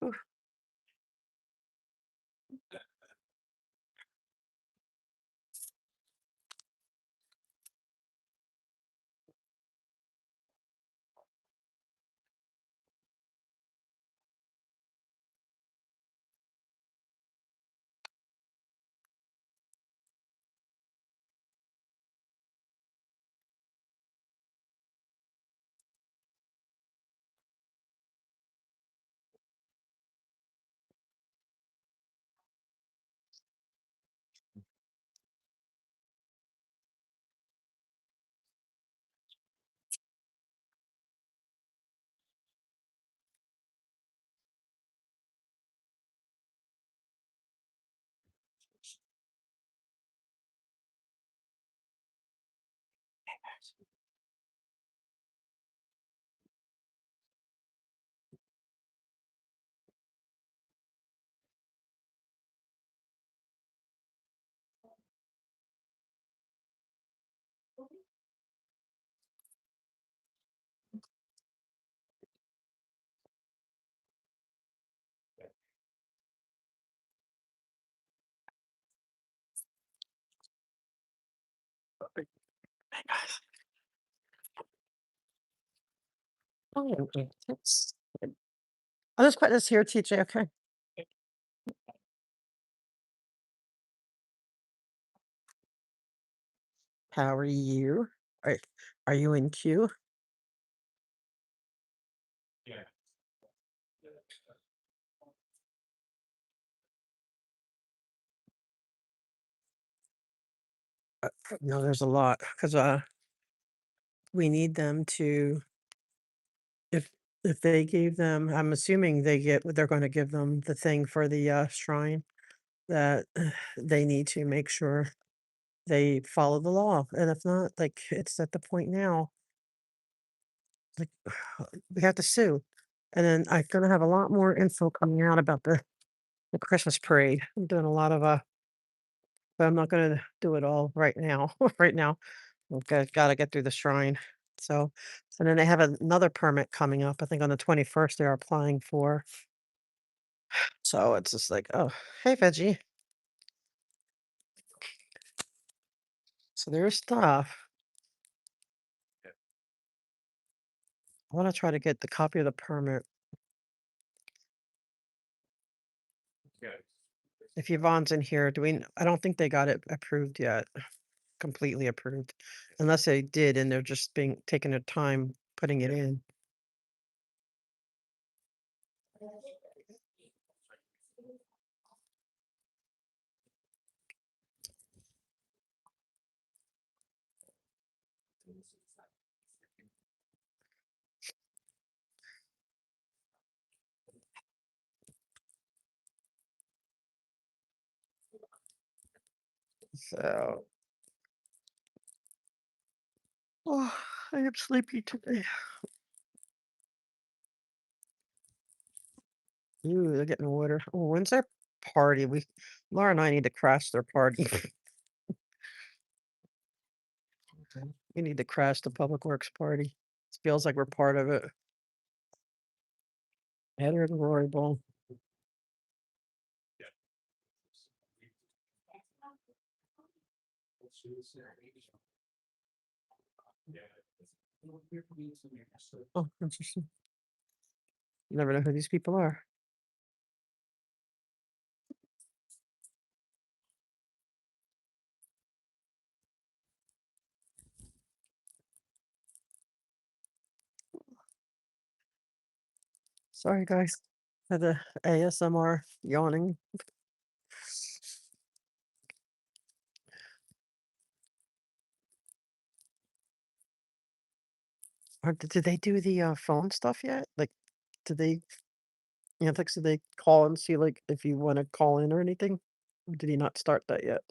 Oof. Hey, guys. Oh, yeah, that's good. I'll just put this here, TJ, okay? How are you? Are, are you in queue? No, there's a lot because we need them to if if they gave them, I'm assuming they're going to give them the thing for the shrine that they need to make sure they follow the law, and if not, like it's at the point now, like we have to sue, and then I'm gonna have a lot more info coming out about the Christmas parade. I'm doing a lot of but I'm not gonna do it all right now. Right now, gotta get through the shrine. So, and then they have another permit coming up. I think on the 21st they're applying for. So it's just like, oh, hey, veggie. So there's stuff. I want to try to get the copy of the permit. If Yvonne's in here, I don't think they got it approved yet, completely approved, unless they did and they're just being taking their time putting it in. So, oh, I am sleepy today. Ooh, they're getting water. Oh, when's their party? Laura and I need to crash their party. We need to crash the Public Works party. It feels like we're part of it. Heather and Rory Bowl. Oh, interesting. You never know who these people are. Sorry, guys. Had the ASMR yawning. Did they do the phone stuff yet? Like, did they, like, did they call and see, like, if you want to call in or anything? Or did he not start that yet?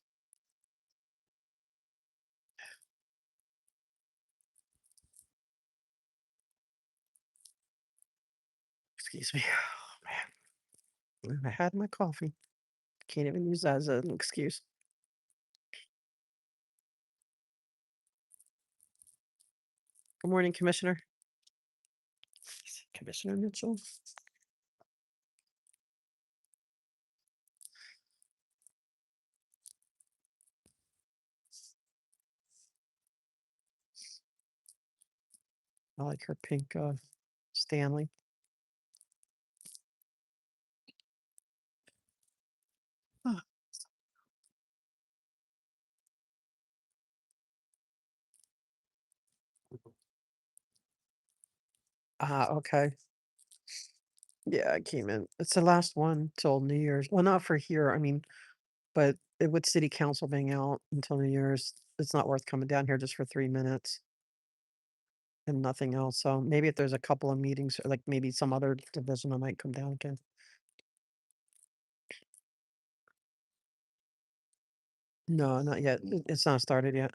Excuse me. Oh, man. I had my coffee. Can't even use that as an excuse. Good morning, Commissioner. Commissioner Mitchell. I like her pink, Stanley. Ah, okay. Yeah, I came in. It's the last one till New Year's. Well, not for here, I mean, but with city council being out until New Year's, it's not worth coming down here just for 3 minutes and nothing else. So maybe if there's a couple of meetings, or like maybe some other division, I might come down again. No, not yet. It's not started yet.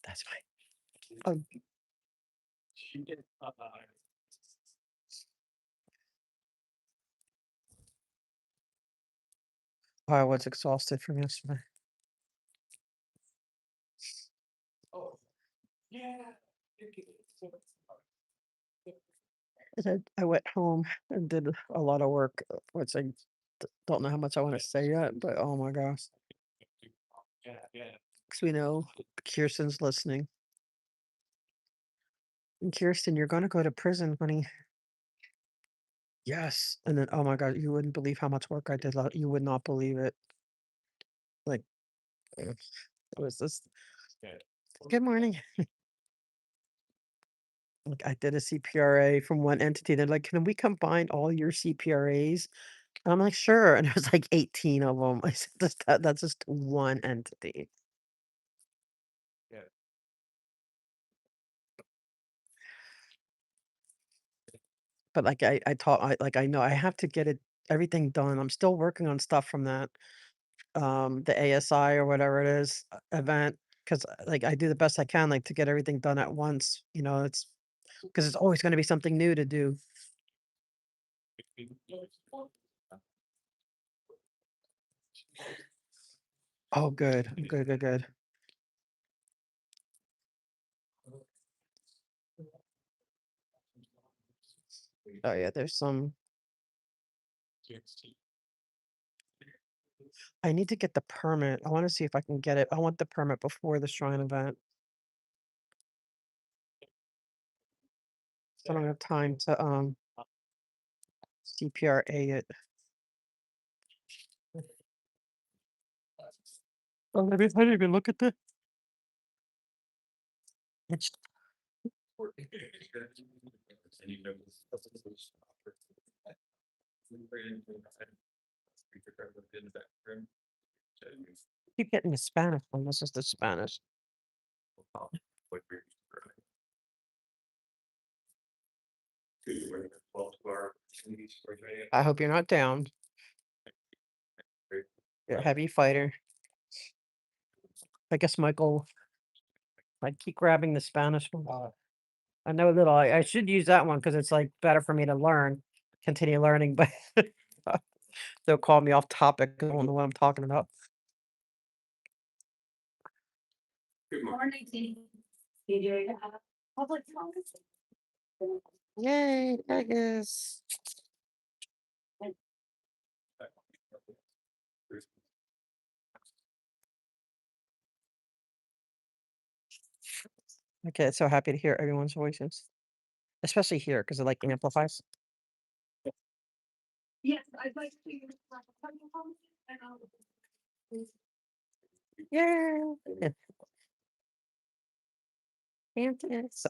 That's fine. Um, I was exhausted from yesterday. I went home and did a lot of work, which I don't know how much I want to say yet, but oh my gosh. Because we know Kirsten's listening. And Kirsten, you're going to go to prison, honey. Yes. And then, oh my God, you wouldn't believe how much work I did. You would not believe it. Like, it was this. Good morning. Like, I did a CPRA from one entity. They're like, can we combine all your CPRAs? And I'm like, sure. And it was like 18 of them. I said, that's just one entity. But like I know I have to get everything done. I'm still working on stuff from that the ASI or whatever it is event because like I do the best I can like to get everything done at once. It's because it's always going to be something new to do. Oh, good, good, good, good. Oh yeah, there's some. I need to get the permit. I want to see if I can get it. I want the permit before the shrine event. So I don't have time to CPRA it. Oh, maybe I didn't even look at the. It's keep getting the Spanish one. This is the Spanish. I hope you're not down. You're a heavy fighter. I guess Michael, I keep grabbing the Spanish one. I know that I should use that one because it's like better for me to continue learning, but they'll call me off topic. I don't know what I'm talking about. Yay, Vegas. Okay, so happy to hear everyone's voices, especially here because it like amplifies. Yeah. Fantastic. So,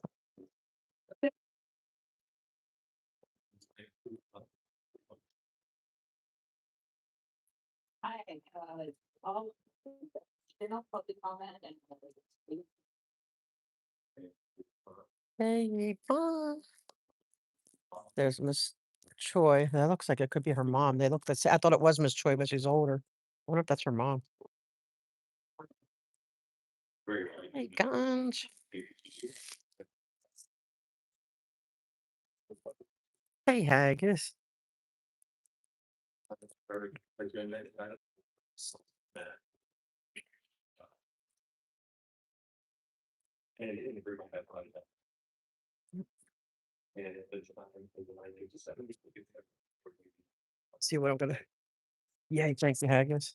hey, bye. There's Miss Choi. That looks like it could be her mom. They look the same. I thought it was Miss Choi, but she's older. I wonder if that's her mom. Hey, Ganj. Hey, Haggis. See what I'm gonna. Yay, thank you, Haggis.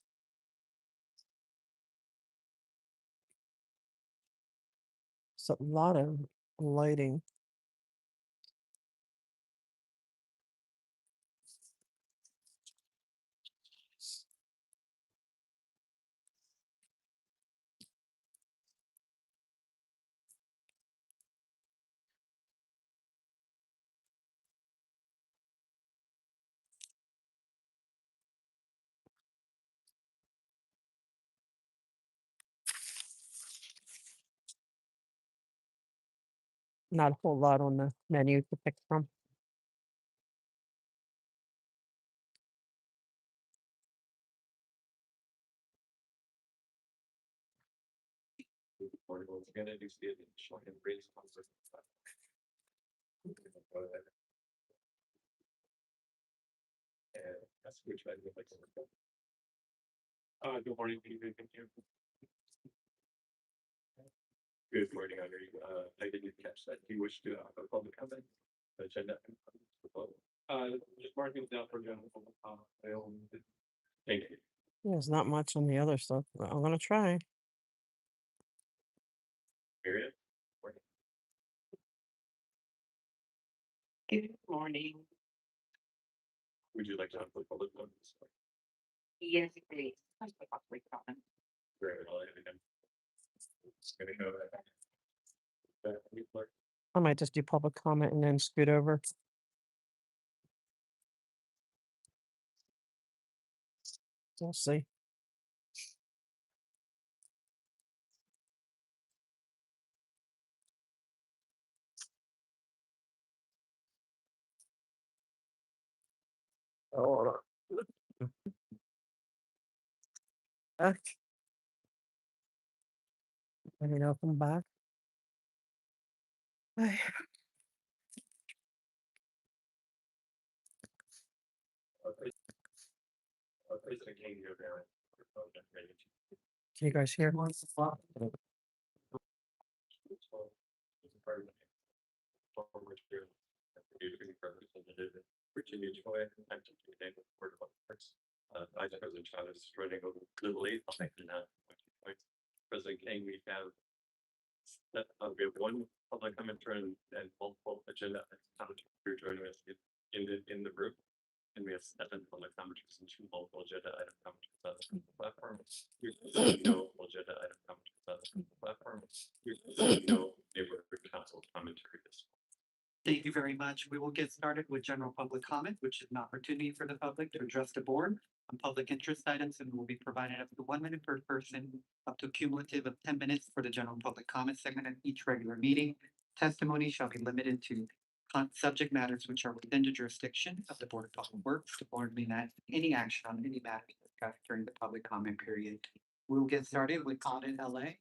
It's a lot of lighting. Not a whole lot on the menu to pick from. Good morning, Peter. Thank you. Good morning, Henry. I didn't catch that. Do you wish to have a public comment? Agenda. Just marking down for general public comment. Thank you. There's not much on the other stuff, but I'm gonna try. Period. Good morning. Would you like to have a public comment? Yes, please. That's the public comment. Great. It's gonna go. I might just do public comment and then scoot over. We'll see. Hold on. Back. Let me know if I'm back. Ay, can you guys hear? Virginia Joy, I'm today with Board of Arts. Vice President Chavez is running a little late. I'll make it now. President King, we have one public comment turn and multiple agenda items. You're joining us in the group. And we have 7 public commenters and 2 multiple agenda item commenters on the platform. No agenda item commenters on the platform. No neighborhood council commentary this. Thank you very much. We will get started with general public comment, which is an opportunity for the public to address the board on public interest items and will be provided up to 1 minute per person, up to a cumulative of 10 minutes for the general public comment segment at each regular meeting. Testimony shall be limited to subject matters which are within the jurisdiction of the Board of Public Works. The board may not take any action on any matter discussed during the public comment period. We'll get started with Audit LA.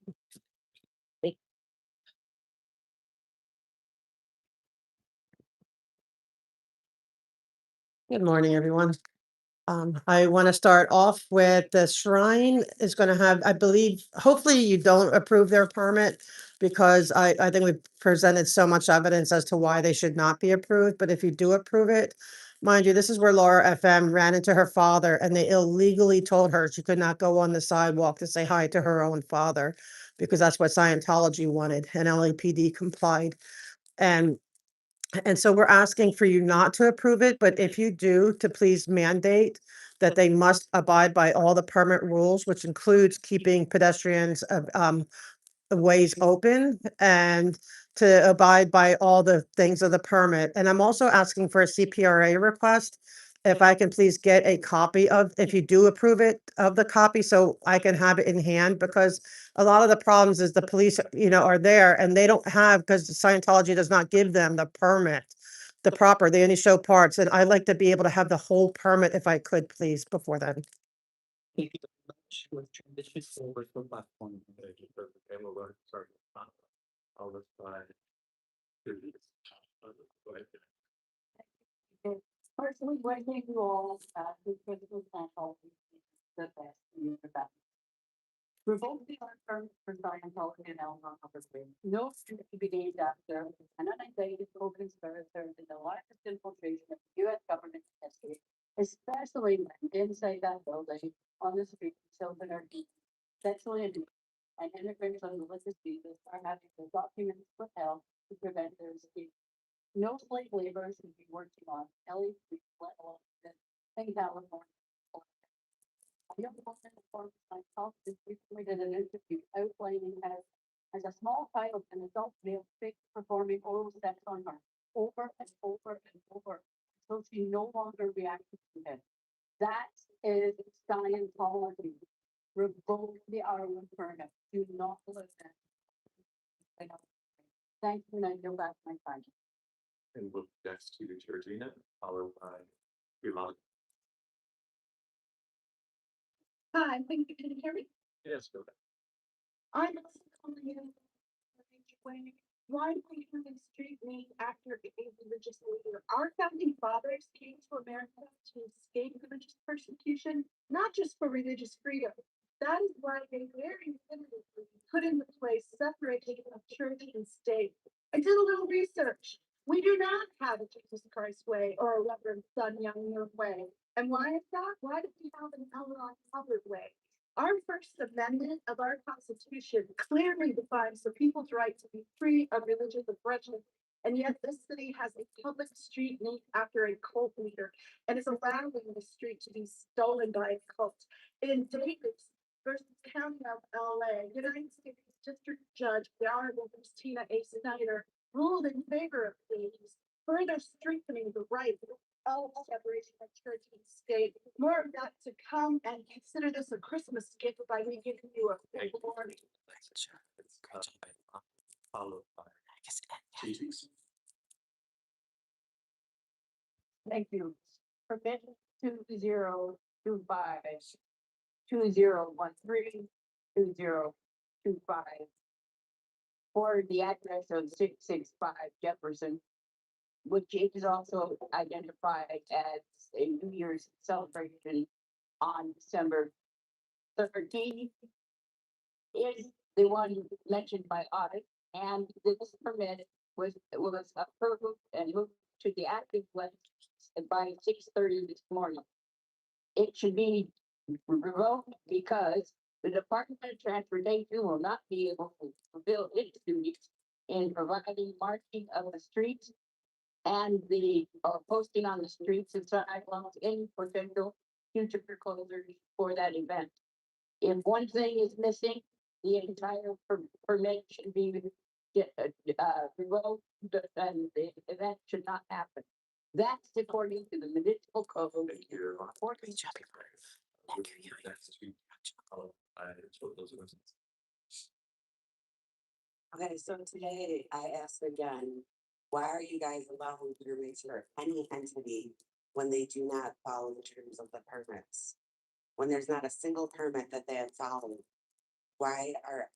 Good morning, everyone. I want to start off with the shrine is going to have, I believe, hopefully you don't approve their permit because I think we presented so much evidence as to why they should not be approved. But if you do approve it, mind you, this is where Laura FM ran into her father and they illegally told her she could not go on the sidewalk to say hi to her own father because that's what Scientology wanted and LAPD complied. And so we're asking for you not to approve it, but if you do, to please mandate that they must abide by all the permit rules, which includes keeping pedestrians ways open and to abide by all the things of the permit. And I'm also asking for a CPRA request. If I can please get a copy of, if you do approve it, of the copy, so I can have it in hand, because a lot of the problems is the police, are there and they don't have, because Scientology does not give them the permit, they only show parts. And I'd like to be able to have the whole permit if I could, please, before then. Thank you very much. We'll transition forward to the platform. Thank you for the panel. Sorry. All this by. Go ahead. Personally, what I think you all, the principal Scientology is the best in the best. Revoking our terms for Scientology and Alcohol Free. No street to be named after an unindicted open service in the largest infiltration of U.S. government history, especially when inside that building on the street, children are being sexually abused and immigrants on religious visas are having their documents withheld to prevent their escape. No slave laborers can be working on LA Street, let alone in California. A young woman in the former myself just recently did an interview outlining as a small child, an adult male fake performing oral sex on her over and over and over until she no longer reacted to him. That is Scientology. Revoke the R1 permit. Do not listen. I know. Thank you, and I yield back my time. And we'll next to Georgina, followed by Yvonne. Hi, thank you. Can you hear me? Yes, go ahead. I'm also calling you. Why do we have a street named after a religious leader? Our founding fathers came to America to escape religious persecution, not just for religious freedom. That is why they very limited put into place separation of church and state. I did a little research. We do not have a Jesus Christ way or a Reverend Sun Young way. And why is that? Why do we have an L. Ron Hubbard way? Our First Amendment of our Constitution clearly defines the people's right to be free of religious oppression. And yet this city has a public street named after a cult leader and is allowing the street to be stolen by a cult. In Davis versus County of LA, United States District Judge, the Honorable Christina A. Snyder, ruled in favor of these, further strengthening the right of separation of church and state. More of that to come, and consider this a Christmas gift by me giving you a full warning. Followed by Jesus. Thank you. Permit 2025, 2013, 2025. For the address of 665 Jefferson, which is also identified as a New Year's celebration on December 13th, is the one mentioned by audit, and this permit was approved and moved to the active list by 6:30 this morning. It should be revoked because the Department of Transportation will not be able to fulfill its duties in providing marking of the streets and the posting on the streets and sidewalks any potential future closures for that event. If one thing is missing, the entire permit should be revoked, and the event should not happen. That's according to the municipal code. Thank you. According Next to followed by those ones. Okay, so today I asked again, why are you guys allowing permits for any entity when they do not follow the terms of the permits? When there's not a single permit that they have followed, why are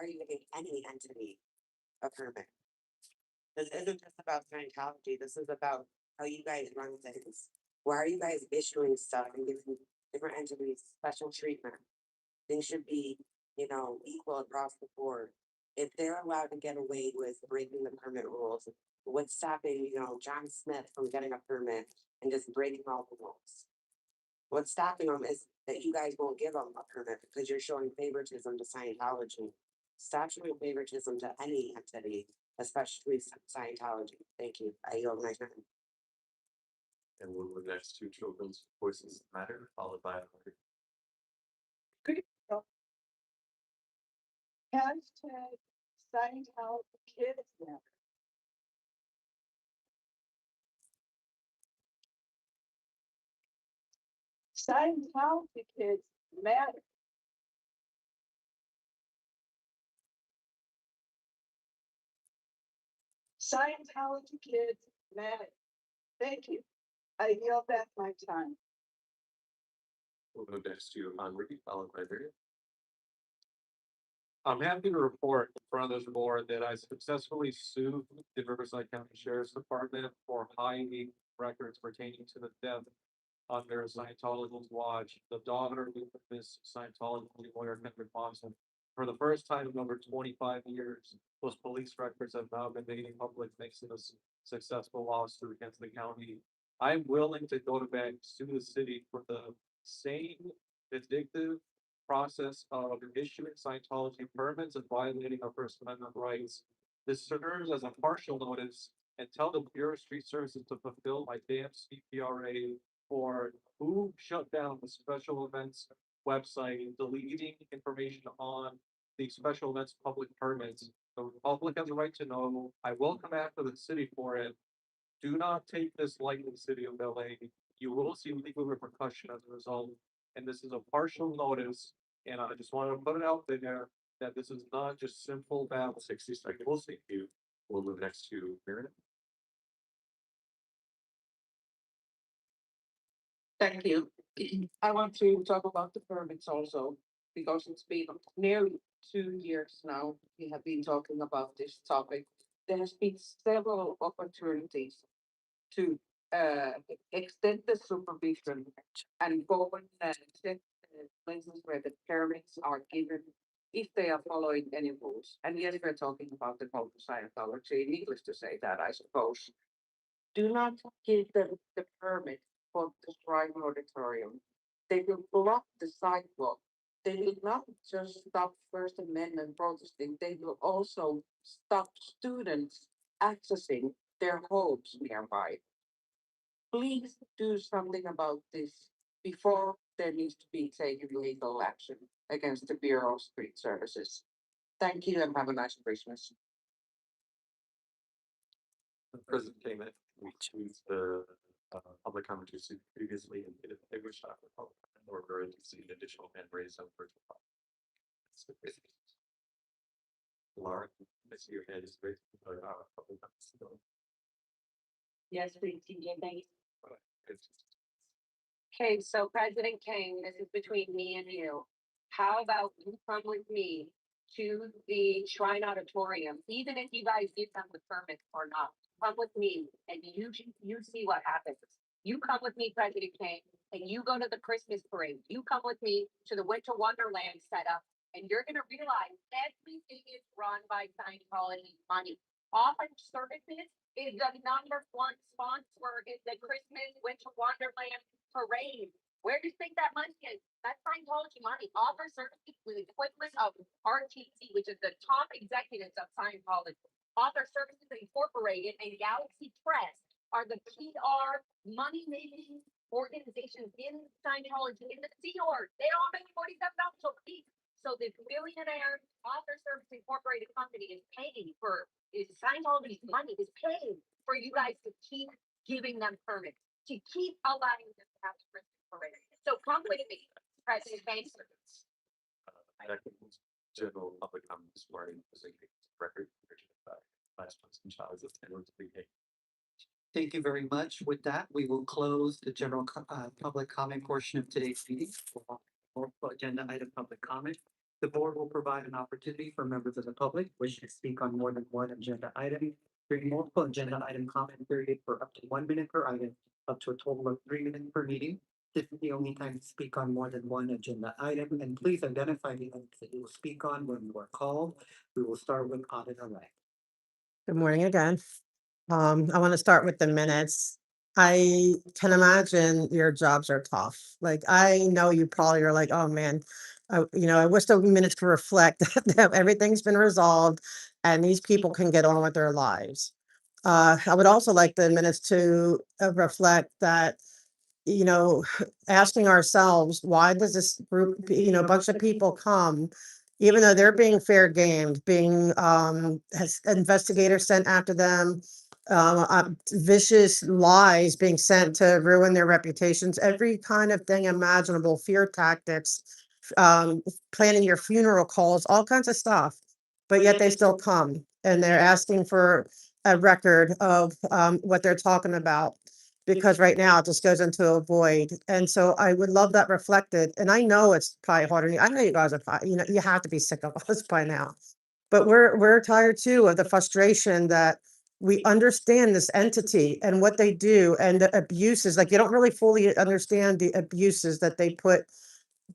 you giving any entity a permit? This isn't just about Scientology, this is about how you guys run things. Why are you guys issuing stuff and giving different entities special treatment? Things should be, equal across the board. If they're allowed to get away with breaking the permit rules, what's stopping, John Smith from getting a permit and just breaking all the rules? What's stopping them is that you guys won't give them a permit because you're showing favoritism to Scientology. Stop showing favoritism to any entity, especially Scientology. Thank you. I yield my time. And we'll move next to Children's Voices Matter, followed by. Hashtag Scientology kids now. Scientology kids matter. Scientology kids matter. Thank you. I yield back my time. We'll go next to Henri, followed by Miriam. I'm happy to report in front of this board that I successfully sued the Riverside County Sheriff's Department for hiding records pertaining to the death under Scientology's watch. The daughter of Miss Scientology lawyer Henry Monson. For the first time in over 25 years, those police records have now been made public, making a successful lawsuit against the county. I'm willing to go to back to the city for the same vindictive process of issuing Scientology permits and violating our First Amendment rights. This serves as a partial notice and tell the Bureau of Street Services to fulfill my damn CPRA for who shut down the special events website, deleting information on the special events public permits. The public has a right to know. I will come after the city for it. Do not take this lightly, city of LA. You will see legal repercussion as a result. And this is a partial notice. And I just wanted to put it out there that this is not just simple babble. 60 seconds. We'll see you. We'll move next to Meredith. Thank you. I want to talk about the permits also, because it's been nearly 2 years now. We have been talking about this topic. There has been several opportunities to extend the supervision and go and set places where the permits are given if they are following any rules. And yes, we're talking about the cult of Scientology, needless to say that, I suppose. Do not give them the permit for the Shrine Auditorium. They will block the sidewalk. They will not just stop First Amendment protesting, they will also stop students accessing their homes nearby. Please do something about this before there needs to be taken legal action against the Bureau of Street Services. Thank you and have a nice Christmas. The president came in, we choose the public comment to see previously and did a bigger shot for public comment, or we're to see an additional hand raised on virtual. Laura, I see your head is great. Yes, please, TJ, thanks. Okay, so President King, this is between me and you. How about you come with me to the Shrine Auditorium, even if you guys give them the permit or not? Come with me and you see what happens. You come with me, President King, and you go to the Christmas parade. You come with me to the Winter Wonderland setup, and you're gonna realize everything is run by Scientology money. Often services is the #1 sponsor in the Christmas Winter Wonderland parade. Where do you think that money is? That's Scientology money. Offer services with equivalent of RTC, which is the top executives of Scientology. Author Services Incorporated and Galaxy Press are the PR money-making organizations in Scientology, in the Sea Org. They all make $47 a week. So the billionaire Author Service Incorporated company is paying for, is Scientology's money is paying for you guys to keep giving them permits, to keep allowing them to have the Christmas parade. So come with me, President Banks. That concludes general public comment this morning. Record. Last person, child is 10 words to be. Thank you very much. With that, we will close the general public comment portion of today's meeting. For agenda item public comment, the board will provide an opportunity for members of the public wishing to speak on more than one agenda item during multiple agenda item comment period for up to 1 minute per item, up to a total of 3 minutes per meeting. This is the only time to speak on more than one agenda item, and please identify the items that you will speak on when you are called. We will start with Auditor Ray. Good morning again. I want to start with the minutes. I can imagine your jobs are tough. Like, I know you probably are like, oh man, I wish the minutes could reflect that everything's been resolved and these people can get on with their lives. I would also like the minutes to reflect that, asking ourselves, why does this group, bunch of people come, even though they're being fair gamed, being, has investigators sent after them, vicious lies being sent to ruin their reputations, every kind of thing imaginable, fear tactics, planning your funeral calls, all kinds of stuff. But yet they still come and they're asking for a record of what they're talking about, because right now it just goes into a void. And so I would love that reflected. And I know it's probably harder. I know you guys are, you have to be sick of us by now. But we're tired too of the frustration that we understand this entity and what they do and the abuses. Like, you don't really fully understand the abuses that they put.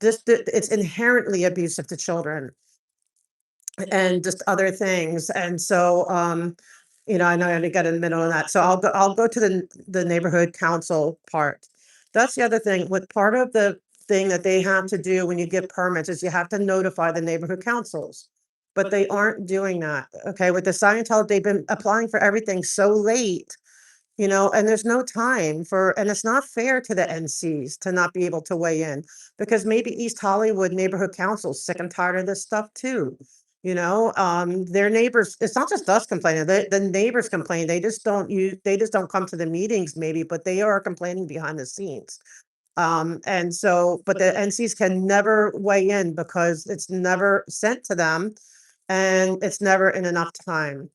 It's inherently abusive to children and just other things. And so, I know I had to get in the middle of that. So I'll go to the neighborhood council part. That's the other thing with part of the thing that they have to do when you get permits is you have to notify the neighborhood councils. But they aren't doing that, okay? With the Scientology, they've been applying for everything so late, and there's no time and it's not fair to the NCs to not be able to weigh in because maybe East Hollywood Neighborhood Council's sick and tired of this stuff too. Their neighbors, it's not just us complaining, the neighbors complain. They just don't come to the meetings maybe, but they are complaining behind the scenes. And so, but the NCs can never weigh in because it's never sent to them and it's never in enough time.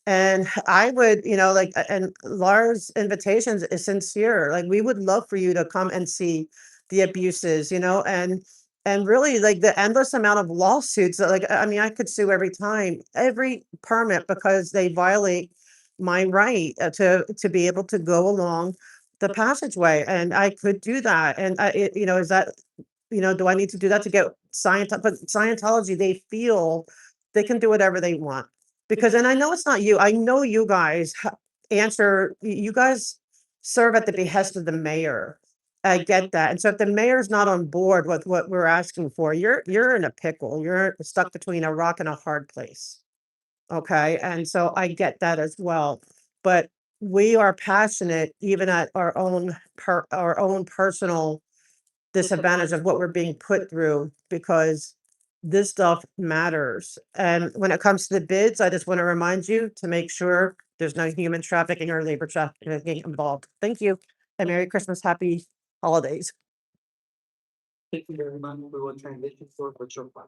And I would, and Laura's invitations is sincere. Like we would love for you to come and see the abuses, and really like the endless amount of lawsuits that I mean, I could sue every permit because they violate my right to be able to go along the passageway, and I could do that. And is that, do I need to do that to get but Scientology, they feel they can do whatever they want. Because, and I know it's not you, I know you guys you guys serve at the behest of the mayor. I get that. And so if the mayor's not on board with what we're asking for, you're in a pickle. You're stuck between a rock and a hard place. Okay, and so I get that as well. But we are passionate even at our own personal disadvantage of what we're being put through because this stuff matters. And when it comes to the bids, I just want to remind you to make sure there's no human trafficking or labor trafficking involved. Thank you. And Merry Christmas, Happy Holidays. Thank you very much. We will transition to virtual plan.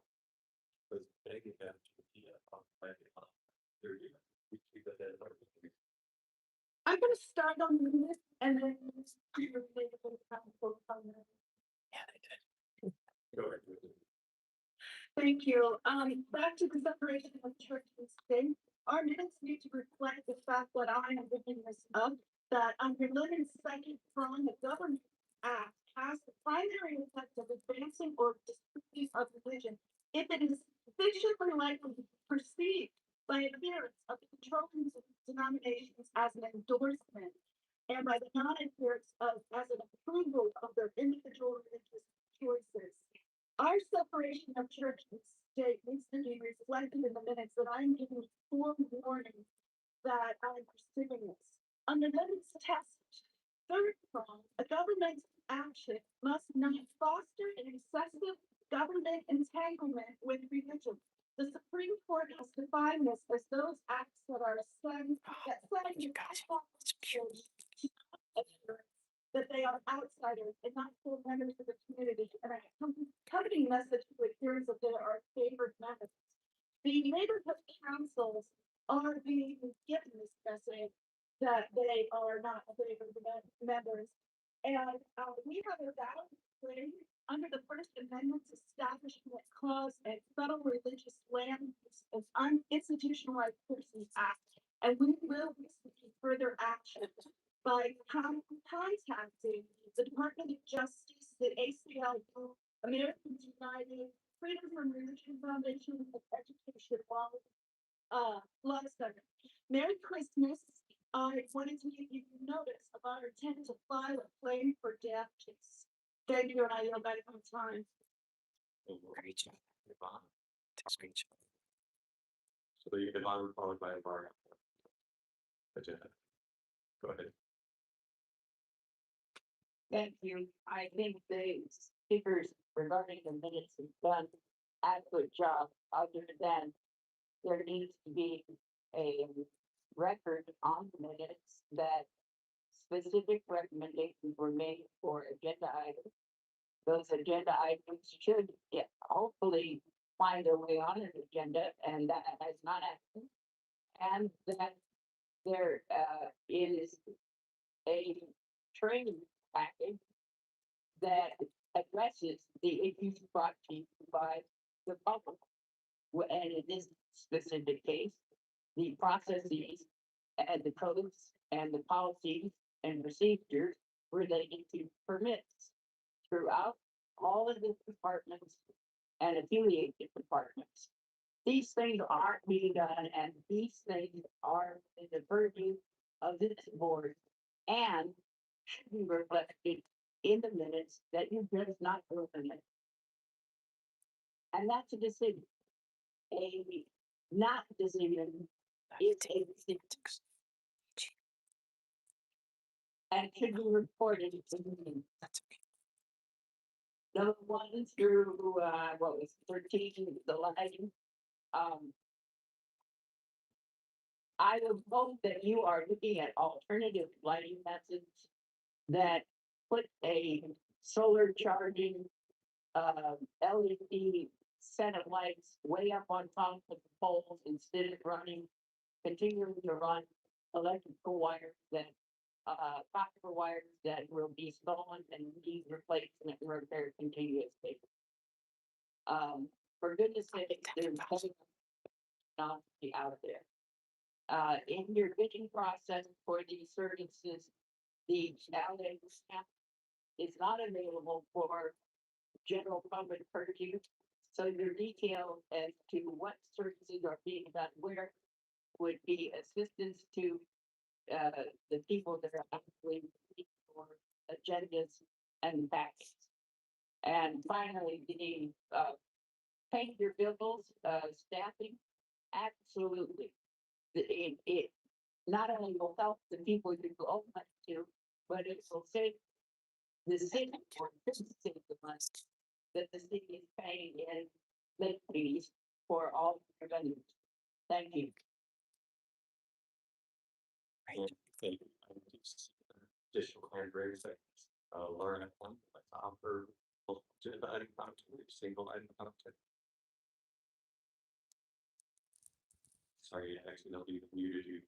I'm gonna start on this and then. Thank you. Back to the separation of church and state. Our minutes need to reflect the fact that I am bringing this up, that under Lincoln's second prong, the government act has the primary effect of advancing or disproving of religion if it is sufficiently likely to be perceived by adherents of the controlling denominations as an endorsement and by the non-adherents as an approval of their individual religious choices. Our separation of church and state needs to be reflected in the minutes that I'm giving full warning that I'm pursuing this. Under Levin's test, third prong, a government action must not foster an excessive government entanglement with religion. The Supreme Court has defined this as those acts that are that they are outsiders and not full members of the community, and a accompanying message to adherents that they are favored members. The neighborhood councils are being given this message that they are not favored members, and we have a valid claim under the First Amendment's Establishment Clause and Federal Religious Land and Uninstitutionalized Persons Act, and we will be seeking further action by contacting the Department of Justice, the ACLU, Americans United, Freedom from Religion Foundation of Education Law Center. Merry Christmas. I wanted to give you notice of our intent to file a claim for damages. Thank you, and I yield back my time. Great job. Great job. So you can followed by a bar. Agenda. Go ahead. Thank you. I think the speakers regarding the minutes have done adequate job, other than there needs to be a record on the minutes that specific recommendations were made for agenda items. Those agenda items should hopefully find their way on an agenda, and that has not happened. And that there is a training package that addresses the issues brought to you by the public. And in this specific case, the processes and the codes and the policies and procedures related to permits throughout all of the departments and affiliated departments. These things aren't being done, and these things are in the purview of this board and should be reflected in the minutes that you just not open it. And that's a decision. A not decision is a decision. And should be reported to the meeting. Number one through, what was 13, the line, I would hope that you are looking at alternative lighting methods that put a solar charging, LED set of lights way up on top of the poles instead of continuing to run electrical wires that, copper wires that will be stolen and need replacement repair continuously. For goodness sake, there's not be out there. In your bidding process for these services, the LA staff is not available for general public purchase. So your details as to what services are being done where would be assistance to the people that are actually looking for agendas and packets. And finally, the paying your bills, staffing, absolutely. It not only will help the people you owe money to, but it will save the city or save the money that the city is paying in late fees for all their vendors. Thank you. Thank you. Additional categories that, Laura had one, like to offer multiple agenda item content, single item content. Sorry, I accidentally muted you.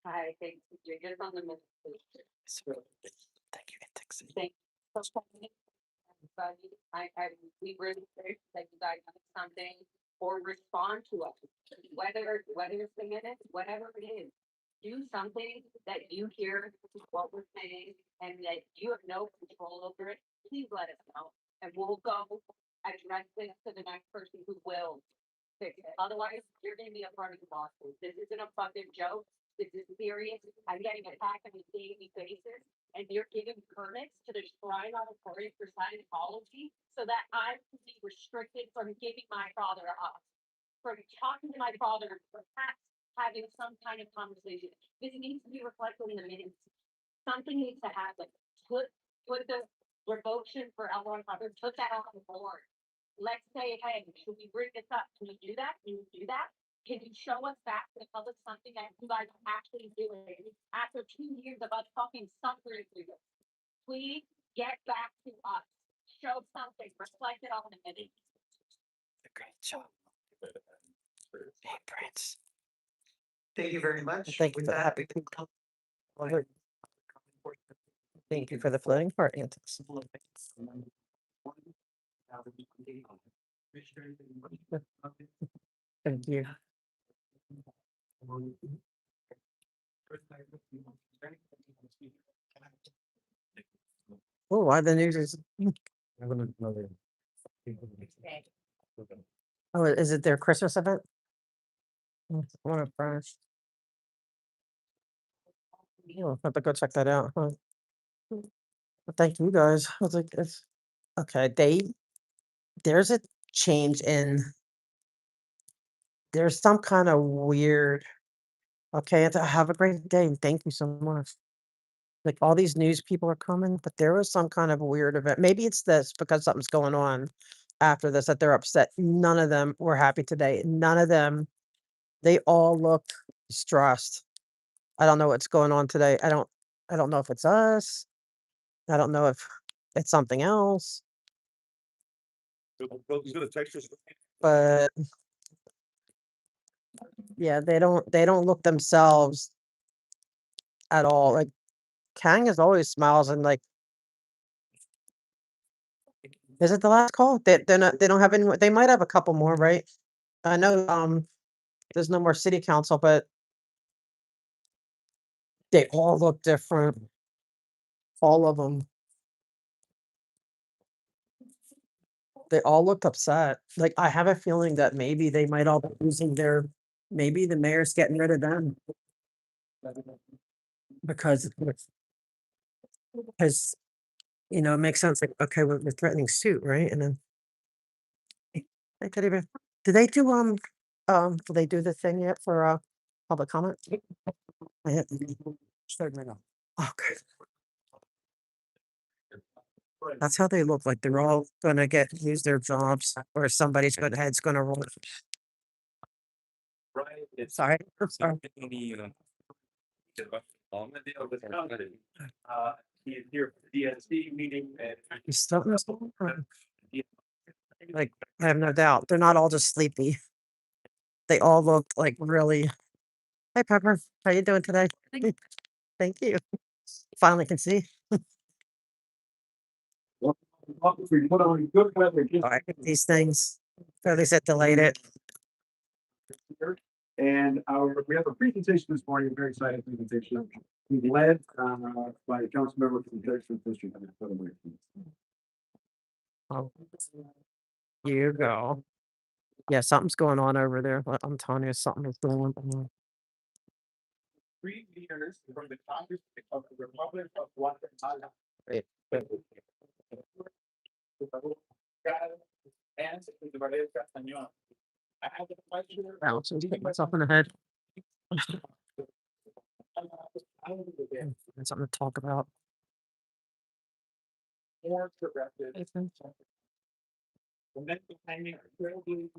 I think you're just on the middle. Thank you, ethics. Thank you. So, everybody, we really wish that you guys have something or respond to us, whether it's the minutes, whatever it is. Do something that you hear what we're saying and that you have no control over it. Please let us know, and we'll go address this to the next person who will fix it. Otherwise, you're gonna be a part of the lawsuit. This isn't a fucking joke. This is serious. I'm getting attacked on a daily basis, and you're giving permits to the Shrine Auditorium for Scientology so that I can be restricted from giving my father up, from talking to my father, perhaps having some kind of conversation. This needs to be reflected in the minutes. Something needs to happen. Put the revocation for L1 Hubbard, put that on the board. Let's say, hey, should we bring this up? Can you do that? Can you do that? Can you show us back to the public something that you guys are actually doing after 2 years of us fucking suffering through this? Please get back to us. Show something, reflect it on the minutes. Great job. Hey, Prince. Thank you very much. Thank you With for the that, happy. Thank you for the floating part antics. Thank you. Oh, why the news is? Oh, is it their Christmas event? What a prize. I'll have to go check that out, huh? But thank you guys. I was like, it's okay. There's a change in there's some kind of weird. Okay, have a great day and thank you so much. Like all these news people are coming, but there was some kind of weird event. Maybe it's this because something's going on after this that they're upset. None of them were happy today. None of them, they all looked stressed. I don't know what's going on today. I don't know if it's us. I don't know if it's something else. But yeah, they don't look themselves at all. Like Kang is always smiles and like is it the last call? They don't have any more, they might have a couple more, right? I know there's no more city council, but they all look different. All of them. They all looked upset. Like I have a feeling that maybe they might all be losing their maybe the mayor's getting rid of them. Because You know, it makes sense, like, okay, we're threatening suit, right? And then Hey, teddy bear. Do they do the thing yet for, public comment? I had started right now. Okay, that's how they look like they're all gonna lose their jobs or somebody's head's gonna roll. Right, it's. Sorry, I'm sorry. He's here for the DSC meeting and. You still in school? Like, I have no doubt. They're not all just sleepy. They all look like really. Hi, Pepper. How you doing today? Thank you. Finally can see. We put on good weather. All right, these things. Or at least it delayed it. And we have a presentation this morning, a very exciting presentation. We led by Councilmember from Judson District. Oh, you go. Yeah, something's going on over there. I'm telling you, something is going on. Three leaders from the Congress of the Republic of Guatemala. Wait, And the Valle Castañón. I have the pleasure. Ouch, I'm hitting myself in the head. And something to talk about. More progressive. Ethan. The next timing, incredibly,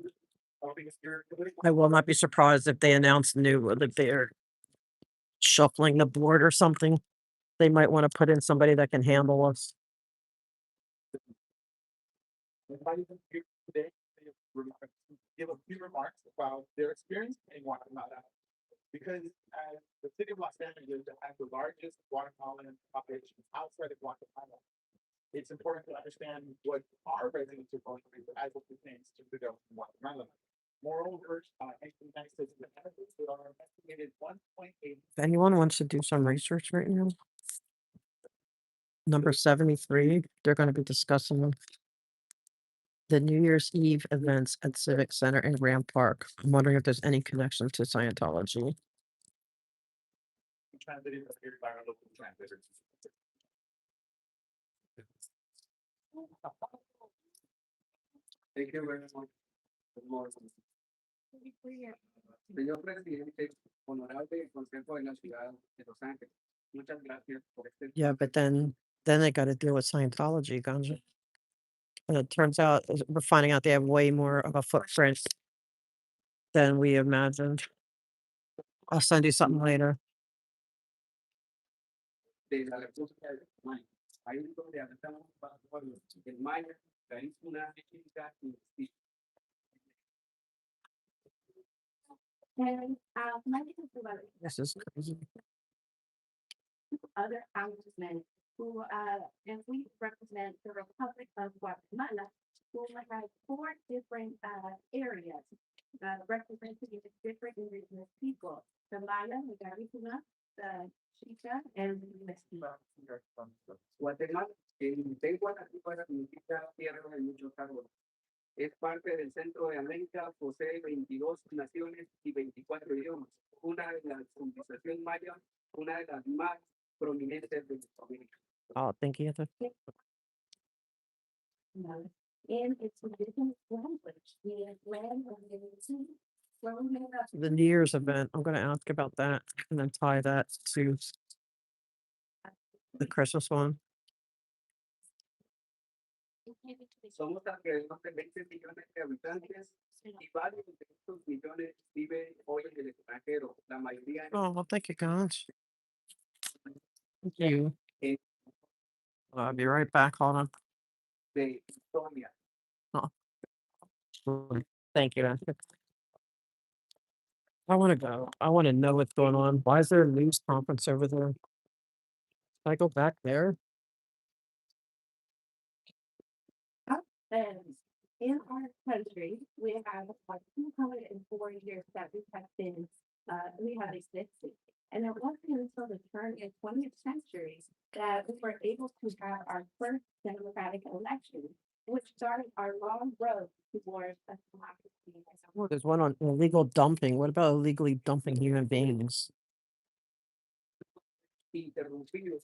I will not be surprised if they announce like they're shuffling the board or something. They might want to put in somebody that can handle us. invited them here today. Give a few remarks about their experience in Guatemala. Because as the city of Los Angeles has the largest Guatemalan population outside of Guatemala, it's important to understand what our residents are going through as it pertains to the government of Guatemala. Moreover, United States benefits that are estimated 1.8. If anyone wants to do some research right now, number 73, they're going to be discussing the New Year's Eve events at Civic Center in Graham Park. I'm wondering if there's any connection to Scientology. Translated here by our local translators. Thank you very much. Good morning. Señor presidente, honorable Consejo de la Ciudad de Los Ángeles, muchas gracias por este. Yeah, but then they got to deal with Scientology, Ganja. And it turns out we're finding out they have way more of a footprint than we imagined. I'll send you something later. De la República de Mayo. Ahí es donde avanzamos para en mayo, hay una técnica y And, my name is Loretta. This is crazy. Other congressmen who, and we represent the Republic of Guatemala, who have four different, areas, representing different indigenous people, the Maya, the Garifuna, the Chicha, and the Mestizo. Guatemala, en lengua nativa significa tierra de muchos árboles. Es parte del centro de América, posee 22 naciones y 24 idiomas. Una de las civilizaciones mayas, una de las más prominentes de América. Oh, thank you, Heather. In its indigenous language, the land of the sea, where we made up. The New Year's event, I'm going to ask about that and then tie that to the Christmas one. Somos alrededor de 20 millones de habitantes y varios de estos millones viven hoy en el extranjero, la mayoría Oh, well, thank you, guys. Thank you. en I'll be right back. Hold on. de Estonia. Thank you. Ashley. I want to go. I want to know what's going on. Why is there a news conference over there? Can I go back there? And in our country, we have like 204 years that we have been, we have existed. And it wasn't until the turn in 20th century that we were able to have our first democratic election, which started our long road towards a democracy. Oh, there's one on illegal dumping. What about illegally dumping human beings? Interrumpidos.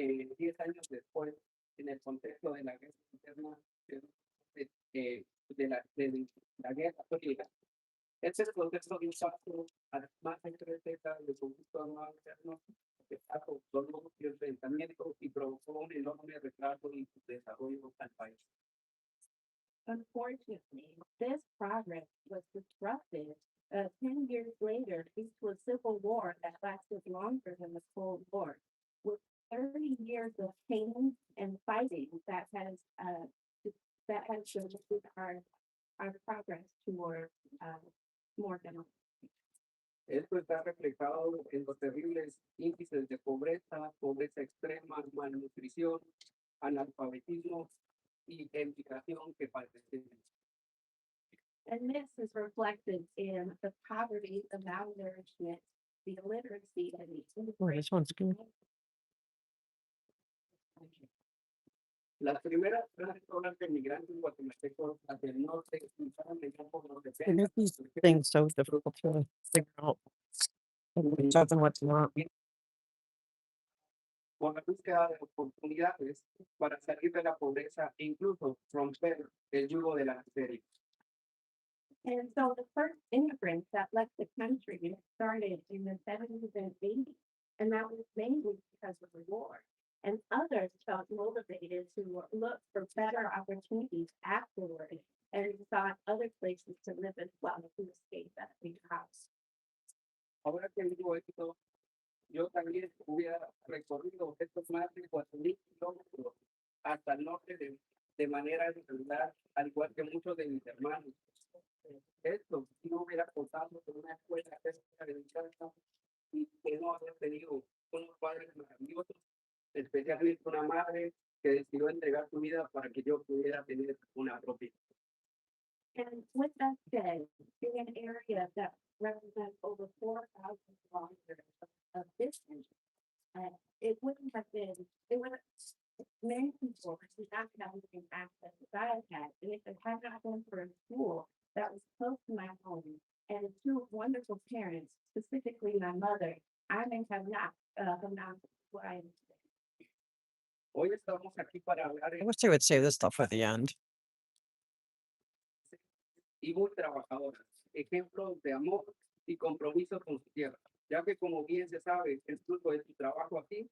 10 años después, en el contexto de la guerra interna, de la guerra fría. Este es el contexto de impacto a las más concretas del conflicto armado interno que trajo dolor y enfrentamiento y provocó un enorme retraso y desarrollo al país. Unfortunately, this progress was disrupted 10 years later due to a civil war that lasted longer than the Cold War, with 30 years of pain and fighting that has shifted our progress towards more democracy. Esto está reflejado en los terribles índices de pobreza, pobreza extrema, malnutrición, analfabetismo y emigración que padecemos. And this is reflected in the poverty, the malnourishment, the illiteracy, and the Oh, this one's good. Las primeras grandes olas de migrantes guatemaltecos hacia el norte comenzaron en campos no They make these things so difficult to figure out. What's up and what's not. por la búsqueda de oportunidades para salir de la pobreza e incluso romper el yugo de la miseria. And so the first immigrants that left the country started in the 70s and 80s, and that was mainly because of the war. And others felt motivated to look for better opportunities afterward and sought other places to live as well to escape that big house. Ahora que digo esto, yo también hubiera recorrido estos más de 4,000 kilómetros hasta el norte de manera irregular, al igual que muchos de mis hermanos. Esto si no hubiera contado con una escuela cerca de mi casa y que no había tenido unos padres maravillosos, especialmente una madre que decidió entregar su vida para que yo pudiera tener una propia. And with that said, in an area that represents over 4,000 kilometers of distance, it wouldn't have been, it would many people do not have the same access that I had. And if it had not been for a school that was close to my home and two wonderful parents, specifically my mother, I may have not what I am today. Hoy estamos aquí para hablar I wish they would save this stuff for the end. y muy trabajadoras, ejemplos de amor y compromiso con su tierra, ya que como bien se sabe, el fruto de su trabajo aquí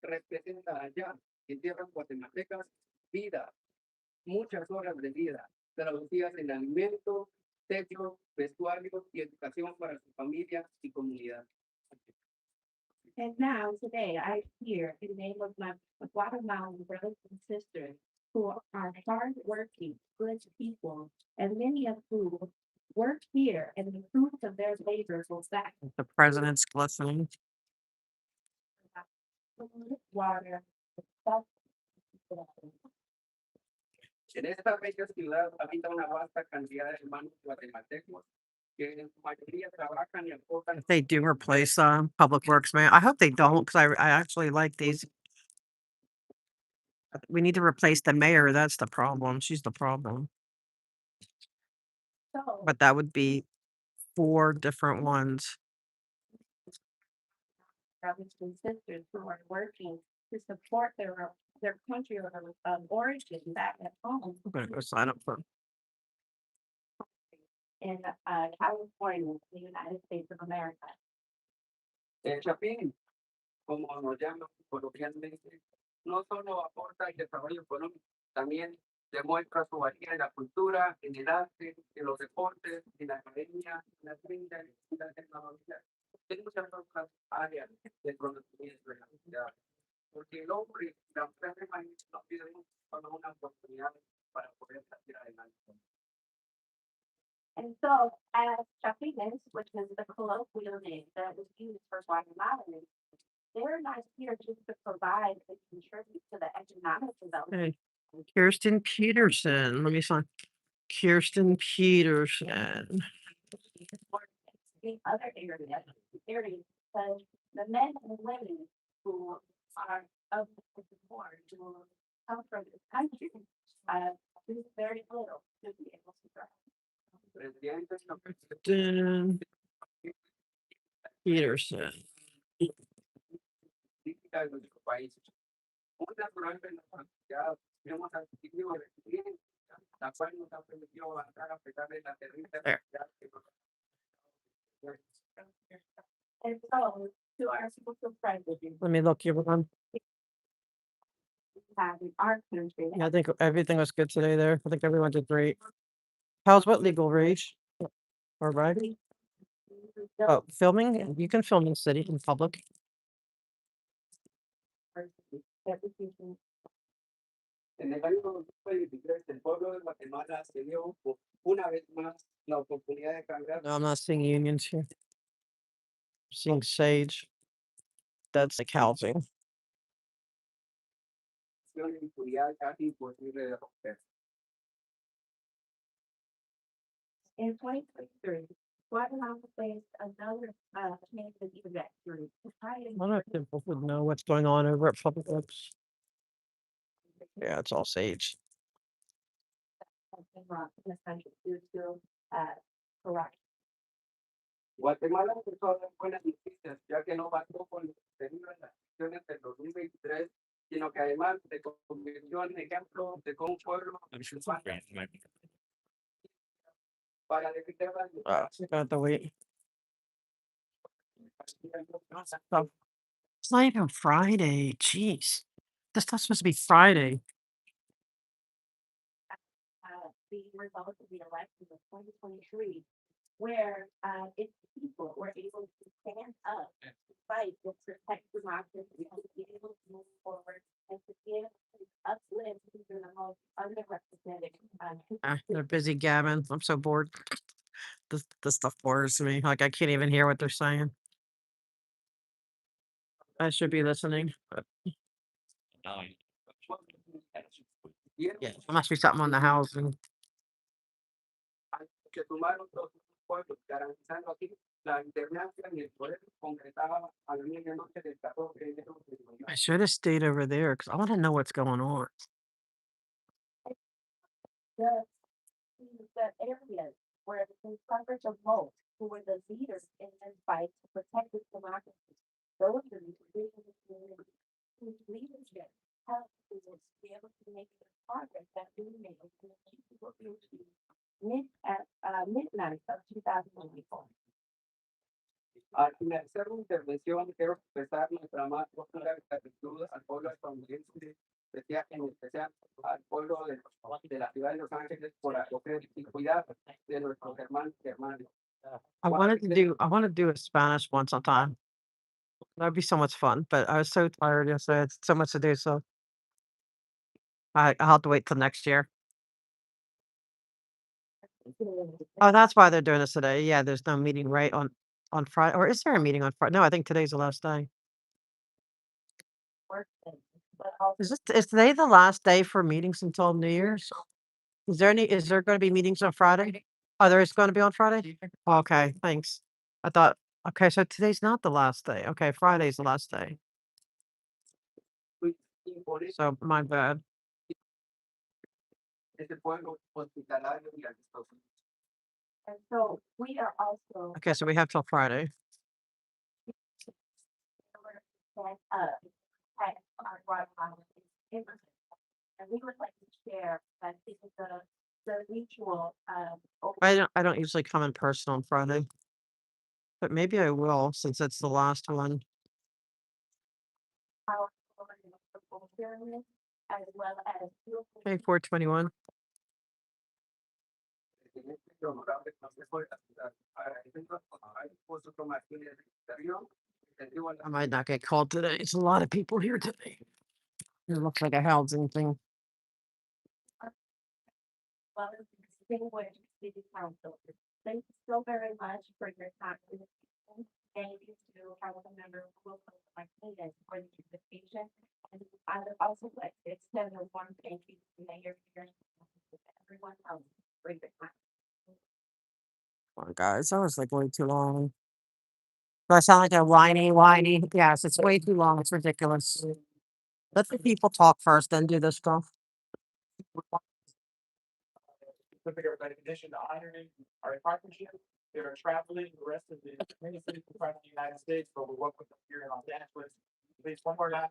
representa allá, en tierras guatemaltecas, vida, muchas horas de vida, traducidas en alimento, techo, vestuario y educación para su familia y comunidad. And now, today, I here in the name of my Guatemalan brothers and sisters who are hardworking, good people, and many of whom work here, and the fruits of their labor goes back The president's listening. to food, water, stuff. En esta bella ciudad habita una vasta cantidad de hermanos guatemaltecos que en su mayoría trabajan y aportan. If they do replace Public Works, man, I hope they don't because I actually like these. We need to replace the mayor. That's the problem. She's the problem. So, But that would be 4 different ones. brothers and sisters who are working to support their country of origin back at home I'm gonna go sign up for. in California, the United States of America. El Chapín, como nos llaman coloquialmente, no solo aporta el desarrollo económico, también demuestra su valía en la cultura, en el arte, en los deportes, en la academia, en la ciencia, en la tecnología, en muchas otras áreas del conocimiento de la sociedad. Porque el hombre y la mujer de maíz no tienen solo una oportunidad para poder salir adelante. And so, as Chapines, which is the colloquial name that was used for Guatemalans, they're not here just to provide and contribute to the economic development. Hey, Kirsten Peterson. Let me sign. Kirsten Peterson. The other areas, because the men and women who are of the board who come from this country, do very little to be able to thrive. Presidente, Kirsten Peterson. política de nuestro país. And so, to our social president, Let me look, everyone. in our country. Yeah, I think everything was good today there. I think everyone did great. How's what legal reach? Or writing? Oh, filming? You can film in city, in public. En el año 2023, el pueblo de Guatemala se dio una vez más la oportunidad de cambiar No, I'm not seeing unions here. Seeing Sage. That's like housing. la impunidad casi imposible de romper. In 2023, Guatemala faced another change in trajectory. I wonder if people would know what's going on over at Public Works. Yeah, it's all Sage. In the country due to corruption. Guatemala empezó a dar buenas noticias, ya que no bastó con lo sucedido en las elecciones del 2023, sino que además se convirtió en ejemplo de cómo un pueblo para defender la libertad. I have to wait. It's not even Friday. Jeez. This stuff's supposed to be Friday. The results of the election of 2023, where its people were able to stand up, to fight, to protect democracy, and to be able to move forward and to give uplift to the most underrepresented. They're busy gabbing. I'm so bored. This stuff bores me. Like I can't even hear what they're saying. I should be listening, but yeah, there must be something on the housing. Que tomaron todos los pueblos, garantizando así la alternancia y el poder concretaba a la medianoche del 14 de enero de I should have stayed over there because I want to know what's going on. The, the areas where the coverage of most who were the leaders in this fight to protect this democracy, those are the individuals whose leadership helped us to be able to make the progress that we made in the midnight of 2024. Al finalizar mi intervención, quiero expresar nuestra más profunda gratitud al pueblo estadounidense, en especial al pueblo de la ciudad de Los Ángeles por acoger y cuidar de nuestros hermanos y hermanas. I want to do a Spanish one sometime. That'd be so much fun. But I was so tired yesterday. I had so much to do, so I'll have to wait till next year. Oh, that's why they're doing this today. Yeah, there's no meeting right on Friday, or is there a meeting on Friday? No, I think today's the last day. Is today the last day for meetings until New Year's? Is there going to be meetings on Friday? Oh, there is going to be on Friday? Okay, thanks. I thought, okay, so today's not the last day. Okay, Friday's the last day. So my bad. Este pueblo hospitalario y amistoso. And so we are also Okay, so we have till Friday. stand up at our Guatemala immigrants. And we would like to share, I think, the mutual I don't usually come in person on Friday. But maybe I will since it's the last one. power experience as well as Okay, 421. En este honorable consejo de la ciudad, agradeciendo al esposo Tomás Martínez Carrión, I might not get called today. It's a lot of people here today. It looks like a housing thing. well as distinguished city council. Thank you so very much for your time. Thank you to council member Wilson Martinez for the invitation. And I would also like to extend a warm thank you to Mayor Pierce and everyone else for your time. Come on, guys. That was like way too long. Do I sound like a whiny? Yes, it's way too long. It's ridiculous. Let the people talk first, then do this stuff. With their recognition to honoring our partnership. They're traveling the rest of the cities across the United States, but we work with them here in Los Angeles. Please, one more round of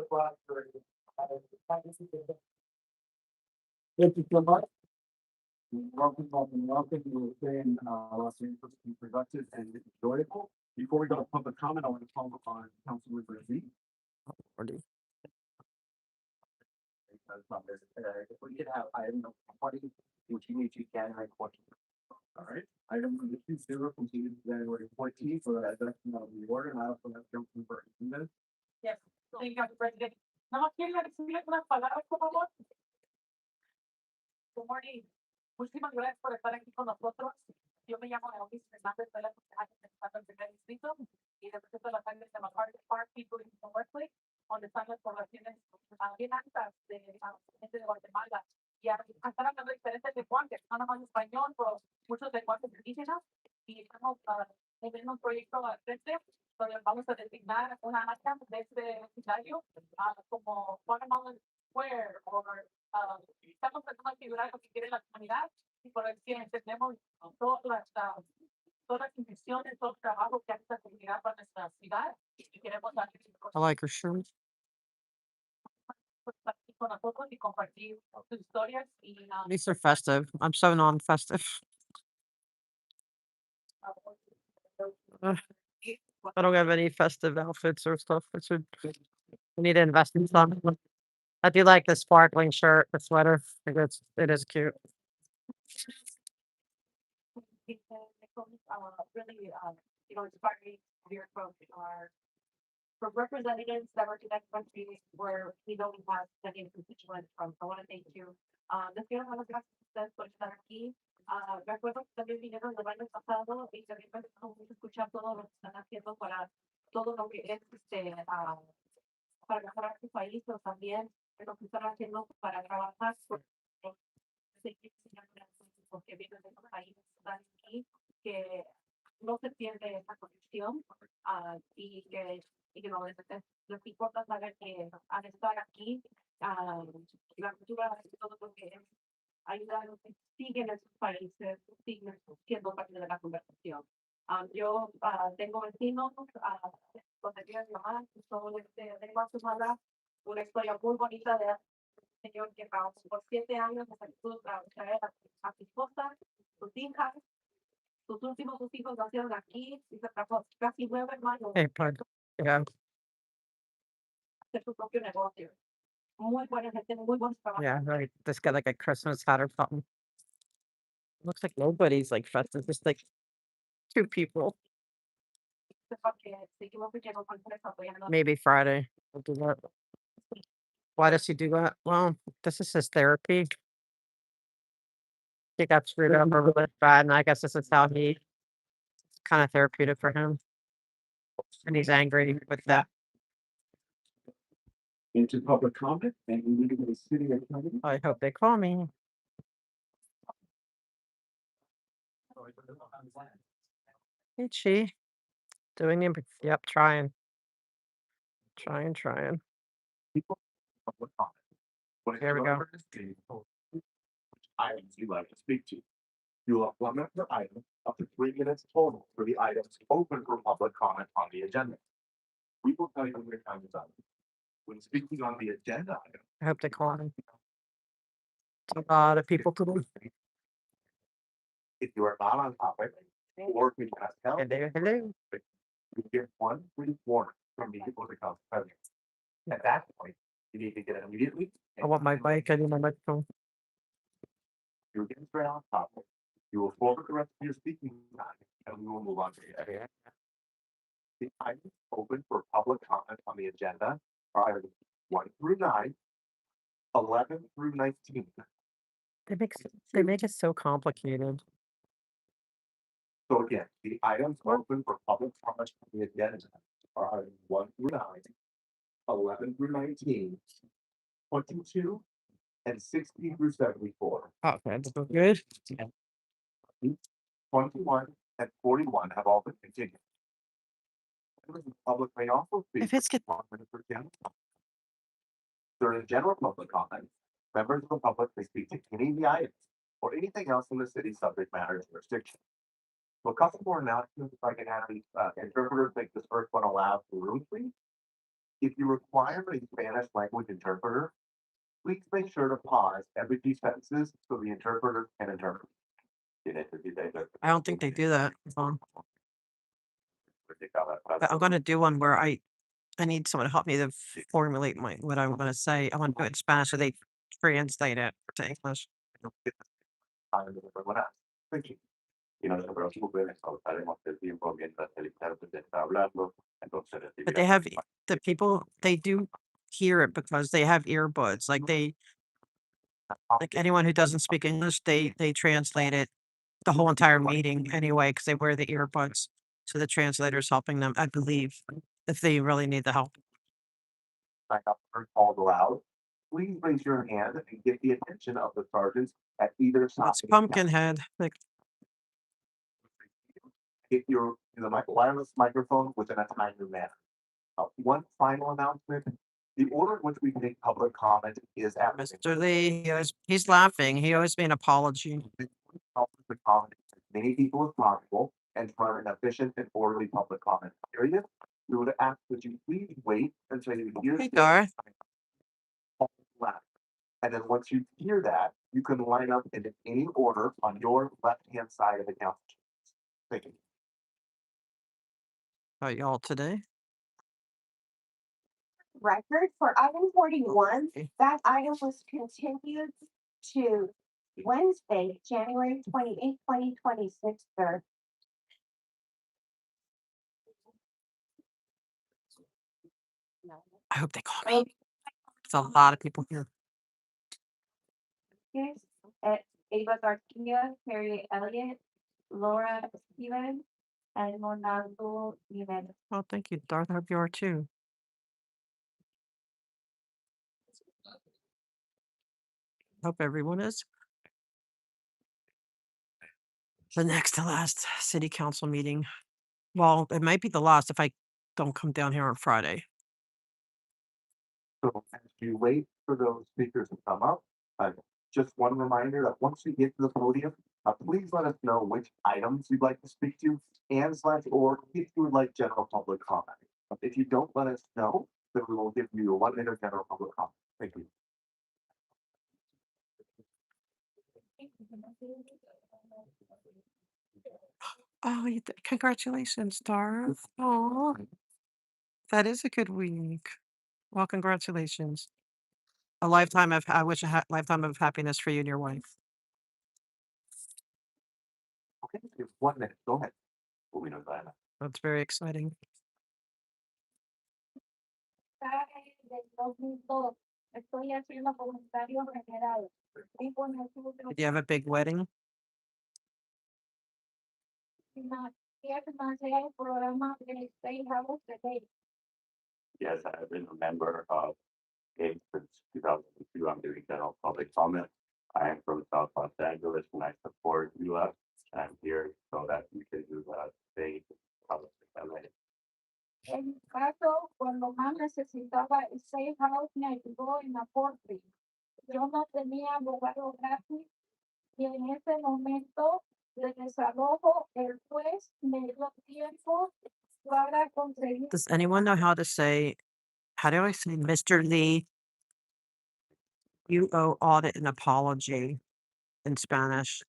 applause for. Thank you so much. Welcome, welcome. You were saying, last year was to be productive and enjoyable. Before we go to public comment, I want to call upon Councilmember Z. If we could have item number 20, which you need to generate questions. All right, item number 20 continues January 14th, so that's not the order, and I also have Councilmember Jimenez. Yes, thank you, President. No, ¿quién le recibe unas palabras, por favor? Good morning. Muchísimas gracias por estar aquí con nosotros. Yo me llamo Elvis Fernández, soy la concejal representando el primer distrito y represento a las áreas de McCarthy Park, People in Wesley, donde están las poblaciones bien altas de gente de Guatemala. Y están hablando diferentes lenguajes, no nada más español, pero muchos lenguajes indígenas. Y estamos en un proyecto al frente donde vamos a designar una área de este vecindario como Guatemala Square o estamos tratando de figurar lo que quiere la comunidad y por eso entendemos todas las intenciones, todo el trabajo que hace la comunidad para nuestra ciudad y queremos I like her shirt. compartir con nosotros y compartir sus historias y At least they're festive. I'm so non-festive. Ugh, I don't have any festive outfits or stuff. We need to invest in some. I do like the sparkling shirt, the sweater. I think it is cute. really, inspiring to hear from representatives that work in that country where we don't have many constituents from. So I want to thank you. Les quiero dar las gracias a ustedes por estar aquí. Me acuerdo que también vinieron el año pasado y también me gustó mucho escuchar todo lo que están haciendo para todo lo que es para mejorar su país, pero también lo que están haciendo para trabajar seguir enseñando a los que viven en los países están aquí, que no se pierde esa conexión y que no les importa saber que al estar aquí, la cultura de todo lo que es ayudar a los que siguen en sus países, siguen siendo parte de la conversación. Yo tengo vecinos donde vive mi mamá, que son de Guatemala, una historia muy bonita de un señor que por 7 años se pudo traer a su esposa, sus hijas, sus últimos dos hijos nacieron aquí y se trajo casi 9 hermanos Hey, bud. Yeah. a hacer su propio negocio. Muy buena gente, muy buenos Yeah, trabajadores. right. Just got like a Christmas hat or something. Looks like nobody's like festive. Just like 2 people. Sepa que seguimos luchando contra eso, apoyando. Maybe Friday. We'll do that. Why does he do that? Well, this is his therapy. He got screwed up really bad, and I guess this is how he it's kind of therapeutic for him. And he's angry with that. Into public comment, and we need to go to city attorney. I hope they call me. Hey, she doing the yep, trying. Trying. People, public comment. When Here we go. which items you'd like to speak to. You will have 1 minute per item, up to 3 minutes total for the items open for public comment on the agenda. We will tell you when your time is up. When speaking on the agenda item, I hope they call me. It's a lot of people today. if you are not on topic, or if you cannot tell, Hello. you get 1 brief warning from me before the council president. At that point, you need to get it immediately. I want my bike. I need my microphone. You're getting straight on topic. You will forward the rest of your speaking time, and we will move on to the end. The items open for public comment on the agenda are items 1 through 9, 11 through 19. They make it so complicated. So again, the items open for public comment on the agenda are items 1 through 9, 11 through 19, 22, and 16 through 74. Okay, that's good. 21 and 41 have all been continued. Members of the public may also speak. If it's for 1 minute per agenda. During general public comment, members of the public may speak to any of the items or anything else in the city's subject matter jurisdiction. So a couple more announcements, if I can have the interpreter take this first one aloud for the room, please. If you require a Spanish language interpreter, please make sure to pause every few sentences so the interpreter can interpret. I don't think they do that. But I'm gonna do one where I need someone to help me to formulate what I'm gonna say. I want to do it in Spanish so they translate it to English. Thank you. Y no se preocupen, usaremos el tiempo mientras el intérprete está hablando, entonces But they have the people, they do hear it because they have earbuds. Like anyone who doesn't speak English, they translate it the whole entire meeting anyway because they wear the earbuds. So the translator's helping them, I believe, if they really need the help. sign up or called aloud, please raise your hand and get the attention of the sergeants at either side. What's Pumpkinhead? Like, Get your wireless microphone within a timely manner. One final announcement, the order in which we take public comment is at. Mr. Lee, he's laughing. He owes me an apology. Public comment as many people as possible and run an efficient and orderly public comment period. We would ask that you please wait until you hear. Hey, Garth. Left. And then once you hear that, you can line up in any order on your left-hand side of the couch. Thank you. How y'all today? Record for item 41, Okay. that item was continued to Wednesday, January 28th, 2026, sir. I hope they call me. There's a lot of people here. Yes, Ava Garcia, Harriet Elliott, Laura Stevens, and Ronaldo Jimenez. Oh, thank you, Darth. I hope you are too. Hope everyone is. The next to last city council meeting. Well, it might be the last if I don't come down here on Friday. So as you wait for those speakers to come up, just one reminder that once you get to the podium, please let us know which items you'd like to speak to and or if you would like general public comment. If you don't let us know, then we will give you a 1 minute general public comment. Thank you. Oh, congratulations, Darth. Oh, that is a good week. Well, congratulations. A lifetime of, I wish lifetime of happiness for you and your wife. Okay, you have 1 minute. Go ahead. We know that. That's very exciting. Del 2002. Estoy haciendo comentarios generales. Did you have a big wedding? Programa de State House de Yes, I've been a member of GATE since 2002. I'm doing general public comment. I am from South Los Angeles and I support UF. I'm here so that we can do state public comment. En mi caso, cuando más necesitaba el Safe House, me ayudó en aporte. Yo no tenía abogado gratis y en ese momento de desalojo, el juez me dio tiempo para conseguir. Does anyone know how to say, how do I say Mr. Lee? You owe audit an apology in Spanish.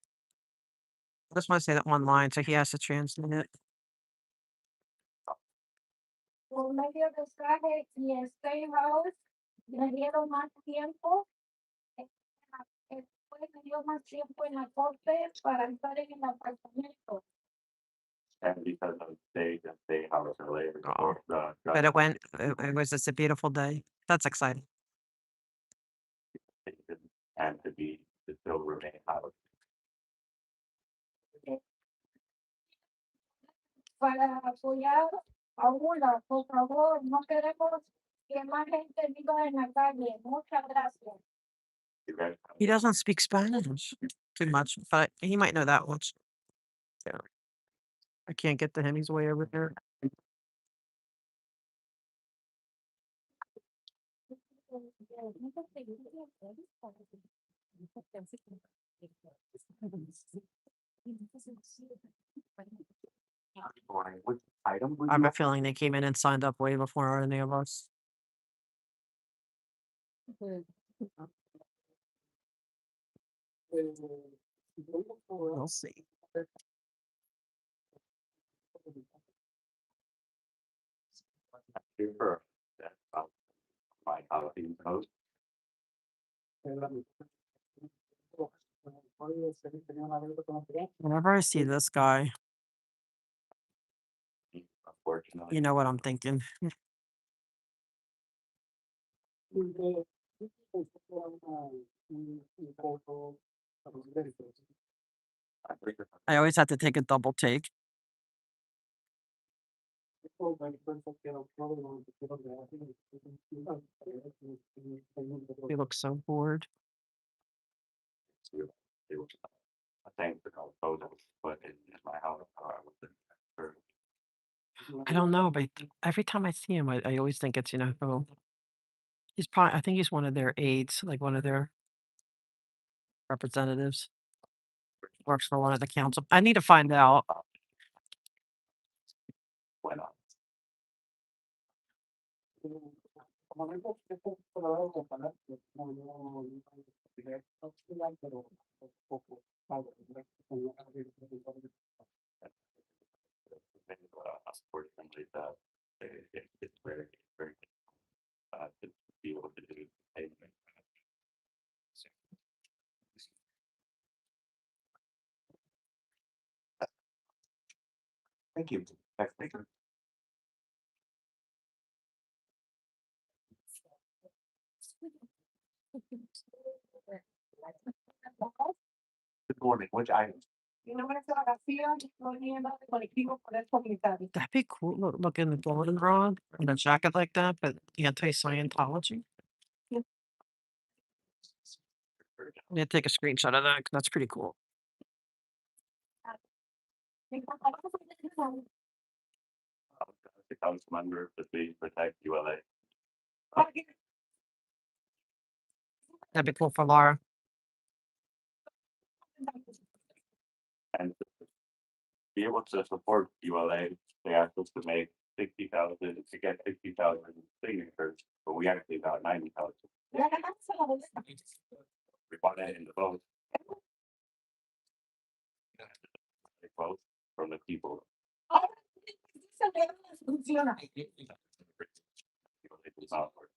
I just want to say that one line, so he has to translate it. Por medio de traje y State House, me dieron más tiempo. Después me dio más tiempo en la corte para estar en el apartamento. And because of state and state house related. Aw. But it went, it was just a beautiful day. That's exciting. And to still remain house. Para apoyar a una, por favor, no queremos que más gente viva en la calle. Muchas gracias. He doesn't speak Spanish too much, but he might know that much. Yeah. I can't get to him. He's way over there. Which item would I have you a feeling they came in and signed up way before any of us. We'll see. here for? That's about my housing post. Whenever I see this guy, Unfortunately. you know what I'm thinking. I always have to take a double take. He looks so bored. I think the photos, but in my house, I was sure. I don't know, but every time I see him, I always think it's, oh, he's probably, I think he's one of their aides, like one of their representatives. Works for one of the council. I need to find out. Why not? Unfortunately, that it's very, to be able to do. Thank you. Next speaker. Good morning, which items? That'd be cool. Look in the goldenrod and a jacket like that, but anti-Scientology. I'm gonna take a screenshot of that 'cause that's pretty cool. The council member to please protect ULA. That'd be cool for Laura. And to be able to support ULA, they asked us to make 60,000 to get 60,000 signatures, but we actually got 90,000. We bought it in the vote. The vote from the people. It does not work.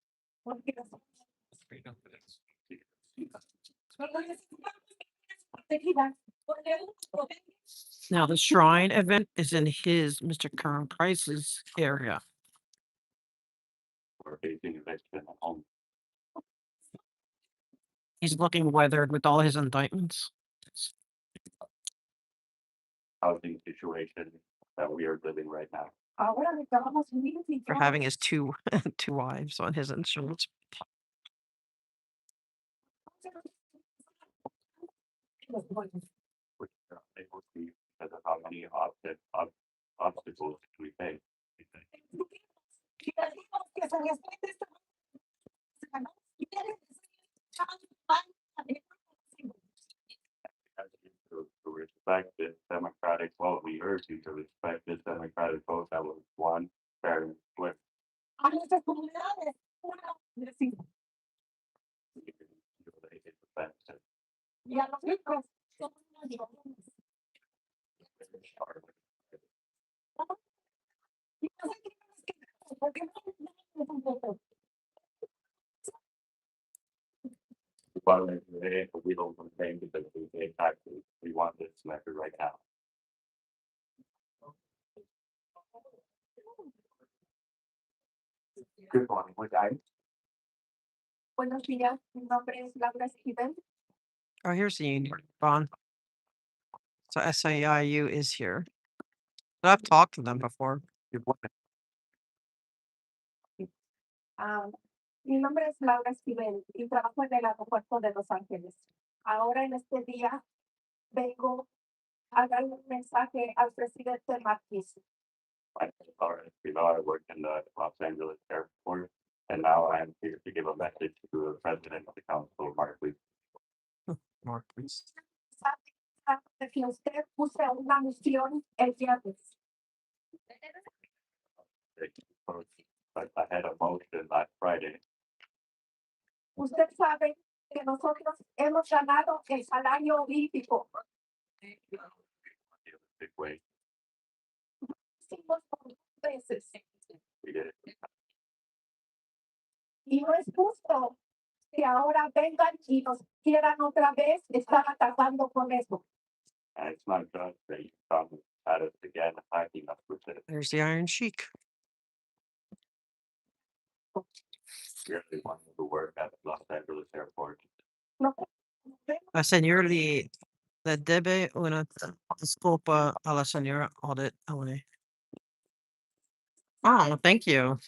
Now the shrine event is in his Mr. Kern Price's area. We're facing eviction at home. He's looking weathered with all his indictments Housing situation that we are living right now. for having his two two wives on his insurance. Which are able to see because of how many obstacles we face. To respect this democratic vote, we urge you to respect this democratic vote that was won fair and swift. We don't complain because we pay taxes. We want this measure right now. Good morning, which item? Buenos días, mi nombre es Laura Esquivel. Oh, here's the union, Vaughn. So SAIU is here. But I've talked to them before. Mi nombre es Laura Esquivel y trabajo en el aeropuerto de Los Ángeles. Ahora en este día vengo a dar un mensaje al presidente Marquis. I work in the Los Angeles airport, and now I am here to give a message to the president of the council, Mark Lee. Mark, please. De que usted puse una misión el viernes. I had a motion last Friday. Usted sabe que nosotros hemos ganado el salario olímpico. Big way. Hicimos por 2 veces. We did it. Y no es justo que ahora vengan y nos quieran otra vez estar atacando con eso. And it's not just that you come at us again, attacking us with it. There's the Iron Sheik. Really one of the work at Los Angeles airport. No, La señora le debe una disculpa a la señora Audit LA. Oh, thank you.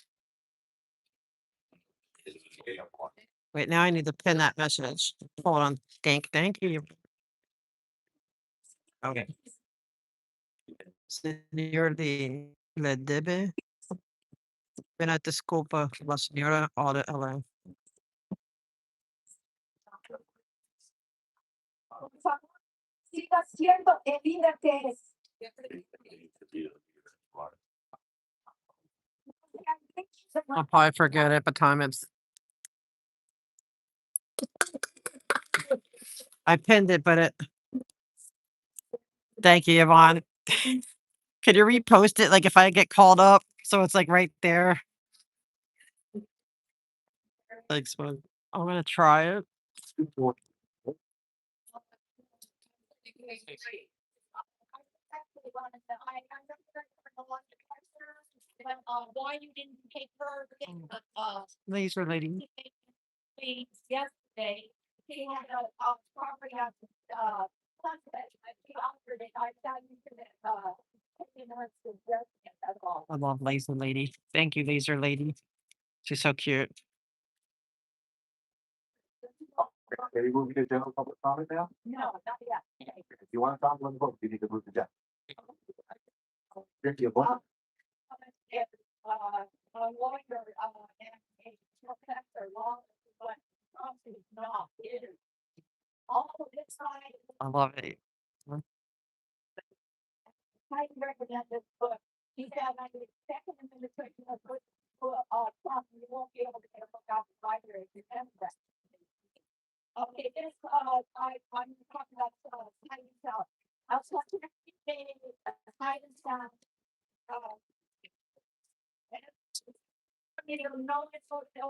Wait, now I need to pin that message. Hold on. Thank you. Okay. Señor le debe una disculpa a la señora Audit LA. por favor, siga siendo el líder que es. I'll probably forget it, but time it's. I pinned it, but it. Thank you, Yvonne. Could you repost it? Like if I get called up, so it's like right there. Thanks, man. I'm gonna try it. Why you didn't take her, Laser lady. yesterday, he had a property on, Sunset, she offered it, I thought you could, that's all. I love laser lady. Thank you, laser lady. She's so cute. Are you moving to general public comment now? No, not yet. If you want to talk about the book, you need to move to Jeff. Ricky, a book? If, a lawyer, and a professor, law, but probably not, it is. All this side, I love it. I recommend this book. He said, I would second administration of good, you won't be able to get a book out of the library if you have that. Okay, this, I'm talking about, Titan South. I was watching a Titan South, you know, it's what they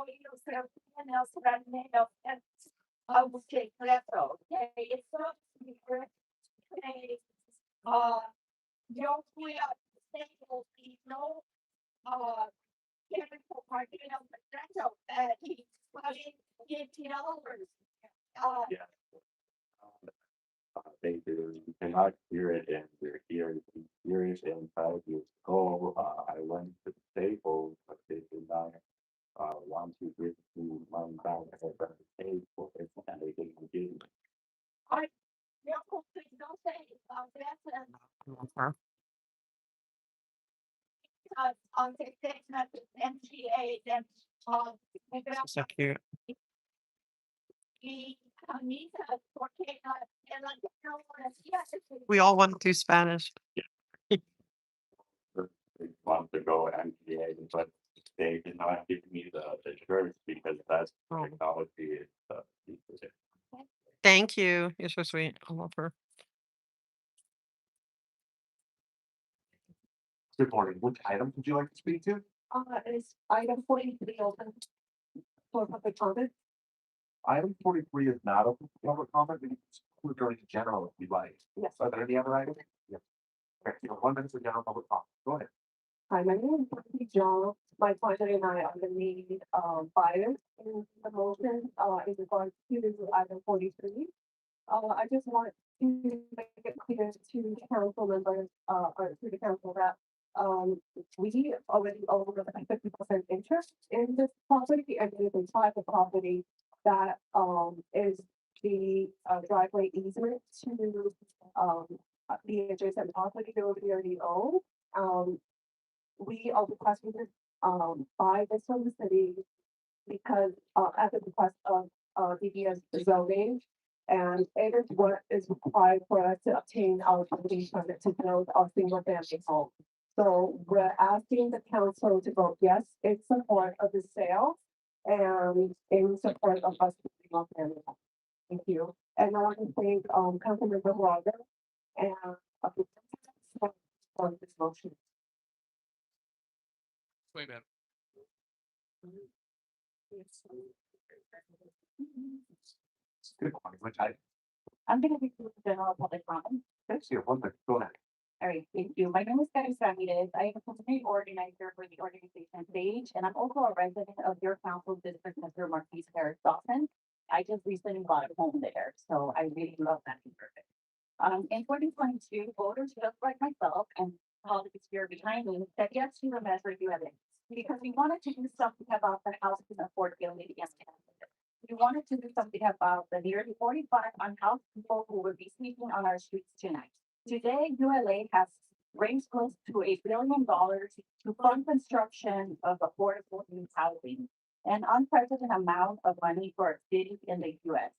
ser and else that made of, and I will take that, okay, it's not, okay, don't we are stable, no, chemical parking of the rental, he, well, $50. Yeah. They do, you cannot hear it and they're here, you hear it and try to go, I went to the Staples, but they did not. 1, 2, 3, 2, 1, down, and the table, and they didn't get it. I, no, please don't say, that's, Her. on the statement, MTA, then, She's so cute. he, Anita, porque, and I don't know what it's, yes, it's. We all want to do Spanish. They want to go MTA, but they did not give me the shirts because that's Oh. technology is, Thank you. You're so sweet. I love her. Good morning, which item would you like to speak to? Is item 43 open for public comment? Item 43 is not open for public comment, we can include during the general if you'd like. Yes. Are there any other items? Yes. Okay, you have 1 minute for general public comment, go ahead. Hi, my name is John. My partner and I are the lead buyers in the motion in regards to item 43. I just want to make it clear to the council members, or to the council that we already own a 50% interest in this property, and it is a private property that is the driveway easement to the adjacent property that we already own. We are requesting this by this from the city because at the request of DBS zoning, And it is what is required for us to obtain our building permit to build our single family home. So we're asking the council to vote yes in support of the sale and in support of us building our family home. Thank you. And I want to thank, Councilmember Walker and, for this motion. Wait a minute. Good morning, which I, I'm gonna be doing general public comment. thanks here, one minute, go ahead. All right, thank you. My name is Carissa Ramirez. I am a community organizer for the organization Sage, and I'm also a resident of your council district, Mr. Marquis Harris Dawson. I just recently bought a home there, so I really love that neighborhood. In 2022, voters just like myself and colleagues here behind me said yes to the measure you have in, because we wanted to do something about the housing affordability in Canada. We wanted to do something about the nearly 45 unhoused people who will be sleeping on our streets tonight. Today, ULA has raised close to $1 billion to fund construction of affordable new housing, an unprecedented amount of money for a city in the US.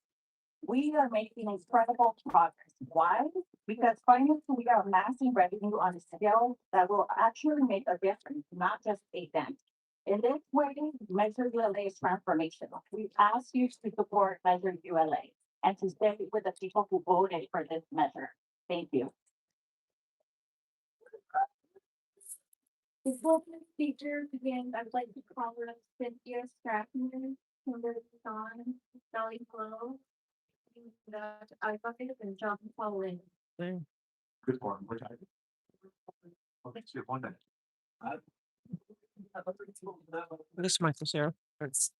We are making incredible progress. Why? Because finally we are amassing revenue on a scale that will actually make a difference, not just a dent. In this way, Measure ULA is transformational. We ask you to support Measure ULA and to stay with the people who voted for this measure. Thank you. Before the speaker begins, I'd like to call her Cynthia Stratton, Kimberly Son, Sally Flo. That I thought they had been John Pauling. Good morning, which I. Thanks here, one minute. This Michael Sarah. It's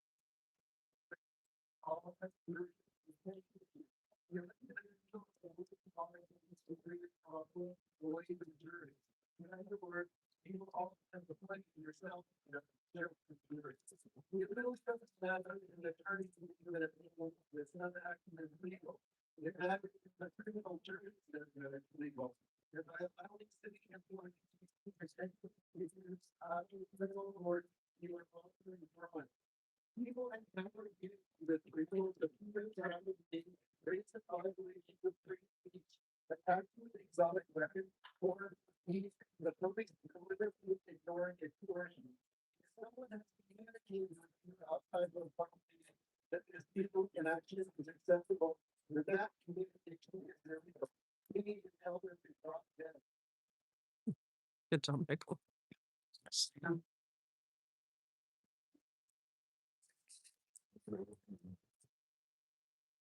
good job, Michael.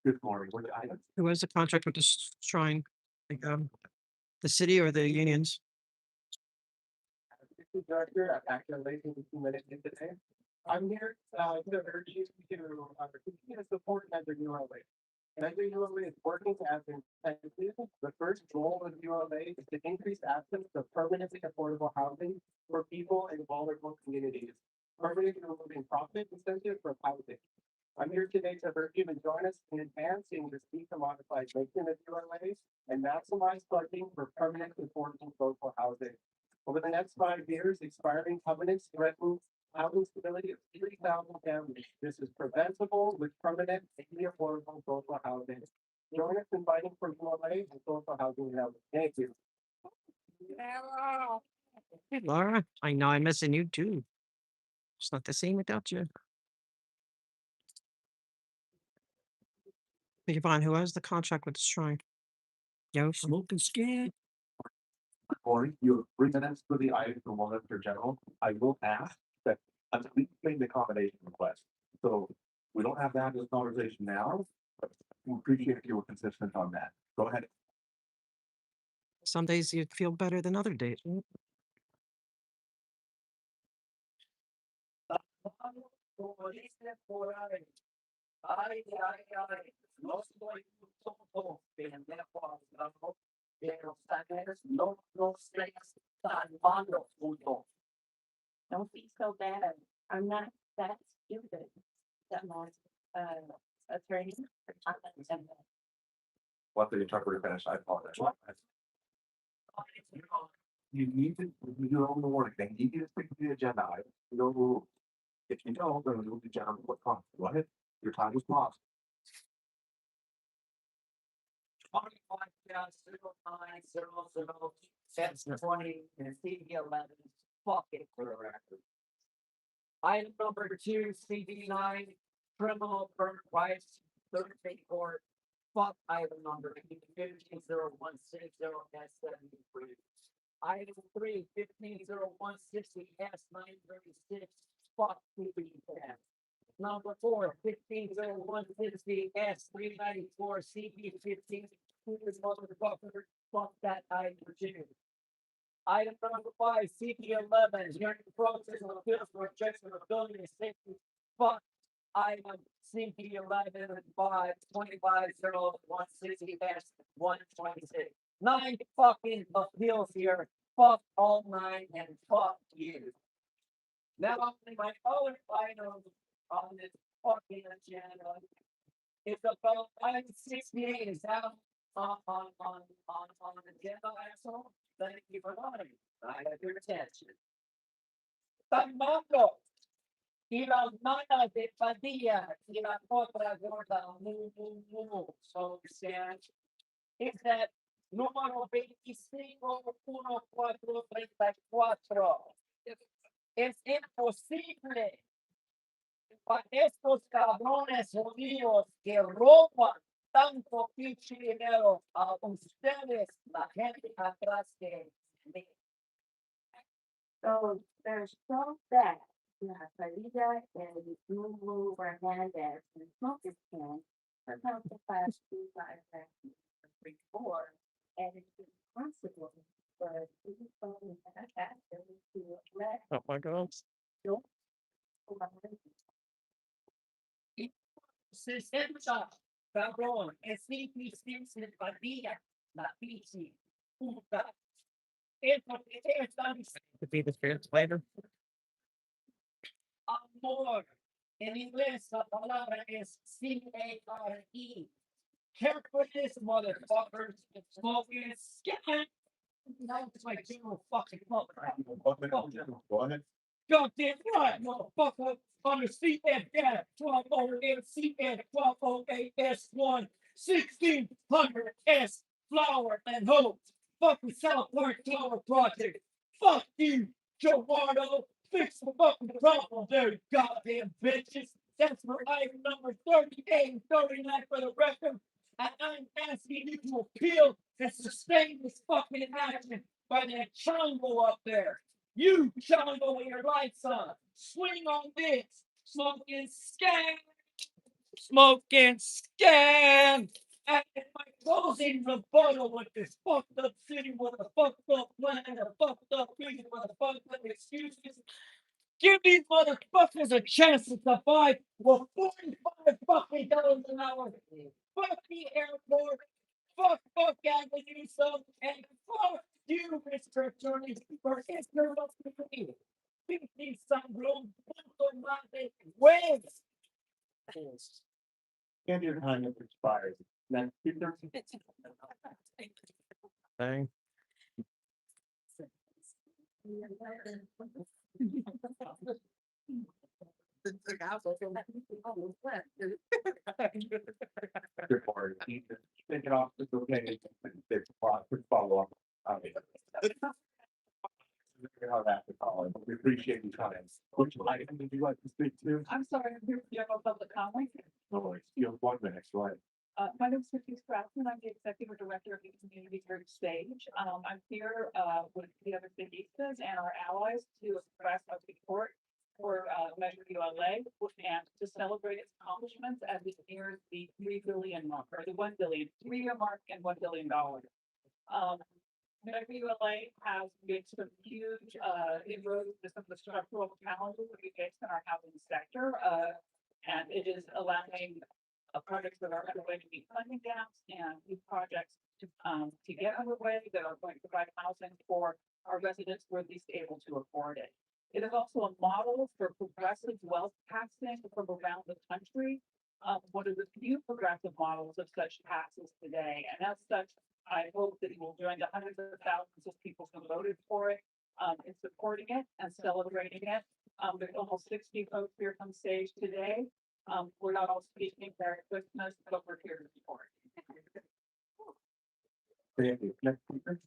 Good morning, which I. Who has the contract with the shrine? Like, the city or the unions? Director, I'm actually in 2 minutes in today. I'm here, to urge you to, continue to support Measure ULA. Measure ULA is working as intended. The first goal of ULA is to increase access to permanently affordable housing for people in vulnerable communities. Permanently removing profit incentives for housing. I'm here today to urge you to join us in advancing this decommodification of ULA and maximize funding for permanent affordable social housing. Over the next 5 years, expiring covenants threaten housing stability of 3,000 families. This is preventable with permanent and affordable social housing. Join us in fighting for ULA and social housing. Thank you. Hey, Laura, I know I'm missing you too. It's not the same without you. Hey, Yvonne, who has the contract with the shrine? Yo, smoking scared. Corey, you have 3 minutes for the item from Monitor General. I will ask that until we make the accommodation request. So we don't have to have this conversation now, but we appreciate if you were consistent on that. Go ahead. Some days you feel better than other days. Don't be so bad. I'm not that stupid. That my, attorney. Let the interpreter finish. I apologize. You need to, you own the warning. They need you to stick to the agenda item. No rule. If you don't, then we'll do general what comes. Go ahead. Your time is lost. 21-09-00-20, and CD 11, fuck it for the record. Item number 2, CD 9, criminal burn rights, third state court. Fuck item number 150160 S73. Item 3, 150160 S936. Fuck CB10. Number 4, 150160 S394 CB15. Motherfucker, fuck that item too. Item number 5, CP11, hearing the process of appeals for rejection of building and safety. Fuck item CP11 5 250 160-126. 9 fucking appeals here. Fuck all 9 and fuck you. Now, my other item on this fucking agenda is about item 68 is out on the agenda, asshole. Thank you for coming. I have your attention. Tampoco. Y las manos de Padilla y la otra gorda, so understand, is that número 25-1434. Es imposible para estos cabrones judíos que roban tanto pinche dinero a ustedes, la gente atrás de mí. So there's so that, Farida and Lulu Hernandez and Smoker's Can, sometimes the class 2, 5, 4, and it's impossible for these folks that actually to let Oh my God. go. Se senta, cabrón, es difícil simpatía, la pinche puta. Es porque están To be the translator. amor. En inglés la palabra es C-A-R-E. Care for this motherfuckers, smoking scan. Now it's my general fucking motherfucker. Goddamn right, motherfucker. On the CF data, 1208 CF 1208 S1 1600 S Flower and Hope. Fuck the South Park Flower Project. Fuck you, Joe Bardo. Fix the fucking problem there, you goddamn bitches. That's for item number 38 and 39 for the record. And I'm asking you to appeal and sustain this fucking action by that chongo up there. You chongo with your lights on. Swing on this. Smoking scan. Smoking scan. And my closing rebuttal with this fucked up city with a fucked up plan, a fucked up reason with a fucked up excuses. Give these motherfuckers a chance to survive with $45 fucking an hour. Fuck the airport. Fuck Avenue Sub. And fuck you, Mr. Attorney, for interrupting me. Pinky Sandro, Punto Mate, wins. And your time has expired. Next, 2:13. Thing. Good part. Take it off, it's okay. Follow up. How that to call it. We appreciate your time. Which item would you like to speak to? I'm sorry, I'm here for general public comment. No, it's you have 1 minute, go ahead. My name is Vicky Strautman. I'm the executive director of the Community Heritage Stage. I'm here with the other cities and our allies to express our support for Measure ULA and to celebrate its accomplishments as it nears the 3 billion mark, or the 1 billion, 3-year mark and $1 billion. Measure ULA has made some huge inroads to some of the structural challenges that we face in our housing sector, and it is allowing projects that are underway to meet funding gaps and new projects to get underway that are going to provide housing for our residents who are least able to afford it. It is also a model for progressive wealth taxing from around the country. One of the few progressive models of such taxes today, and as such, I hope that you will join the hundreds of thousands of people who voted for it in supporting it and celebrating it. There's almost 60 folks here on stage today. We're not all speaking Merry Christmas, but we're here to support. Thank you. Next speaker.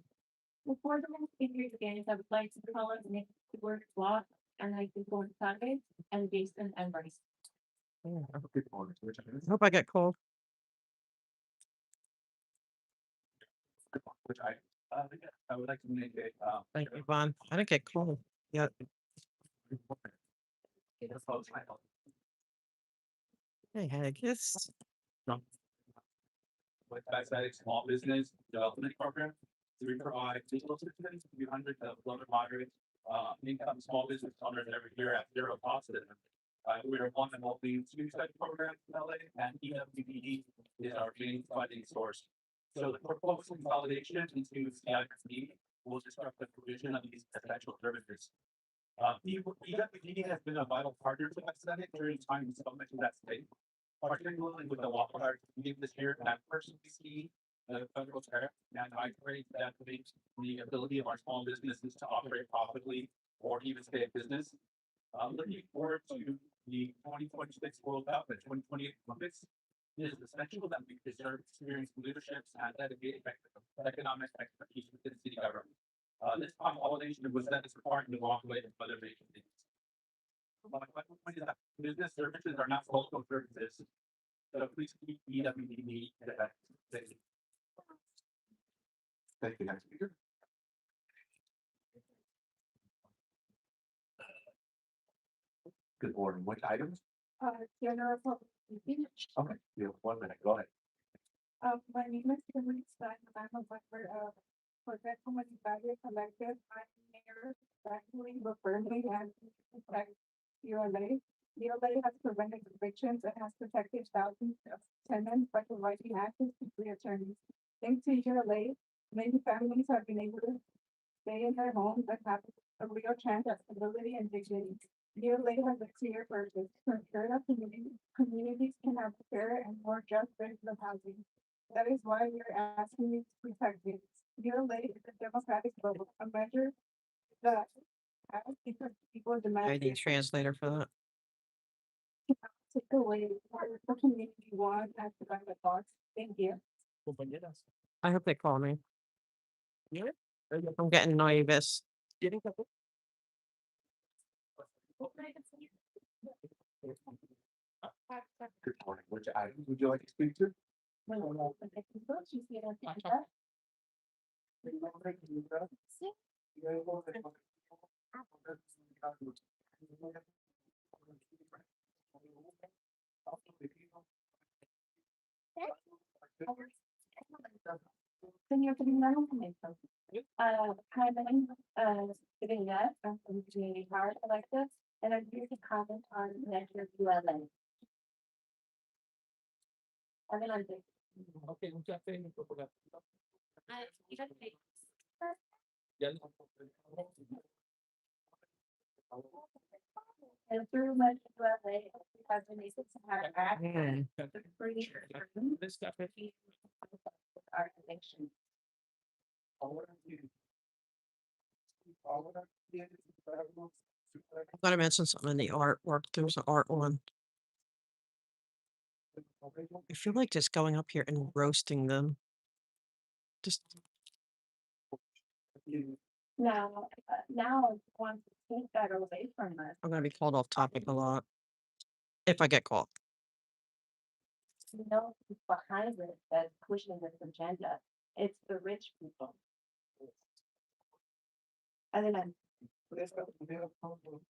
Before the next speakers again, I would like to call on Nick Stewart Law and I can go on Sunday and Jason and Bryce. Good morning. Which item? I hope I get cold. Which item? I would like to make a, Thank you, Vaughn. I didn't get cold yet. Hey, Haggis. with backside small business development program. So we provide digital assistance to 200 low to moderate income small business owners every year at zero cost. We are one and only two such programs in LA, and EWBD is our main funding source. So the proposed consolidation into CISD will disrupt the provision of these essential services. EWBD has been a vital partner to Senate during time so much of that state, particularly with the law clerk this year, and I personally see the federal tariff and I agree that makes the ability of our small businesses to operate profitably or even stay in business. Looking forward to the 2026 World Cup and 2028 Olympics. It is essential that we preserve experienced leaderships and dedicated economic expertise within city government. This consolidation was set as required to walk away from other vacancies. My point is that business services are not social services. So please keep EWD at that. Thank you. Thank you. Next speaker. Good morning. Which items? General public meeting. Okay, you have 1 minute. Go ahead. My name is Kimberly Stein. I'm a member of Progreso Municipality Collective. I'm mayor, actually, but firmly and protect ULA. ULA has prevented evictions and has protected thousands of tenants by providing access to free attorneys. Thanks to ULA, many families have been able to stay in their homes and have a real chance at stability and dignity. ULA has a clear purpose to ensure that communities can have fair and more just rates of housing. That is why we are asking you to protect it. ULA is a democratic vote, a measure that has because people demand. I need a translator for that. Take away what the community wants as the government thoughts. Thank you. I hope they call me. I'm getting nervous. Good morning. Which items would you like to speak to? Señor Tribunal, un momento. Hi, my name is Savina. I'm from Community Power Collective, and I'm here to comment on Measure ULA. Adelante. Okay, muchas gracias. And through Measure ULA, we have been able to have access to free This stuff is. our connection. I've got to mention something in the artwork. There's an art one. I feel like just going up here and roasting them. Just Now, now wants to take that away from us. I'm gonna be called off topic a lot. If I get caught. You know who's behind it that's pushing this agenda. It's the rich people. And then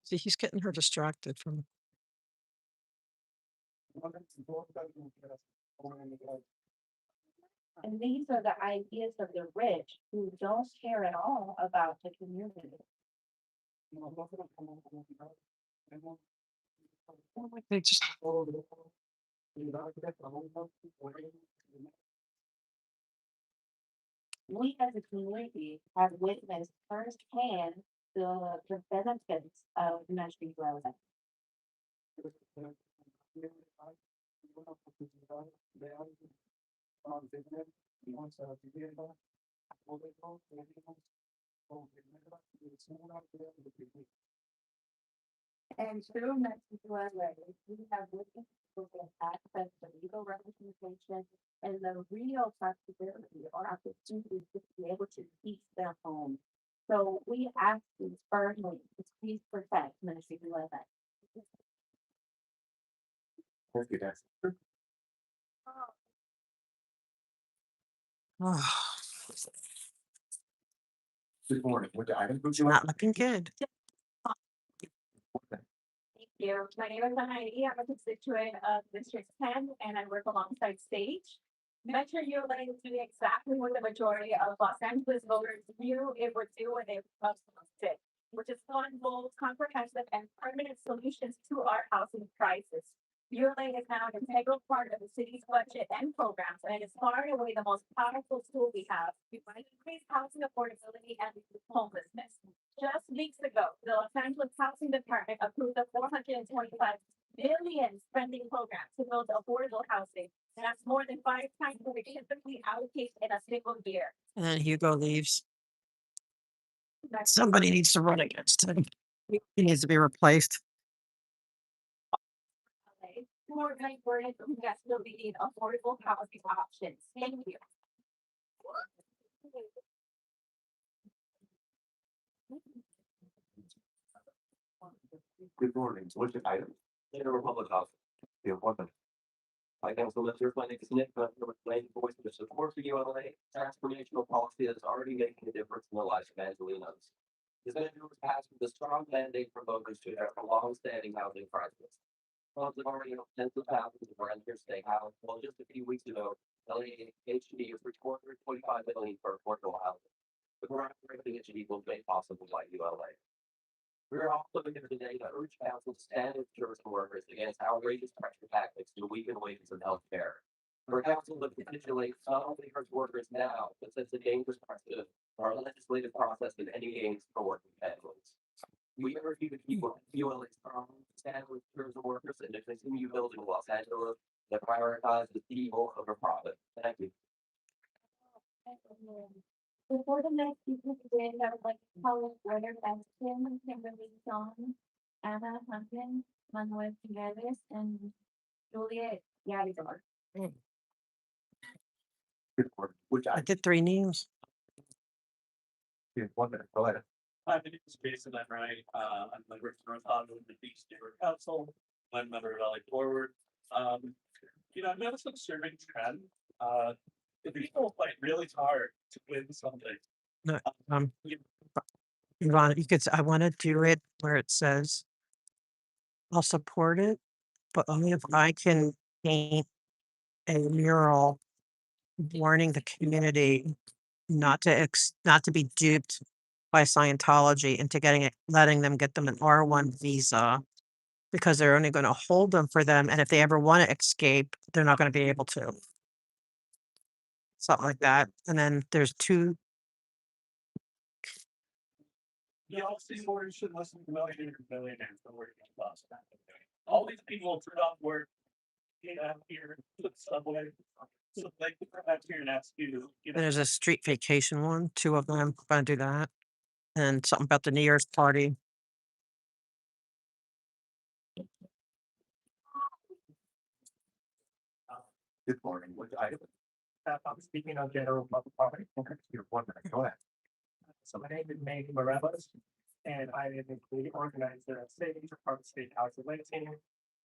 See, he's getting her distracted from and these are the ideas of the rich who don't care at all about the community. they just We as a community have witnessed firsthand the benefits of Measure ULA. And through Measure ULA, we have witnessed will get access to legal representation and the real possibility or opportunity to be able to keep their home. So we ask you firmly to please protect Ministry 11. Thank you, Nancy. Good morning. Which item would you like? Not looking good. Thank you. My name is Heidi. I'm a constituent of District 10 and I work alongside Sage. Metro ULA is doing exactly what the majority of Los Angeles voters knew it would do when they proposed it, which is fund bold, comprehensive, and permanent solutions to our housing crisis. ULA is now an integral part of the city's budget and programs, and it is far and away the most powerful tool we have to increase housing affordability and reduce homelessness. Just weeks ago, the Los Angeles Housing Department approved a $425 billion spending program to build affordable housing. And that's more than 5 times what we typically allocate in a single year. And then Hugo leaves. Somebody needs to run against him. He needs to be replaced. More than burden who has still needing affordable housing options. Thank you. Good morning. Which item? General public housing. The appointment. Hi, council listeners, my name is Nick, and I'm here with Lane, voice of support for ULA. Transformational policy that is already making a difference in the lives of Angelinos. This measure was passed with a strong mandate for voters to address a long-standing housing crisis. Funds have already helped tens of thousands of renters stay housed. Well, just a few weeks ago, LAHD has reported $25 million for affordable housing. The groundbreaking initiative was made possible by ULA. We are also here today to urge council to stand with tourism workers against outrageous pressure tactics to weaken wages in healthcare. For council to capitulate not only hurts workers now, but sets a dangerous precedent for our legislative process and any gains for working families. We urge you to keep ULA strong, stand with tourism workers, and to continue building Los Angeles that prioritizes people over profit. Thank you. Before the next speaker today, I would like to call Leonard as Kim, Kimberly John, Anna Hunton, Manuel Figueres, and Juliet Yadidor. Good morning. Which I item? did 3 names. The appointment. Go ahead. Hi, my name is Jason Enright. I'm a member of North Hollywood, the Beach Neighborhood Council. I'm a member of LA Forward. I've noticed a survey trend. The people fight really hard to win something. No, Yvonne, you could, I want to do it where it says, I'll support it, but only if I can paint a mural warning the community not to be duped by Scientology into letting them get them an R1 visa, because they're only going to hold them for them, and if they ever want to escape, they're not going to be able to. Something like that. And then there's 2. You all see where you should listen to millionaires for working class. All these people turn off work, get out here, to the subway, so they can come out here and ask you. And there's a street vacation one, 2 of them going to do that. And something about the New Year's party. Good morning. Which item? I'm speaking on general public property. Your appointment. Go ahead. So my name is Manny Morelos, and I am a community organizer at Sage, part of the State House of Lansing.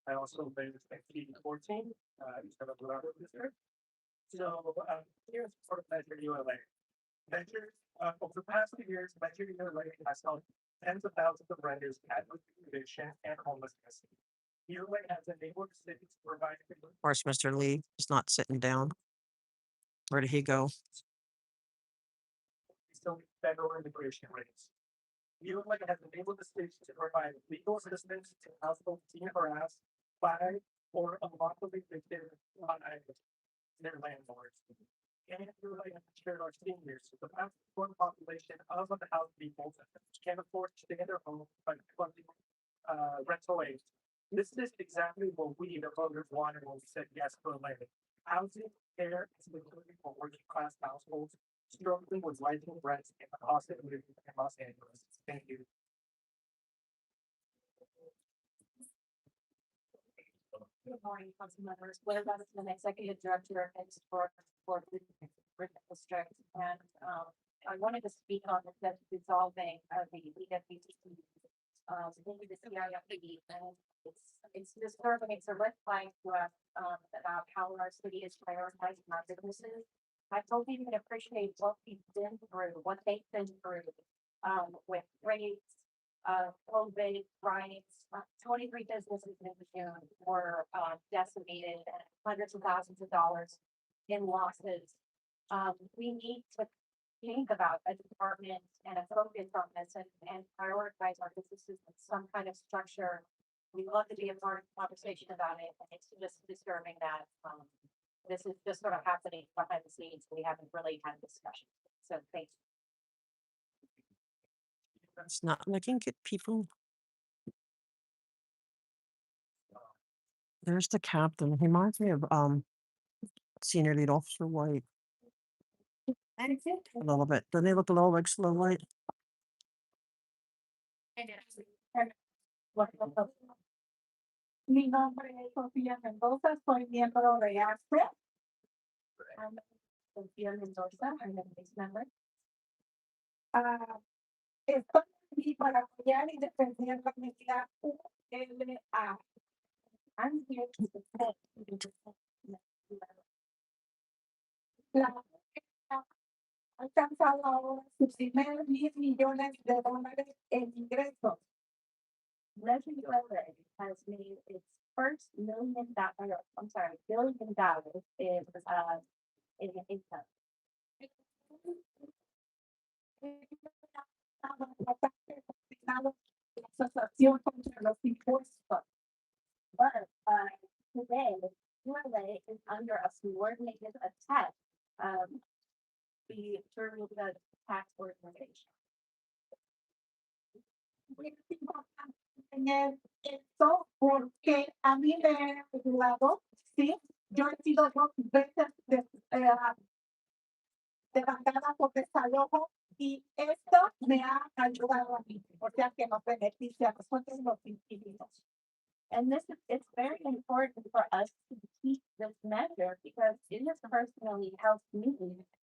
I also live at T14, East of Colorado District. So, here's sort of Measure ULA. Measure, over the past few years, Measure ULA has helped tens of thousands of renters at eviction and homelessness. ULA has enabled cities to provide. Of course, Mr. Lee is not sitting down. Where did he go? Still federal immigration rates. ULA has enabled the states to provide legal assistance to households being harassed by or unlawfully evicted by their landlords. And ULA has secured our seniors, the vast population of the house people can't afford to stay in their home by funding rental aid. This is exactly what we, the voters, wanted when we said yes to ULA. Housing, care, and security for working class households struggling with rising rents and the cost of living in Los Angeles. Thank you. Good morning, council members. Blair Robinson, Executive Director of for the district. And I wanted to speak on the dissolving of the EWTC. Into the CIFD, and it's disturbing. It's a red flag to us about how our city is prioritizing our businesses. I don't even appreciate what we've been through, what they've been through with rates, COVID, riots, 23 businesses in June were decimated and hundreds of thousands of dollars in losses. We need to think about a department and a focus on this and prioritize our businesses with some kind of structure. We love to be a part of the conversation about it, and it's just disturbing that this is just sort of happening behind the scenes. We haven't really had a discussion. So thanks. It's not looking good, people. There's the captain. He reminds me of Senior Lead Officer White a little bit. Doesn't he look a little like Slow White? Mi nombre es Sofía Mendoza, soy miembro de ASPRE. I'm Sofía Mendoza, I'm a base member. Estoy aquí para apoyar y defender la medida ULA. I'm here to support la ha alcanzado ahora sus primeros 10 millones de dólares en ingresos. Legend USA has made its first $1 billion in income. La asociación contra los impuestos. But today, ULA is under a coordinated attack through the tax organization. Muy importante tener esto porque a mí me ha ayudado, sí, yo he sido 2 veces levantada por desalojo y esto me ha ayudado a mí, o sea que nos beneficia a nosotros los inquilinos. And it's very important for us to keep this measure because it has personally helped me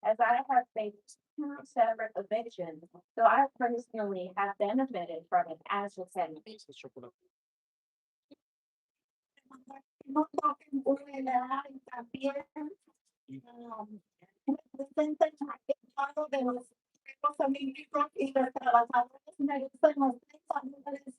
as I have faced 2 separate evictions. So I personally have benefited from it as a tenant. No toquen vulnerar y también presenten algo de los amigos y los trabajadores merecen los trabajadores.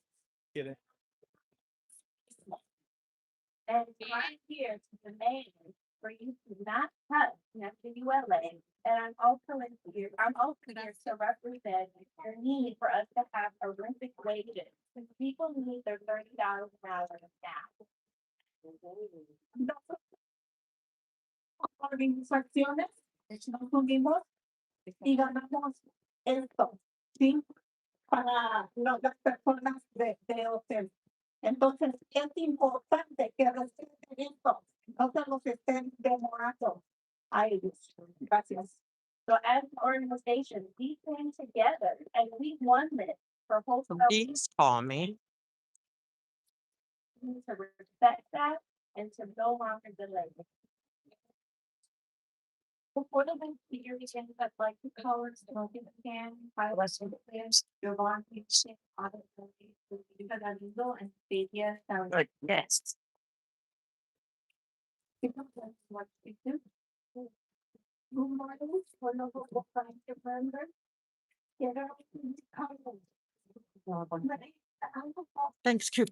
And I'm here to demand for you to not touch ULA. And I'm also here to represent the need for us to have horrific wages. Because people need their $30 an hour now. Organizaciones nos unimos y ganamos esto, ¿sí? Para las personas de hotel. Entonces es importante que respeten esto, no se los estén demorando a ellos. Gracias. So as an organization, we came together and we won this for wholesale. Please call me. To respect that and to no longer delay. Before the next year begins, I'd like to call it smoking can, Western plans, Jovan, audit, because I'm legal and media sound Like yes. what we do. Good morning, wonderful trying to remember. Get out in the comments. Thanks, Coop.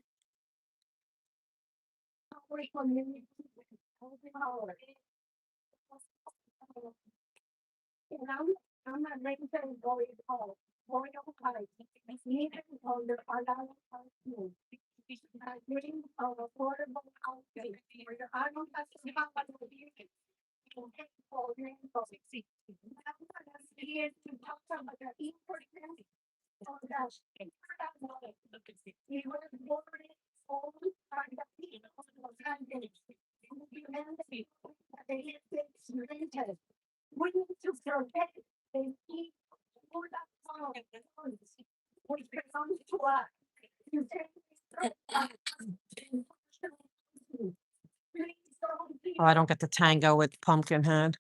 I'm not making sense going home. Going home, it's needed on the other doing affordable housing. I don't have to have a review. Here to talk about the importance of that. We were born all by the people of the we need to protect and keep all that power which belongs to us. You take Oh, I don't get to tango with Pumpkinhead.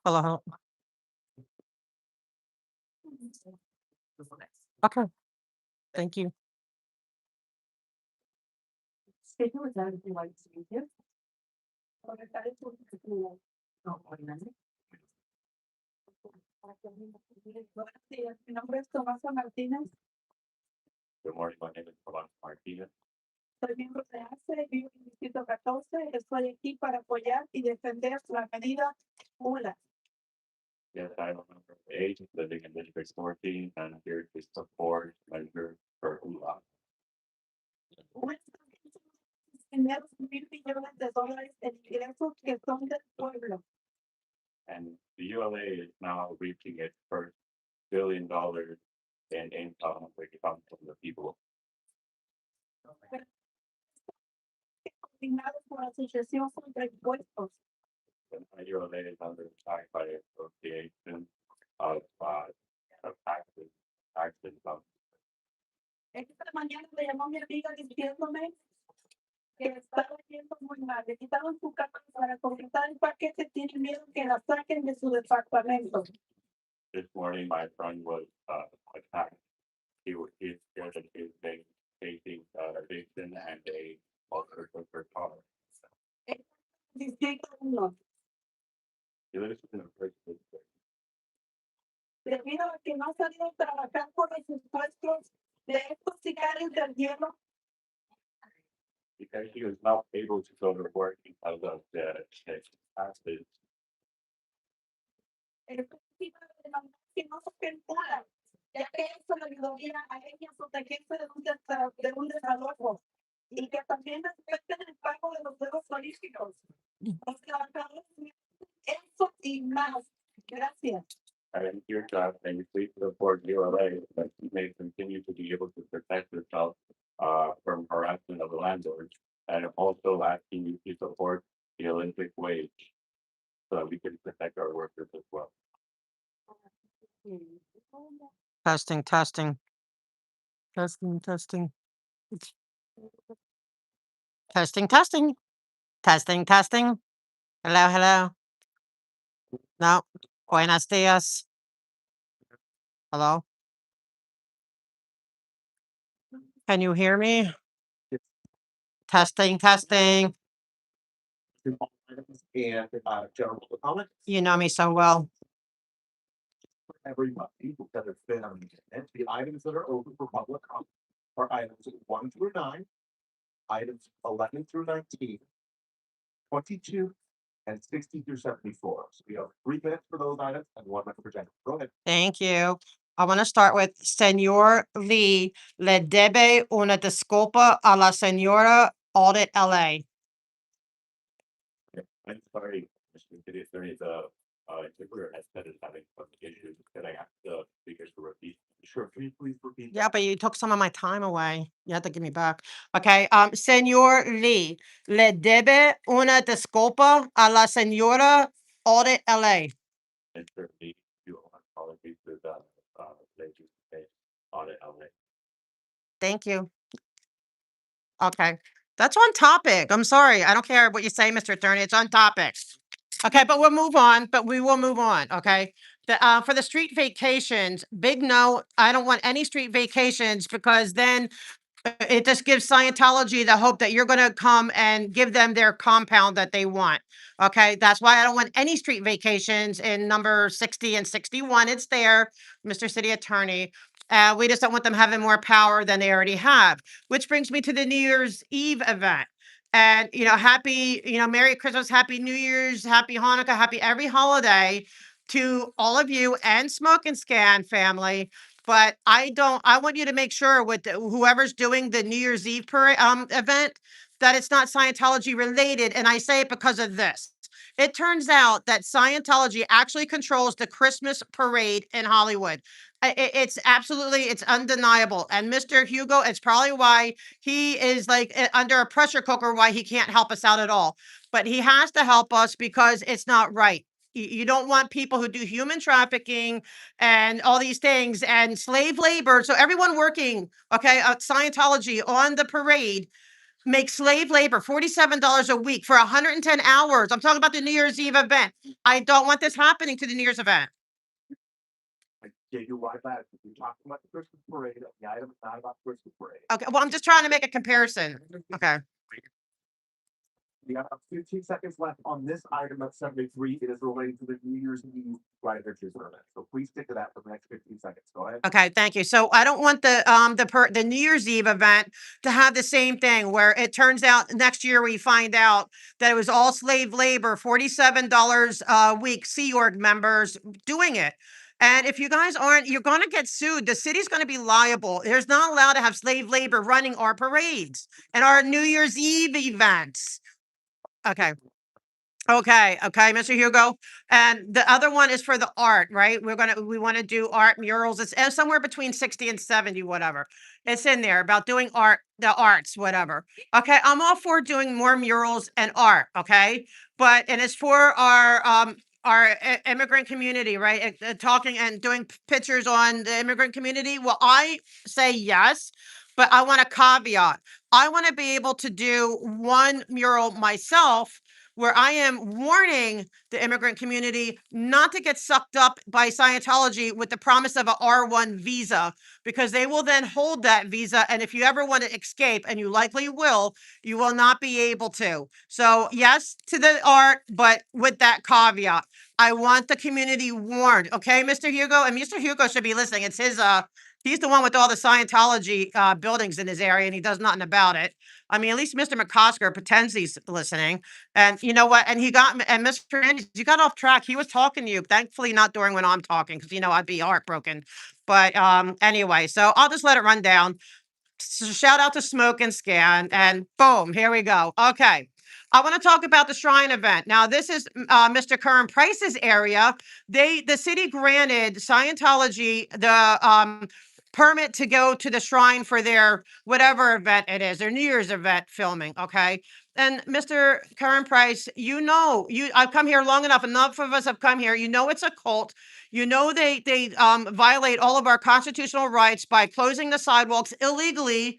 Hello. Okay, thank you. Speaking with them, if you like to meet you. Secretario Público, como, no, obviamente. Buenos días, mi nombre es Tomasa Martínez, Good morning, my name is Juan Martinez. soy miembro de ACE, vivo en el distrito 14, estoy aquí para apoyar y defender la medida ULA. Yes, I am a member of the age, living in District 14, and I'm here to support measure for ULA. Generos $1,000 millones en ingresos que son del pueblo. And the ULA is now reaching its first $1 billion in income, which comes from the people. Coordinados por la Asociación contra Impuestos. And the ULA is under attack by the association of taxes. Esta mañana me llamó mi amiga diciéndome que estaba yendo muy mal. Le quitaron su casa para completar el paquete. Tiene miedo que la saquen de su departamento. This morning, my friend was attacked. He's scared that he's facing eviction and a alter of her car. Distrito 1. He lives in a place Debido a que no ha salido a trabajar por los impuestos de estos sicarios del hielo, because he was not able to go to work because of the taxes. el principio de demandar que no se calcula, ya que eso le ayudaría a ella a protegerse de un desalojo y que también respeten el pago de los juegos turísticos. Los trabajadores eso y más. Gracias. I am here to ask that you please support ULA that she may continue to be able to protect herself from harassment of the landlords. And I'm also asking you to support the Olympic wage so that we can protect our workers as well. Testing, testing. Testing, testing. Testing, testing. Testing, testing. Hello, hello. No. Buenos dias. Hello? Can you hear me? Testing, testing. And general comment, You know me so well. everybody that has been on the agenda, the items that are open for public comment are items 1 through 9, items 11 through 19, 22, and 60 through 74. So we have 3 minutes for those items and 1 minute for general. Go ahead. Thank you. I want to start with Señor Lee. Le debe una disculpa a la señora Audit LA. I'm sorry, Mr. City Attorney, the interpreter has said it's having some issues. Can I ask the speakers to repeat? Sure, can you please repeat? Yeah, but you took some of my time away. You have to give me back. Okay. Señor Lee, le debe una disculpa a la señora Audit LA. And certainly, you apologies to the lady on it, Thank you. Okay. That's on topic. I'm sorry. I don't care what you say, Mr. Attorney. It's on topic. Okay, but we will move on. Okay. For the street vacations, big no. I don't want any street vacations because then it just gives Scientology the hope that you're going to come and give them their compound that they want. Okay. That's why I don't want any street vacations in number 60 and 61. It's there, Mr. City Attorney. We just don't want them having more power than they already have, which brings me to the New Year's Eve event. And, happy, Merry Christmas, Happy New Year's, Happy Hanukkah, happy every holiday to all of you and Smoke and Scan family. But I want you to make sure with whoever's doing the New Year's Eve event that it's not Scientology related. And I say it because of this. It turns out that Scientology actually controls the Christmas parade in Hollywood. It's absolutely, it's undeniable. And Mr. Hugo, it's probably why he is like under a pressure cooker, why he can't help us out at all. But he has to help us because it's not right. You don't want people who do human trafficking and all these things and slave labor. So everyone working, okay, Scientology on the parade make slave labor $47 a week for 110 hours. I'm talking about the New Year's Eve event. I don't want this happening to the New Year's event. I gave you right back. You're talking about the Christmas parade. The item is not about Christmas parade. Okay, well, I'm just trying to make a comparison. Okay. We got about 15 seconds left on this item of 73. It is related to the New Year's Eve right pictures permit. So please stick to that for the next 15 seconds. Go ahead. Okay, thank you. So I don't want the New Year's Eve event to have the same thing where it turns out next year we find out that it was all slave labor, $47 a week, Sea Org members doing it. And if you guys aren't, you're going to get sued. The city's going to be liable. There's not allowed to have slave labor running our parades and our New Year's Eve events. Okay. Okay, Mr. Hugo. And the other one is for the art, right? We want to do art murals. It's somewhere between 60 and 70, whatever. It's in there about doing art, the arts, whatever. Okay, I'm all for doing more murals and art, okay? And it's for our immigrant community, right? Talking and doing pictures on the immigrant community. Well, I say yes, but I want a caveat. I want to be able to do one mural myself where I am warning the immigrant community not to get sucked up by Scientology with the promise of a R1 visa, because they will then hold that visa. And if you ever want to escape, and you likely will, you will not be able to. So yes to the art, but with that caveat. I want the community warned. Okay, Mr. Hugo? And Mr. Hugo should be listening. It's his, he's the one with all the Scientology buildings in his area, and he does nothing about it. I mean, at least Mr. McCosker pretends he's listening. And you know what? And Mr. Andrews, you got off track. He was talking to you. Thankfully, not during when I'm talking, because I'd be heartbroken. But anyway, so I'll just let it run down. So shout out to Smoke and Scan, and boom, here we go. Okay. I want to talk about the Shrine event. Now, this is Mr. Curran Price's area. The city granted Scientology the permit to go to the shrine for their whatever event it is, their New Year's event filming. Okay. And Mr. Curran Price, I've come here long enough. Enough of us have come here. It's a cult. They violate all of our constitutional rights by closing the sidewalks illegally.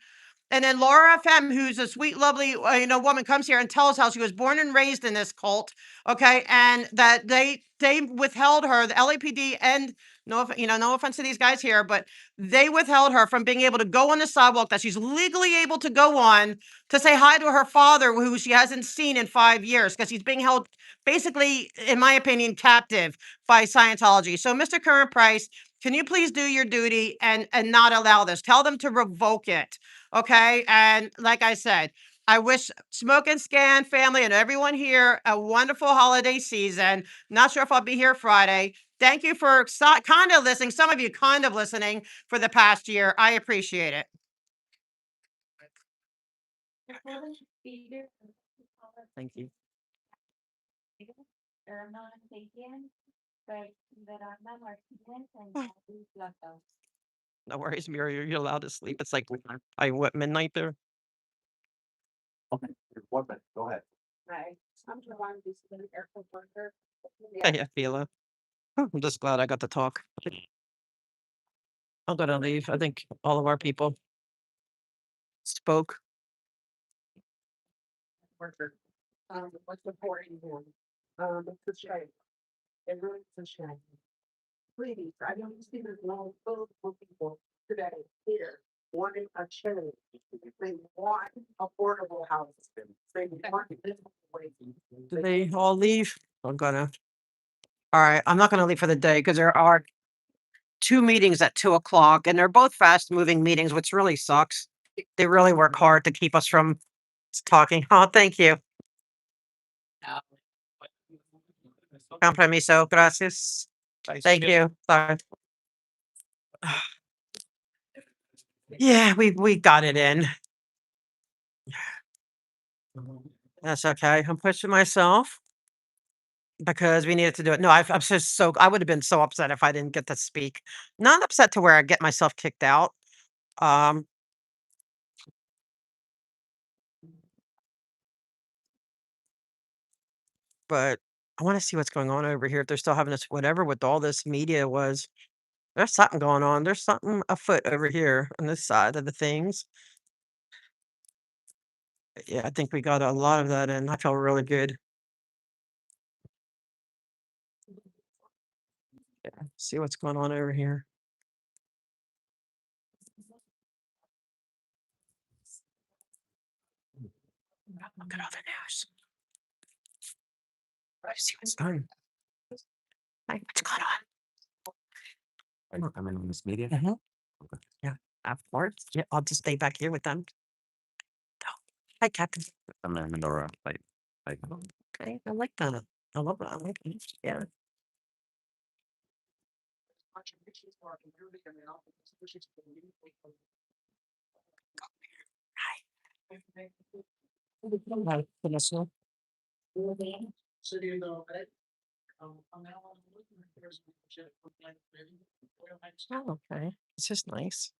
And then Laura FM, who's a sweet, lovely, woman, comes here and tells how she was born and raised in this cult. Okay, and that they withheld her, the LAPD, and no offense to these guys here, but they withheld her from being able to go on the sidewalk that she's legally able to go on to say hi to her father, who she hasn't seen in 5 years, because he's being held basically, in my opinion, captive by Scientology. So, Mr. Curran Price, can you please do your duty and not allow this? Tell them to revoke it. Okay. And like I said, I wish Smoke and Scan family and everyone here a wonderful holiday season. Not sure if I'll be here Friday. Thank you for kind of listening. Some of you kind of listening for the past year. I appreciate it. Thank you. No worries, Mary. You're allowed to sleep. It's like midnight there. Okay, here's 1 minute. Go ahead. Right. I'm trying to be an airport worker. Hey, Fila. I'm just glad I got to talk. I'm gonna leave. I think all of our people spoke. Worker. What's supporting him? It's a shame. It really is a shame. Please, I don't see there's no food for people today here wanting a change. They want affordable housing. They want livable wages. Did they all leave? All right. I'm not gonna leave for the day because there are 2 meetings at 2 o'clock, and they're both fast moving meetings, which really sucks. They really work hard to keep us from talking. Oh, thank you. Compromiso. Gracias. Thank you. Sorry. Yeah, we got it in. That's okay. I'm pushing myself because we needed to do it. No, I'm just I would have been so upset if I didn't get to speak. Not upset to where I get myself kicked out. Um, but I wanna see what's going on over here, if they're still having this whatever with all this media was. There's something going on, there's something afoot over here on this side of the things. Yeah, I think we got a lot of that in, I feel really good. Yeah, see what's going on over here. Look at all the news. Let's see what's going. Hey, what's going on? Are you coming on this media? Mhm. Yeah, of course. Yeah, I'll just stay back here with them. Oh, hi, Captain. I'm in Medora, like, Okay, I like that. I love that. I like it. Yeah. Hi. Hi, Vanessa. Oh, okay. This is nice.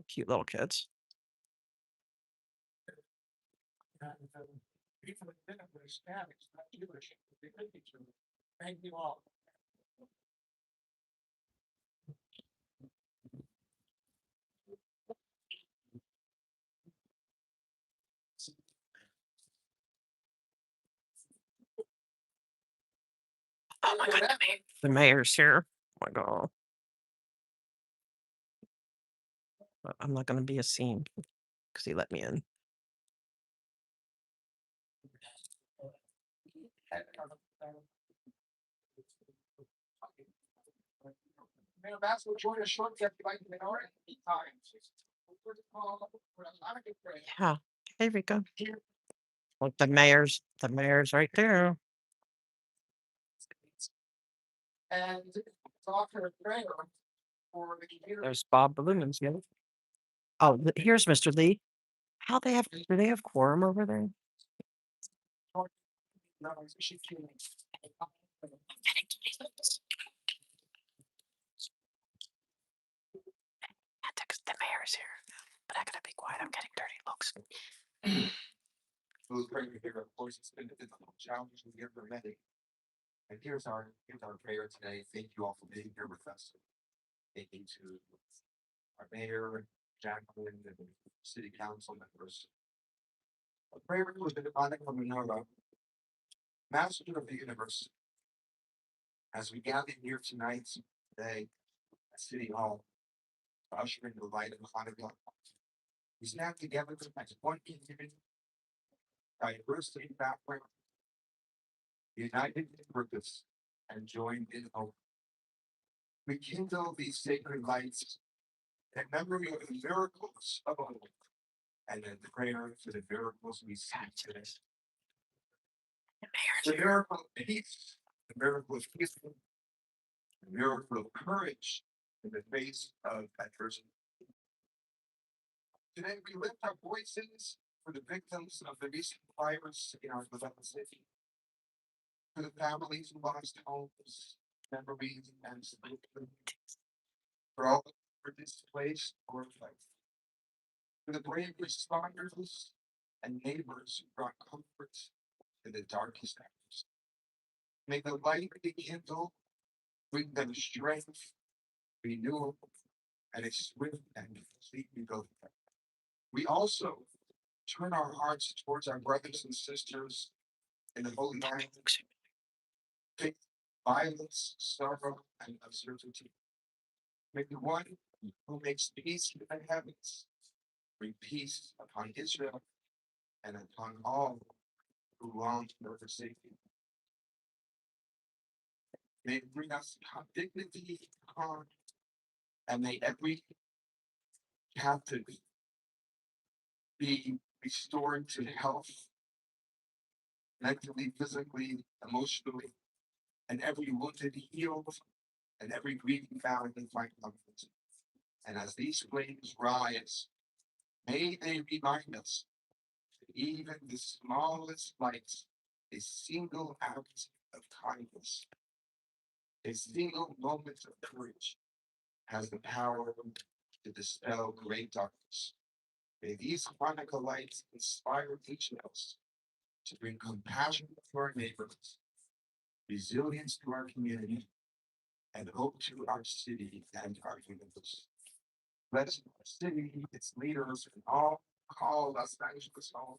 Cute little kids. Oh my god, the mayor's here. Oh my god. But I'm not gonna be a scene because he let me in. Mayor Bass will join us shortly after like an hour and times. Yeah, here we go. Look, the mayor's right there. And talk to prayer for the community. There's Bob Balloons, yeah. Oh, here's Mr. Lee. Do they have quorum over there? The mayor's here, but I gotta be quiet. I'm getting dirty looks. Who's praying here, of course, it's been a difficult challenge we have for many. And here's our prayer today. Thank you all for being here with us. Thank you to our mayor, Jacqueline, and the city council members. A prayer was been defined from Minerva, Master of the universe. As we gather here tonight, today, at City Hall, to usher in the light of Hanukkah, we stand together as one community, diversity in background, united in purpose, and joined in hope. We kindle these sacred lights in memory of the miracles of old, and in prayer for the miracles we see today. The miracle of peace, the miracle of peaceful, the miracle of courage in the face of adversity. Today we lift our voices for the victims of the recent fires in our beloved city, for the families who lost homes, memories, and sleep, for all who were displaced or affected, for the brave responders and neighbors who brought comfort in the darkest hours. May the light they kindle bring them strength, renewal, and a swift and complete rebuilding. We also turn our hearts towards our brothers and sisters in the Holy Land, faith, violence, sorrow, and uncertainty. May the one who makes peace in the heavens bring peace upon Israel and upon all who long for their safety. May it bring us dignity, calm, and may every captive be restored to health, mentally, physically, emotionally, and every wounded healed, and every grieving family find comfort. And as these flames rise, may they remind us that even the smallest light, a single act of kindness, a single moment of courage, has the power to dispel great darkness. May these Hanukkah lights inspire each of us to bring compassion to our neighbors, resilience to our community, and hope to our city and our universe. Bless our city, its leaders, and all called us back to this home.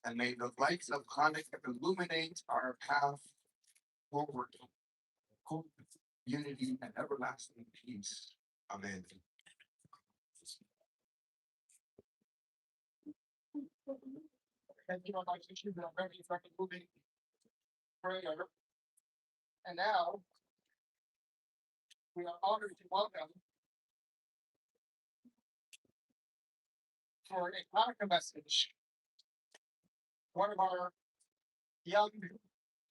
And may the lights of Hanukkah illuminate our path forward. Hope, unity, and everlasting peace. Amen. Thank you, I'd like to issue the very second moving prayer. And now we are honored to welcome for a Hanukkah message one of our young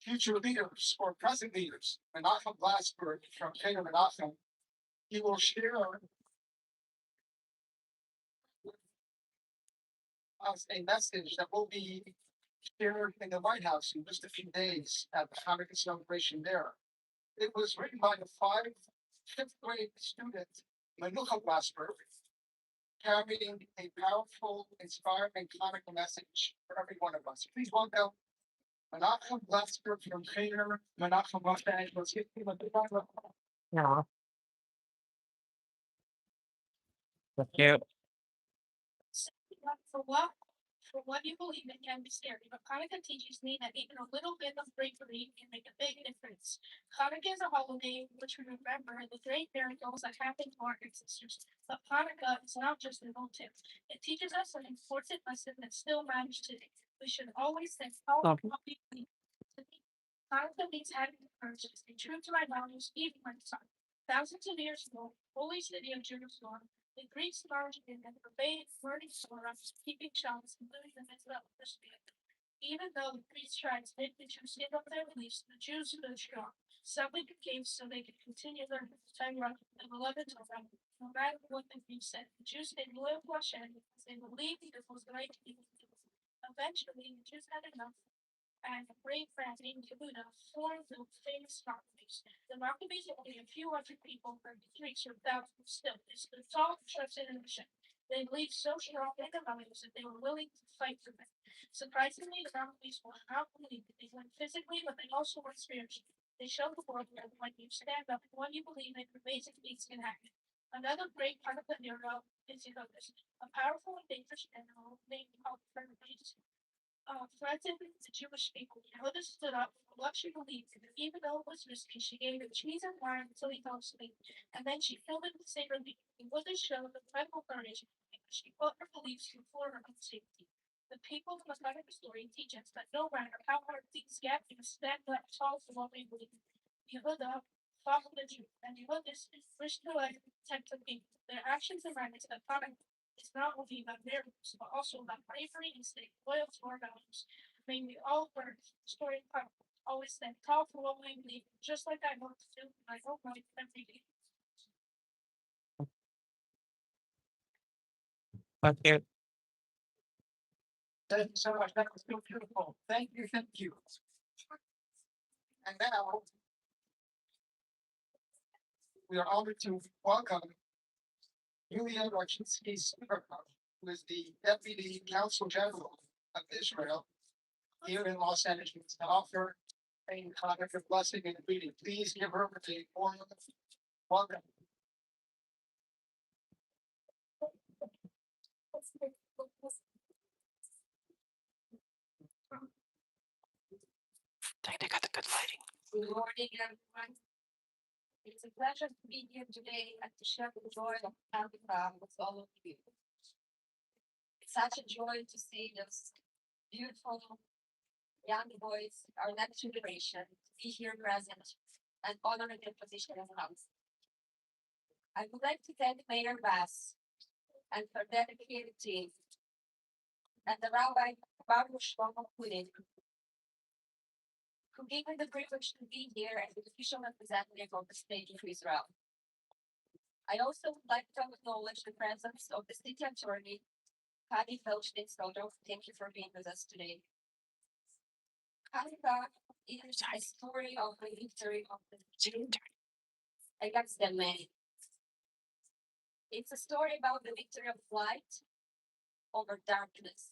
future leaders or present leaders, Menachem Glassberg from Taylor Menachem. He will share with us a message that will be shared in the White House in just a few days at the Hanukkah celebration there. It was written by the fifth grade student, Menachem Glassberg, carrying a powerful, inspiring Hanukkah message for every one of us. Please welcome Menachem Glassberg from Taylor, Menachem Los Angeles. Give him a big round of applause. Yeah. Thank you. For what you believe in can be scary, but Hanukkah teaches me that even a little bit of bravery can make a big difference. Hanukkah is a holiday in which we remember the great miracles that happened to our ancestors. But Hanukkah is not just an old tale. It teaches us an important lesson that still matters today. We should always think how we believe. Hanukkah means having the courage to stay true to my values even when it's hard. Thousands of years ago, holy city of Jerusalem, the Greeks marched in and forbade burning storehouse, keeping shelves, and living in the midst of spirit. Even though the priests tried to make the Jews give up their beliefs, the Jews stood strong. Some became so they could continue their Torah, the beloved Torah. No matter what the priests said, the Jews stayed loyal to Hashem because they believed it was the right thing to do. Eventually, the Jews had enough and a brave friend named Yehuda formed the famous Maccabees. The Maccabees are only a few hundred people, but the Greeks were thousands still. They stood tall, trusted in Hashem. They believed so strong in their values that they were willing to fight for them. Surprisingly, the Maccabees were not only did they win physically, but they also were spiritually. They showed the world that when you stand up and when you believe in, amazing things can happen. Another great part of the hero is Yehuda, a powerful and dangerous general named Alfred. Threatened the Jewish people. Yehuda stood up for what she believed in, even though it was risky. She gave him cheese and wine until he fell asleep, and then she killed him to save her life. Yehuda showed incredible courage. She put her beliefs before her own safety. The people of the Hanukkah story teach us that no matter how hard things get, we must stand up tall for what we believe in. Yehuda followed the truth, and Yehuda risked her life to protect the people. Their actions remind us that Hanukkah is not only about miracles, but also about bravery and staying loyal to our values. May we all learn from the story of Hanukkah, always stand tall for what we believe, just like I hope to do, and I hope I every day. Thank you. Thank you so much. That was so beautiful. Thank you, thank you. And now we are honored to welcome Yulia Rachinsky-Smirnov, who is the Deputy Counsel General of Israel here in Los Angeles, to offer a Hanukkah blessing and greeting. Please give her a warm welcome. They got the good lighting. Good morning, everyone. It's a pleasure to be here today and to share the joy of Hanukkah with all of you. It's such a joy to see this beautiful young boys, our next generation, to be here present and honoring their position as a house. I would like to thank Mayor Bass and her dedicated team and the Rabbi Baruch Shlomo Kunin, who gave me the privilege to be here as the official representative of the state of Israel. I also would like to acknowledge the presence of the city attorney, Kadi Feldstein-Skodov. Thank you for being with us today. Hanukkah is a story of the victory of the Jew against the man. It's a story about the victory of light over darkness.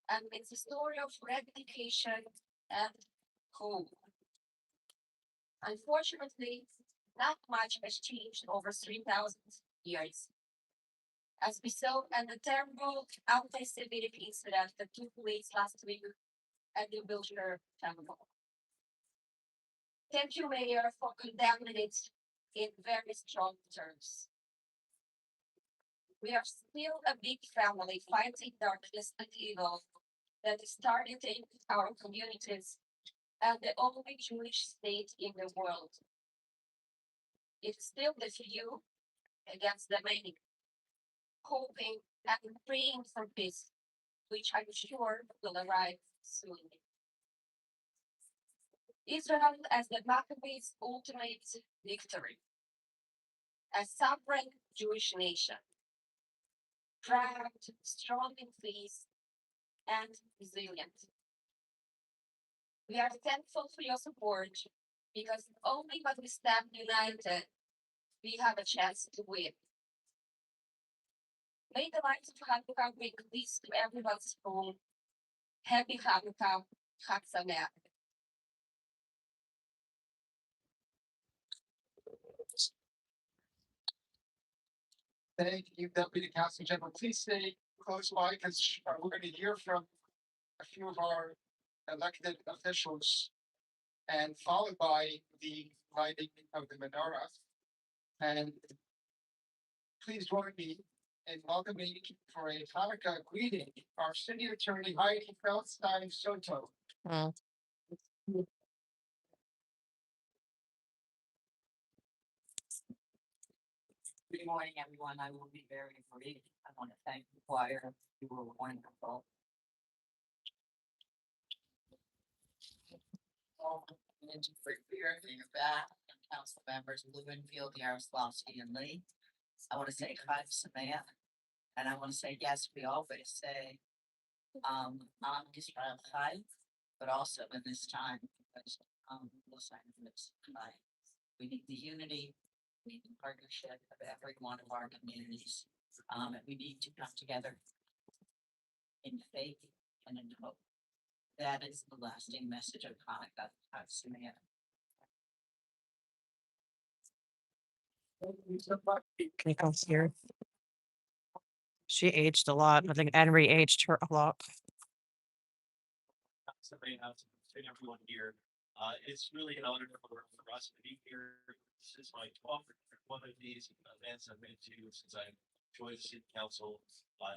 And it's a story of dedication and hope. Unfortunately, not much has changed over 3,000 years. As we saw in the terrible anti-Semitic incident that took place last week at the Wilshire Temple. Thank you, Mayor, for condemning it in very strong terms. We are still a big family fighting darkness and evil that is targeting our communities and the only Jewish state in the world. It's still the few against the many, hoping and praying for peace, which I'm sure will arrive soon. Israel as the Maccabees' ultimate victory, a sovereign Jewish nation, proud, strong in faith, and resilient. We are thankful for your support because only when we stand united, we have a chance to win. May the light of Hanukkah bring peace to everyone's home. Happy Hanukkah, Chag Sameach. Thank you, Deputy Council General. Please stay close by because we're going to hear from a few of our elected officials and followed by the lighting of the menorah. And please join me in welcoming for a Hanukkah greeting our city attorney Heidi Feldstein Soto. Good morning, everyone. I will be very brief. I want to thank the choir. You were wonderful. Thank you for your back and council members Blumenfield, Yaroslavsky, and Lee. I want to say Chag Sameach, and I want to say yes. We always say Am Yisrael Chai, but also in this time because we need the unity. We need the partnership of every one of our communities. And we need to come together in faith and in hope. That is the lasting message of Hanukkah. Chag Sameach. Can you come here? She aged a lot. I think Henry aged her a lot. Somebody else, and everyone here. It's really an honor for us to be here. This is my 12th one of these events I've been to since I joined the city council.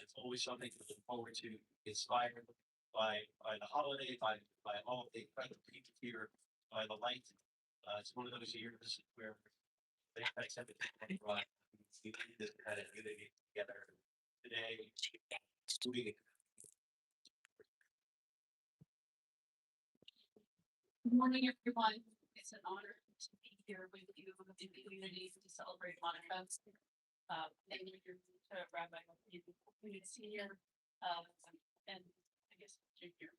It's always something to look forward to, inspired by the holiday, by all of the incredible people here, by the light. It's one of those years where they accept it. We need this kind of unity together today. Moving Good morning, everyone. It's an honor to be here with you in the community to celebrate Hanukkah. Thank you to Rabbi Senior, and I guess Junior.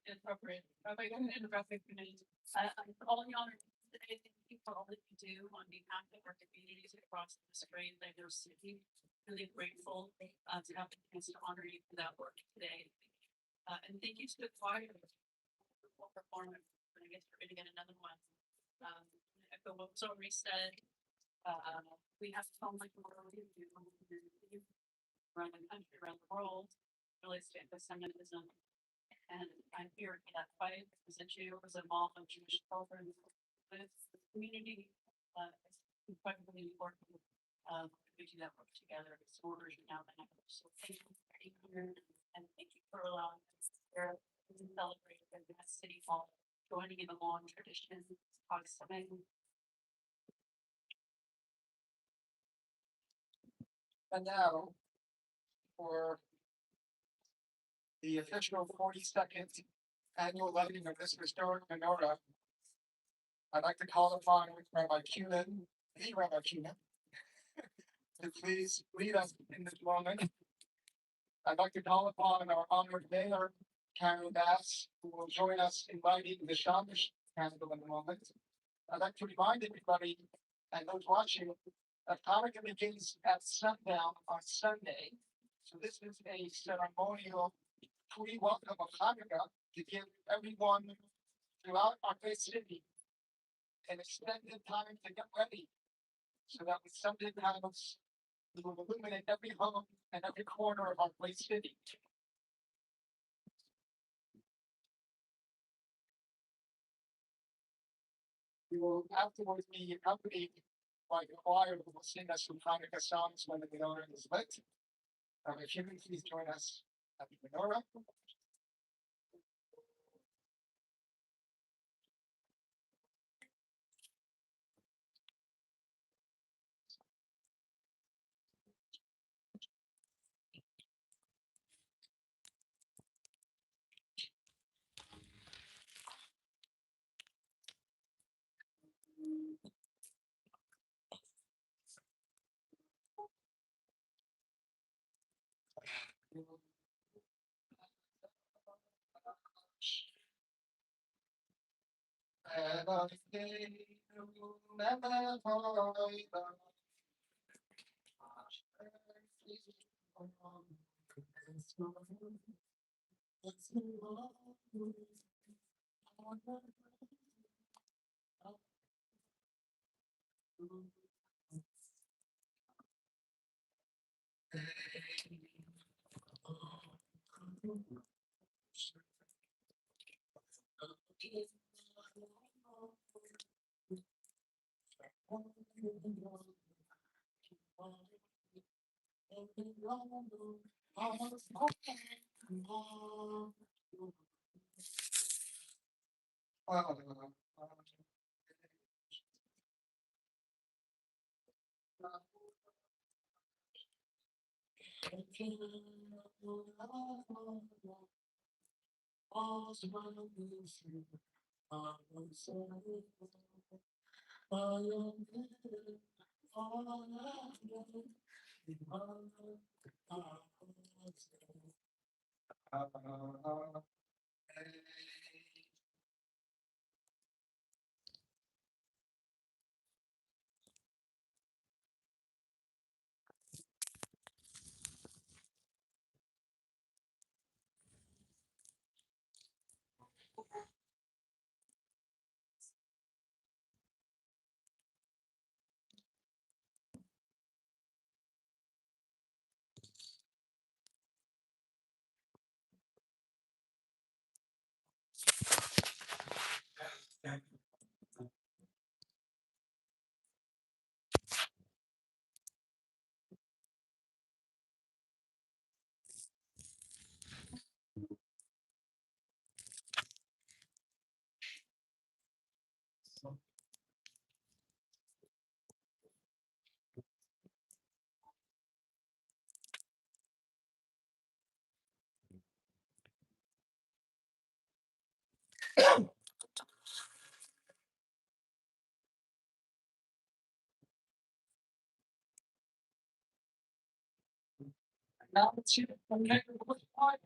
Appropriate. Rabbi and Rabbi Committee. I'm calling on today. Thank you for all that you do on behalf of our communities across this great diverse city. Really grateful to have the chance to honor you for that work today. And thank you to the choir. Performance. I guess we're gonna get another one. Echo what was already said. We have to come like the world we do around the country, around the world, really stand for anti-Semitism. And I'm here in that fight as a Jew, as a mom of Jewish children, with the community. It's incredibly important. We do that work together. It's orders now that so thank you for being here and thank you for allowing us to celebrate at the City Hall, joining in the long tradition of Chag Sameach. And now for the official 42nd annual lighting of this historic menorah, I'd like to call upon Rabbi Kunin, the Rabbi Kunin, to please lead us in this moment. I'd like to call upon our honored mayor, Karen Bass, who will join us in lighting the Shabbos candle in a moment. I'd like to remind everybody and those watching Hanukkah begins at sundown on Sunday. So this is a ceremonial pre-welcome of Hanukkah to give everyone throughout our great city an extended time to get ready. So that with Sunday panels, we will illuminate every home and every corner of our great city. We will afterwards be accompanied by the choir who will sing us some Hanukkah songs when the menorah is lit. If you can please join us at the menorah. Now let's see the next one.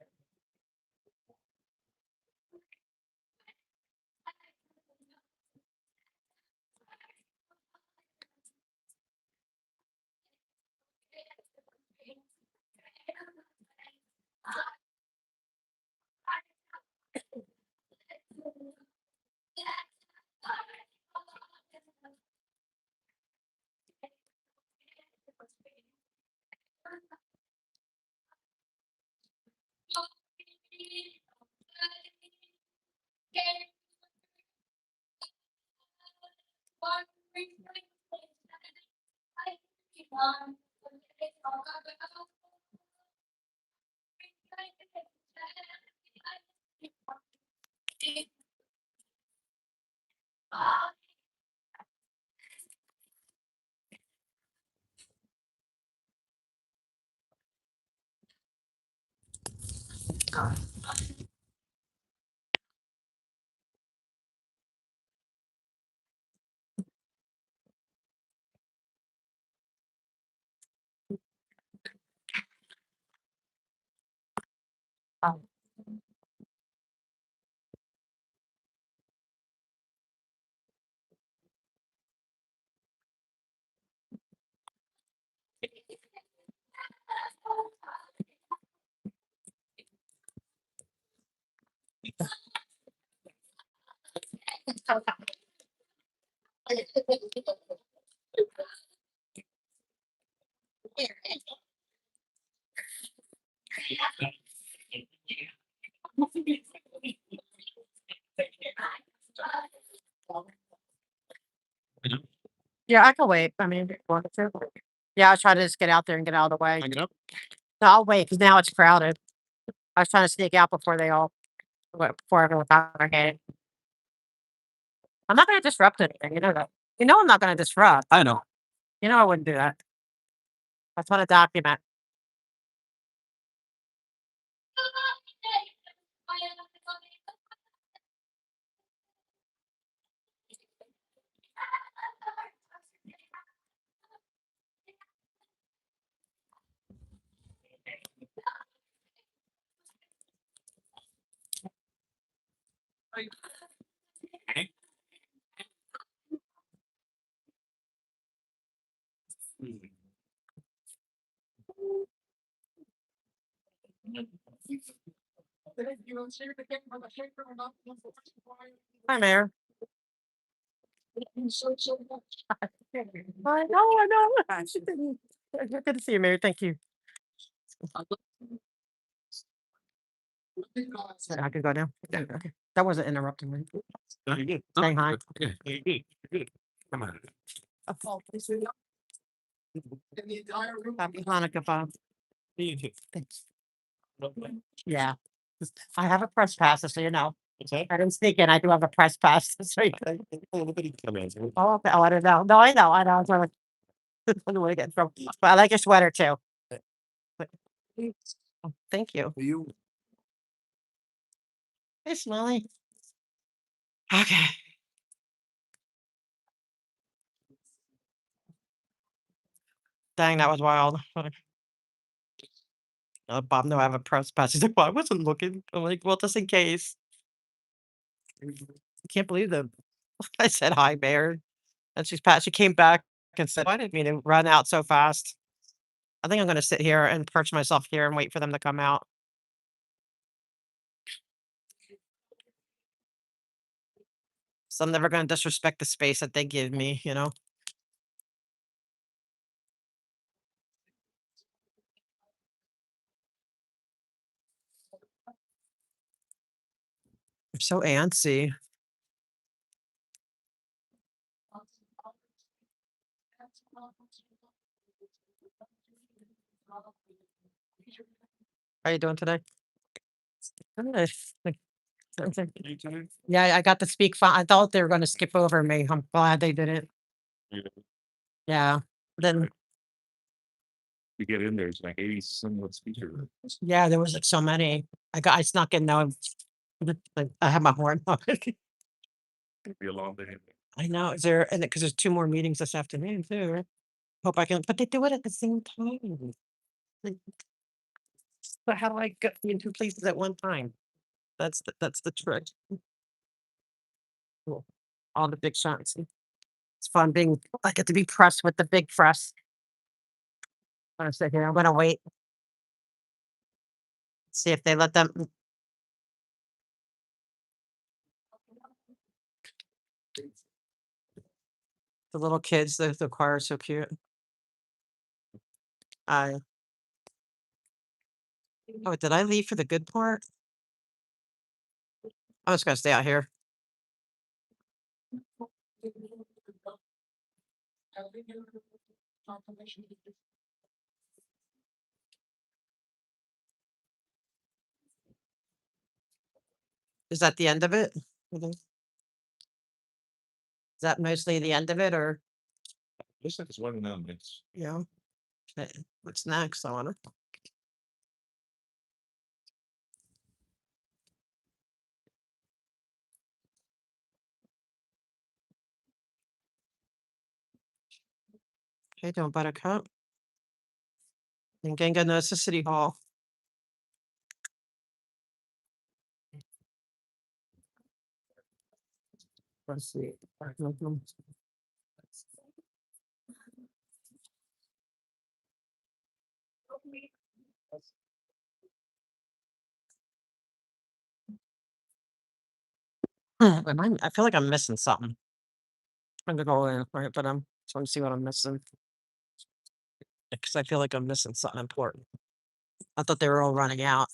Yeah, I can wait. I mean, if you want to. Yeah, I was trying to just get out there and get out of the way. Hang it up. No, I'll wait because now it's crowded. I was trying to sneak out before they all, before everyone congregated. I'm not going to disrupt anything. You know that. You know I'm not going to disrupt. I know. You know I wouldn't do that. I just want to document. Hi, Mayor. I know. Good to see you, Mayor. Thank you. I can go now. Okay. That wasn't interrupting me. Saying hi. Come on. Happy Hanukkah, Bob. Thanks. Yeah. I have a press pass, just so you know. I didn't sneak in. I do have a press pass. So you can- Oh, okay. Oh, I don't know. No, I know. I know. I don't want to get in trouble. But I like your sweater too. But- Oh, thank you. You. Hey, Smiley. Okay. Dang, that was wild. Bob, no, I have a press pass. He's like, well, I wasn't looking. I'm like, well, just in case. I can't believe them. I said hi, Mayor. And she came back and said, I didn't mean to run out so fast. I think I'm gonna sit here and perch myself here and wait for them to come out. So I'm never gonna disrespect the space that they give me, you know? I'm so antsy. How you doing today? Good. Yeah, I got to speak. I thought they were gonna skip over me. I'm glad they didn't. Yeah. Then, You get in there, it's like 80 some of speaker. yeah, there was like so many. I snuck in though. Like, I have my horn on. Be a long day. I know. Is there, and because there's 2 more meetings this afternoon too, right? Hope I can, but they do it at the same time. Like, but how do I get in 2 places at one time? That's the trick. Cool. All the big shots. It's fun being, I get to be pressed with the big press. I'm gonna sit here. I'm gonna wait. See if they let them. The little kids, the choir is so cute. I Oh, did I leave for the good part? I'm just gonna stay out here. Is that the end of it? You think? Is that mostly the end of it, or Looks like it's one of them. It's yeah? What's next? I wonder. Hey, doing Buttercup. And Ganga knows the city hall. Let's see. I feel like I'm missing something. I'm gonna go in, right, but I'm just want to see what I'm missing. Because I feel like I'm missing something important. I thought they were all running out.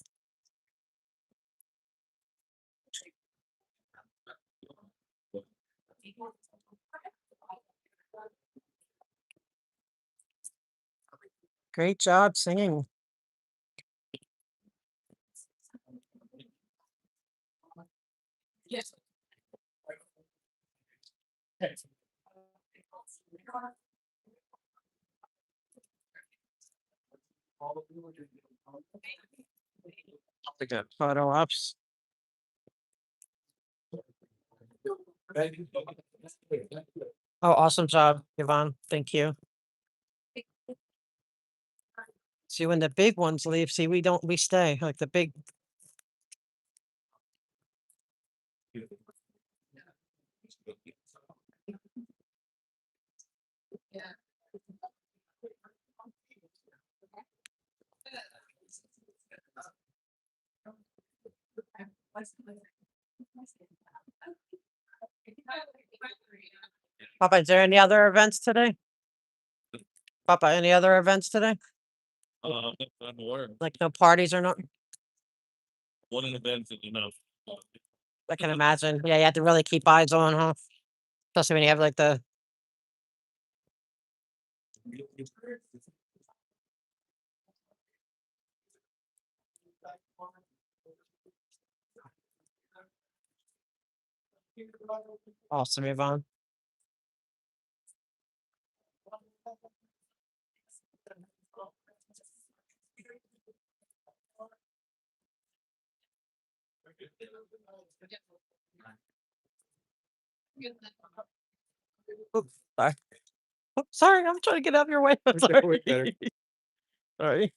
Great job singing. Yes. They got photo ops. Oh, awesome job, Yvonne. Thank you. See, when the big ones leave, see, we stay like the big. Papa, is there any other events today? Papa, any other events today? I'm aware, Like no parties or not? one event is enough. I can imagine. Yeah, you have to really keep eyes on, huh? Especially when you have like the. Awesome, Yvonne. Oops, sorry. Oops, sorry, I'm trying to get out of your way. I'm sorry. Way better. Sorry.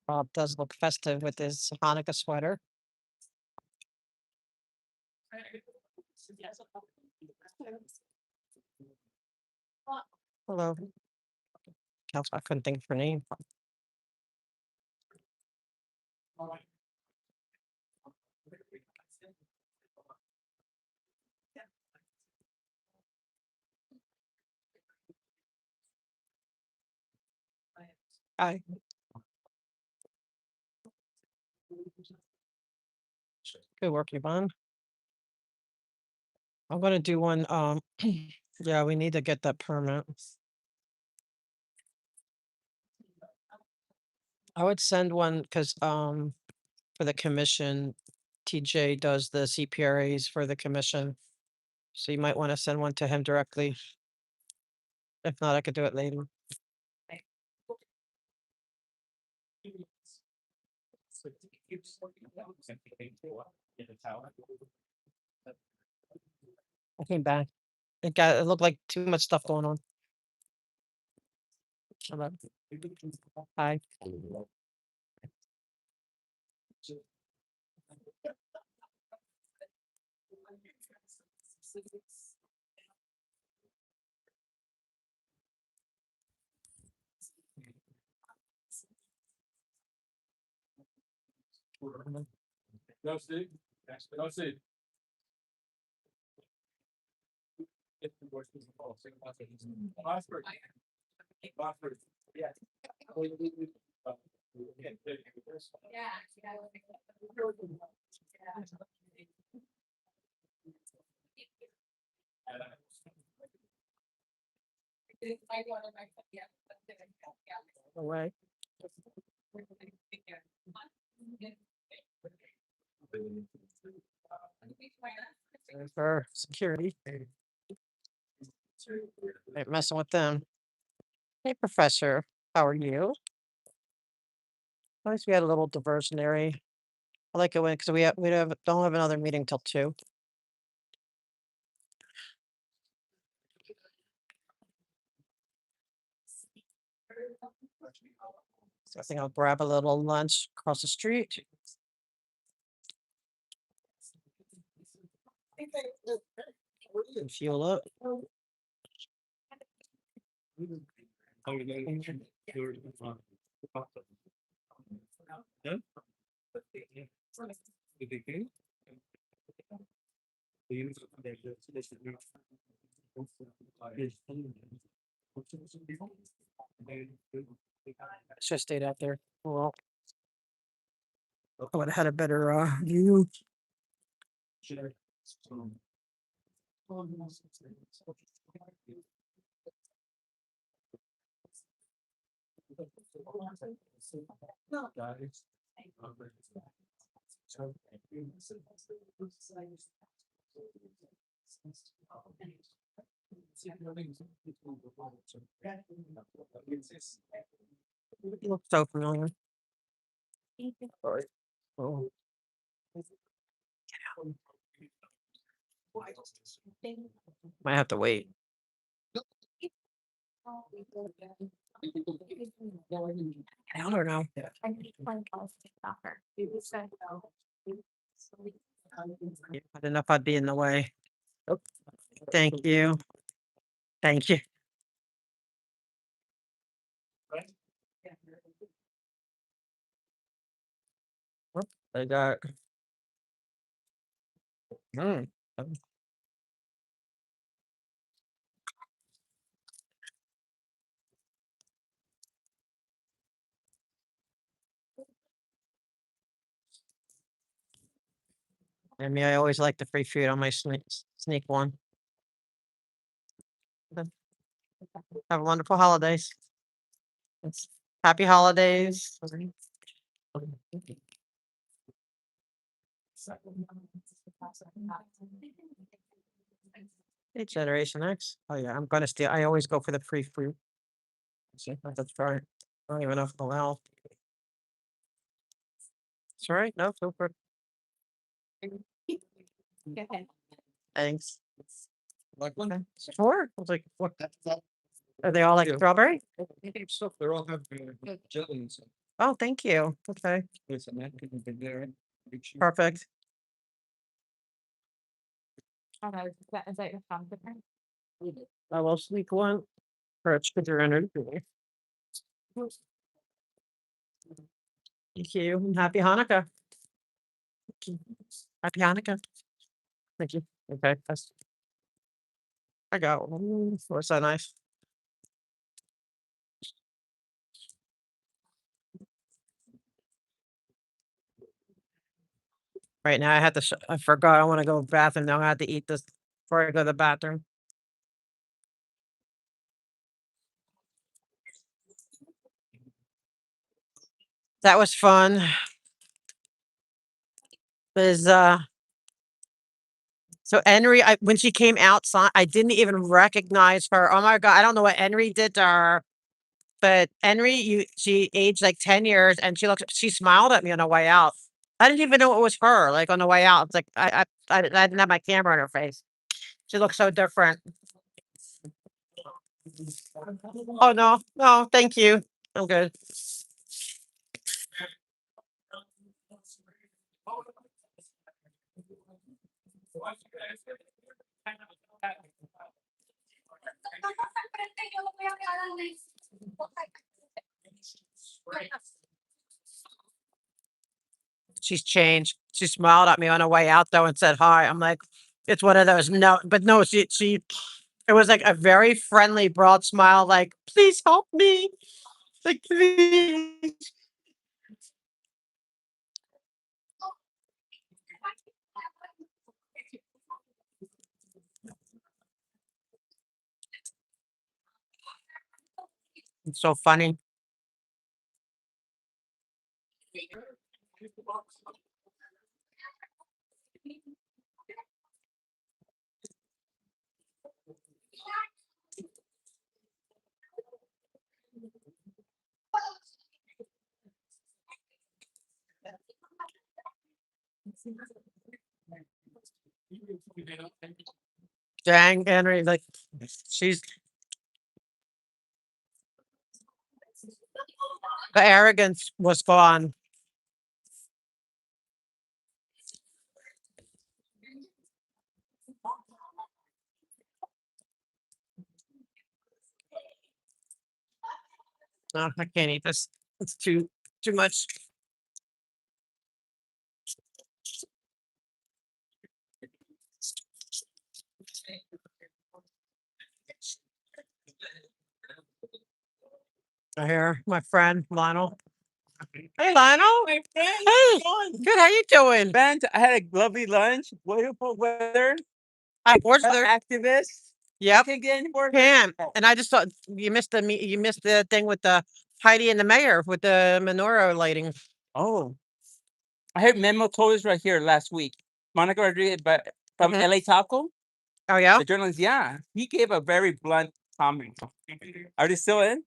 Rob does look festive with his Hanukkah sweater. Hello. I couldn't think of her name. Hi. Good work, Yvonne. I'm gonna do one, yeah, we need to get that permit. I would send one because, for the commission, TJ does the CPRAs for the commission. So you might want to send one to him directly. If not, I could do it later. I came back. It looked like too much stuff going on. Hello. Hi. No, Steve. No, Steve. Away. For security. Ain't messing with them. Hey, Professor, how are you? At least we had a little diversionary. I like it when because don't have another meeting till 2. So I think I'll grab a little lunch across the street. And fuel up. Should have stayed out there. Well, I would have had a better view. You look so familiar. Sorry. Oh. Might have to wait. I don't know. Yeah, I don't know if I'd be in the way. Oh, thank you. Thank you. Whoop, I got. Mm. I mean, I always like the free food on my sneak one. Okay. Have wonderful holidays. It's happy holidays. Hey, Generation X. Oh yeah, I'm gonna steal. I always go for the free fruit. See, that's right. I don't even know if it'll allow. It's all right. No, go for it. Thanks. Like one? Okay. Sure. I was like, What? are they all like strawberry? Stuff, they're all have jelly and stuff. Oh, thank you. Okay, There's a napkin in there. perfect. Is that your phone? I will sneak one. Perch because you're in it. Thank you. And happy Hanukkah. Happy Hanukkah. Thank you. Okay, I got one. What's so nice? Right now, I had to. I forgot. I want to go to the bathroom. Now I have to eat this before I go to the bathroom. That was fun. There's so Henry, when she came outside, I didn't even recognize her. Oh my god, I don't know what Henry did to her. But Henry, she aged like 10 years and she smiled at me on the way out. I didn't even know it was her, like on the way out. It's like I didn't have my camera in her face. She looked so different. Oh no, no, thank you. I'm good. She's changed. She smiled at me on her way out though and said hi. I'm like, it's one of those no, but no, she it was like a very friendly, broad smile, like, please help me. Like, please. It's so funny. Dang, Henry, like she's the arrogance was gone. No, I can't eat this. It's too much. I hear my friend Lionel. Hey Lionel. My friend, Hey, Sean. good. How you doing? Man, I had a lovely lunch, wonderful weather, I was there. activist. Yep. Can't get any more. Pam. And I just thought you missed the thing with the Heidi and the mayor with the menorah lighting. Oh, I heard Memo told us right here last week. Monica Rodriguez, but from Mhm. LA Taco, Oh yeah? the journalist, yeah, he gave a very blunt comment. Are they still in?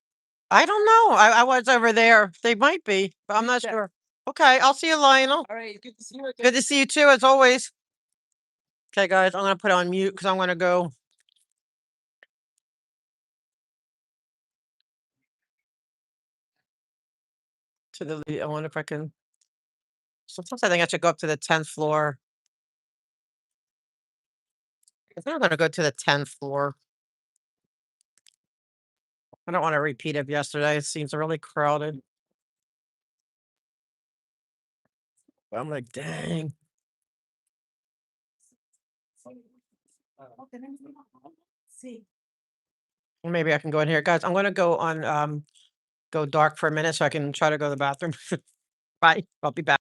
I don't know. I was over there. They might be, but I'm not Yeah. sure. Okay, I'll see you, Lionel. All right, good to see you again. Good to see you too, as always. Okay, guys, I'm gonna put on mute because I'm gonna go to the. I wonder if I can. Sometimes I think I should go up to the 10th floor. I think I'm gonna go to the 10th floor. I don't want to repeat of yesterday. It seems really crowded. But I'm like, dang. Well, maybe I can go in here, guys. I'm gonna go on go dark for a minute so I can try to go to the bathroom. Bye. I'll be back.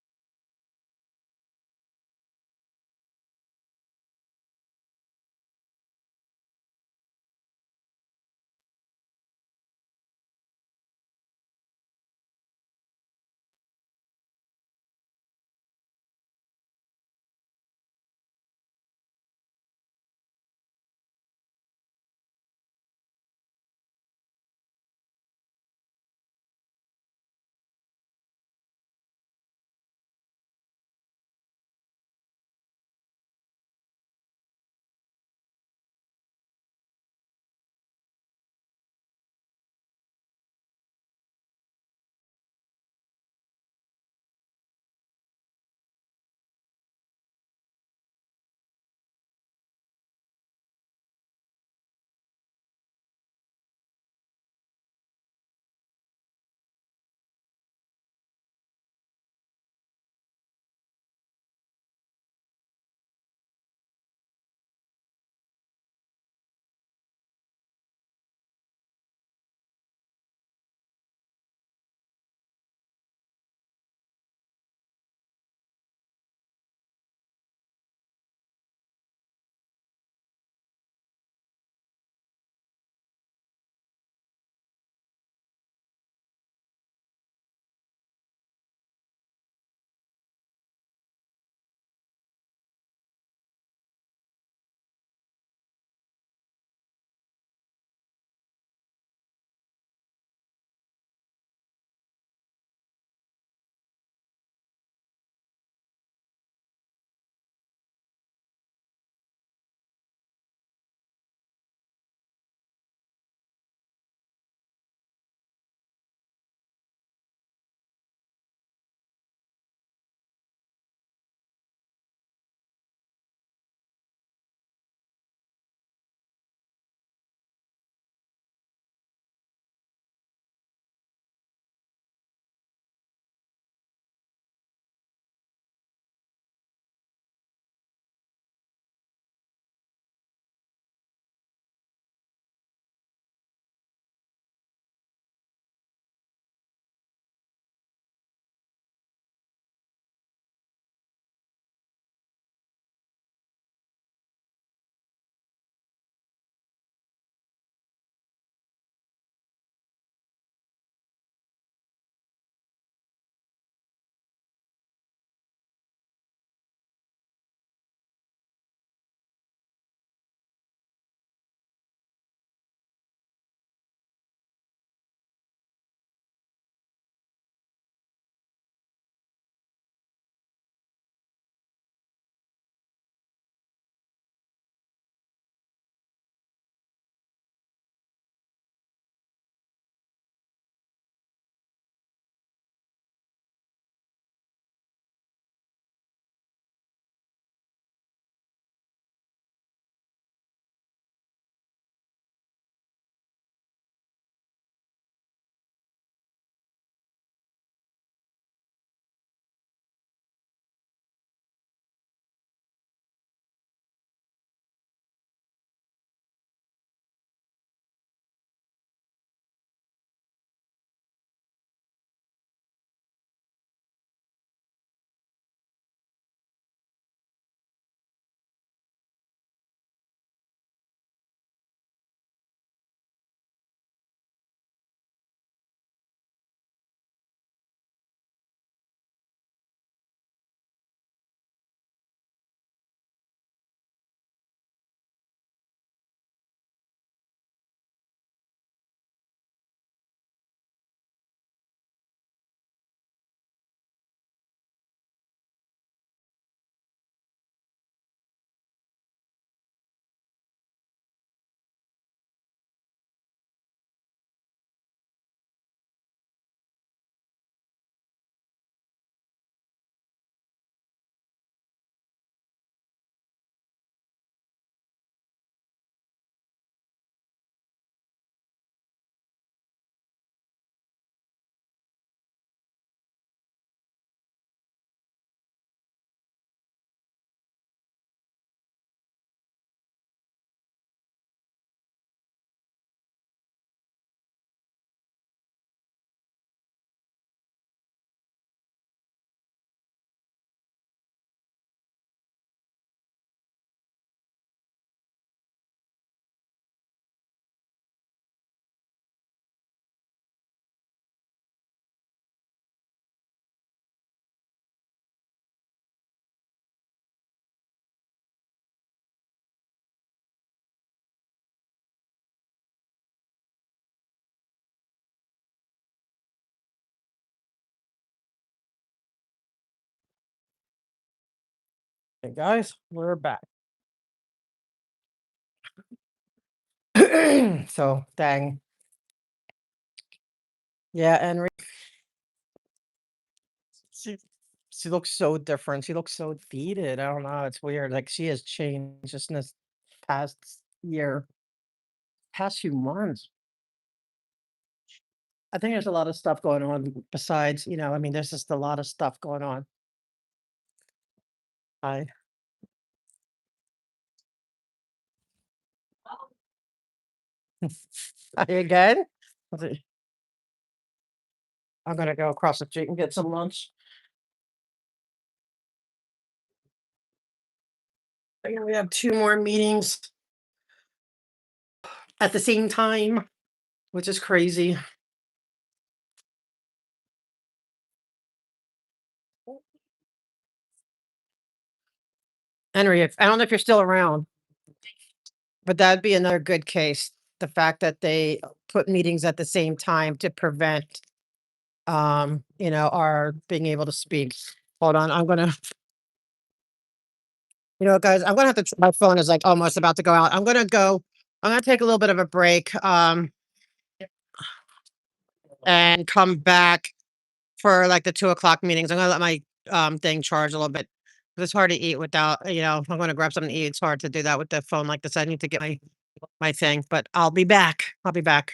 Hey, guys, we're back. So, dang. Yeah, and she she looks so different. She looks so defeated. I don't know. It's weird. Like she has changed just in this past year, past few months. I think there's a lot of stuff going on besides, I mean, there's just a lot of stuff going on. I Are you good? I'm gonna go across the street and get some lunch. We have 2 more meetings at the same time, which is crazy. Henry, I don't know if you're still around, but that'd be another good case. The fact that they put meetings at the same time to prevent, our being able to speak. Hold on, guys, I'm gonna have to, my phone is like almost about to go out. I'm gonna take a little bit of a break, and come back for like the 2 o'clock meetings. I'm gonna let my thing charge a little bit. 'Cause it's hard to eat without, if I'm gonna grab something to eat, it's hard to do that with the phone like this. I need to get my thing, but I'll be back. I'll be back.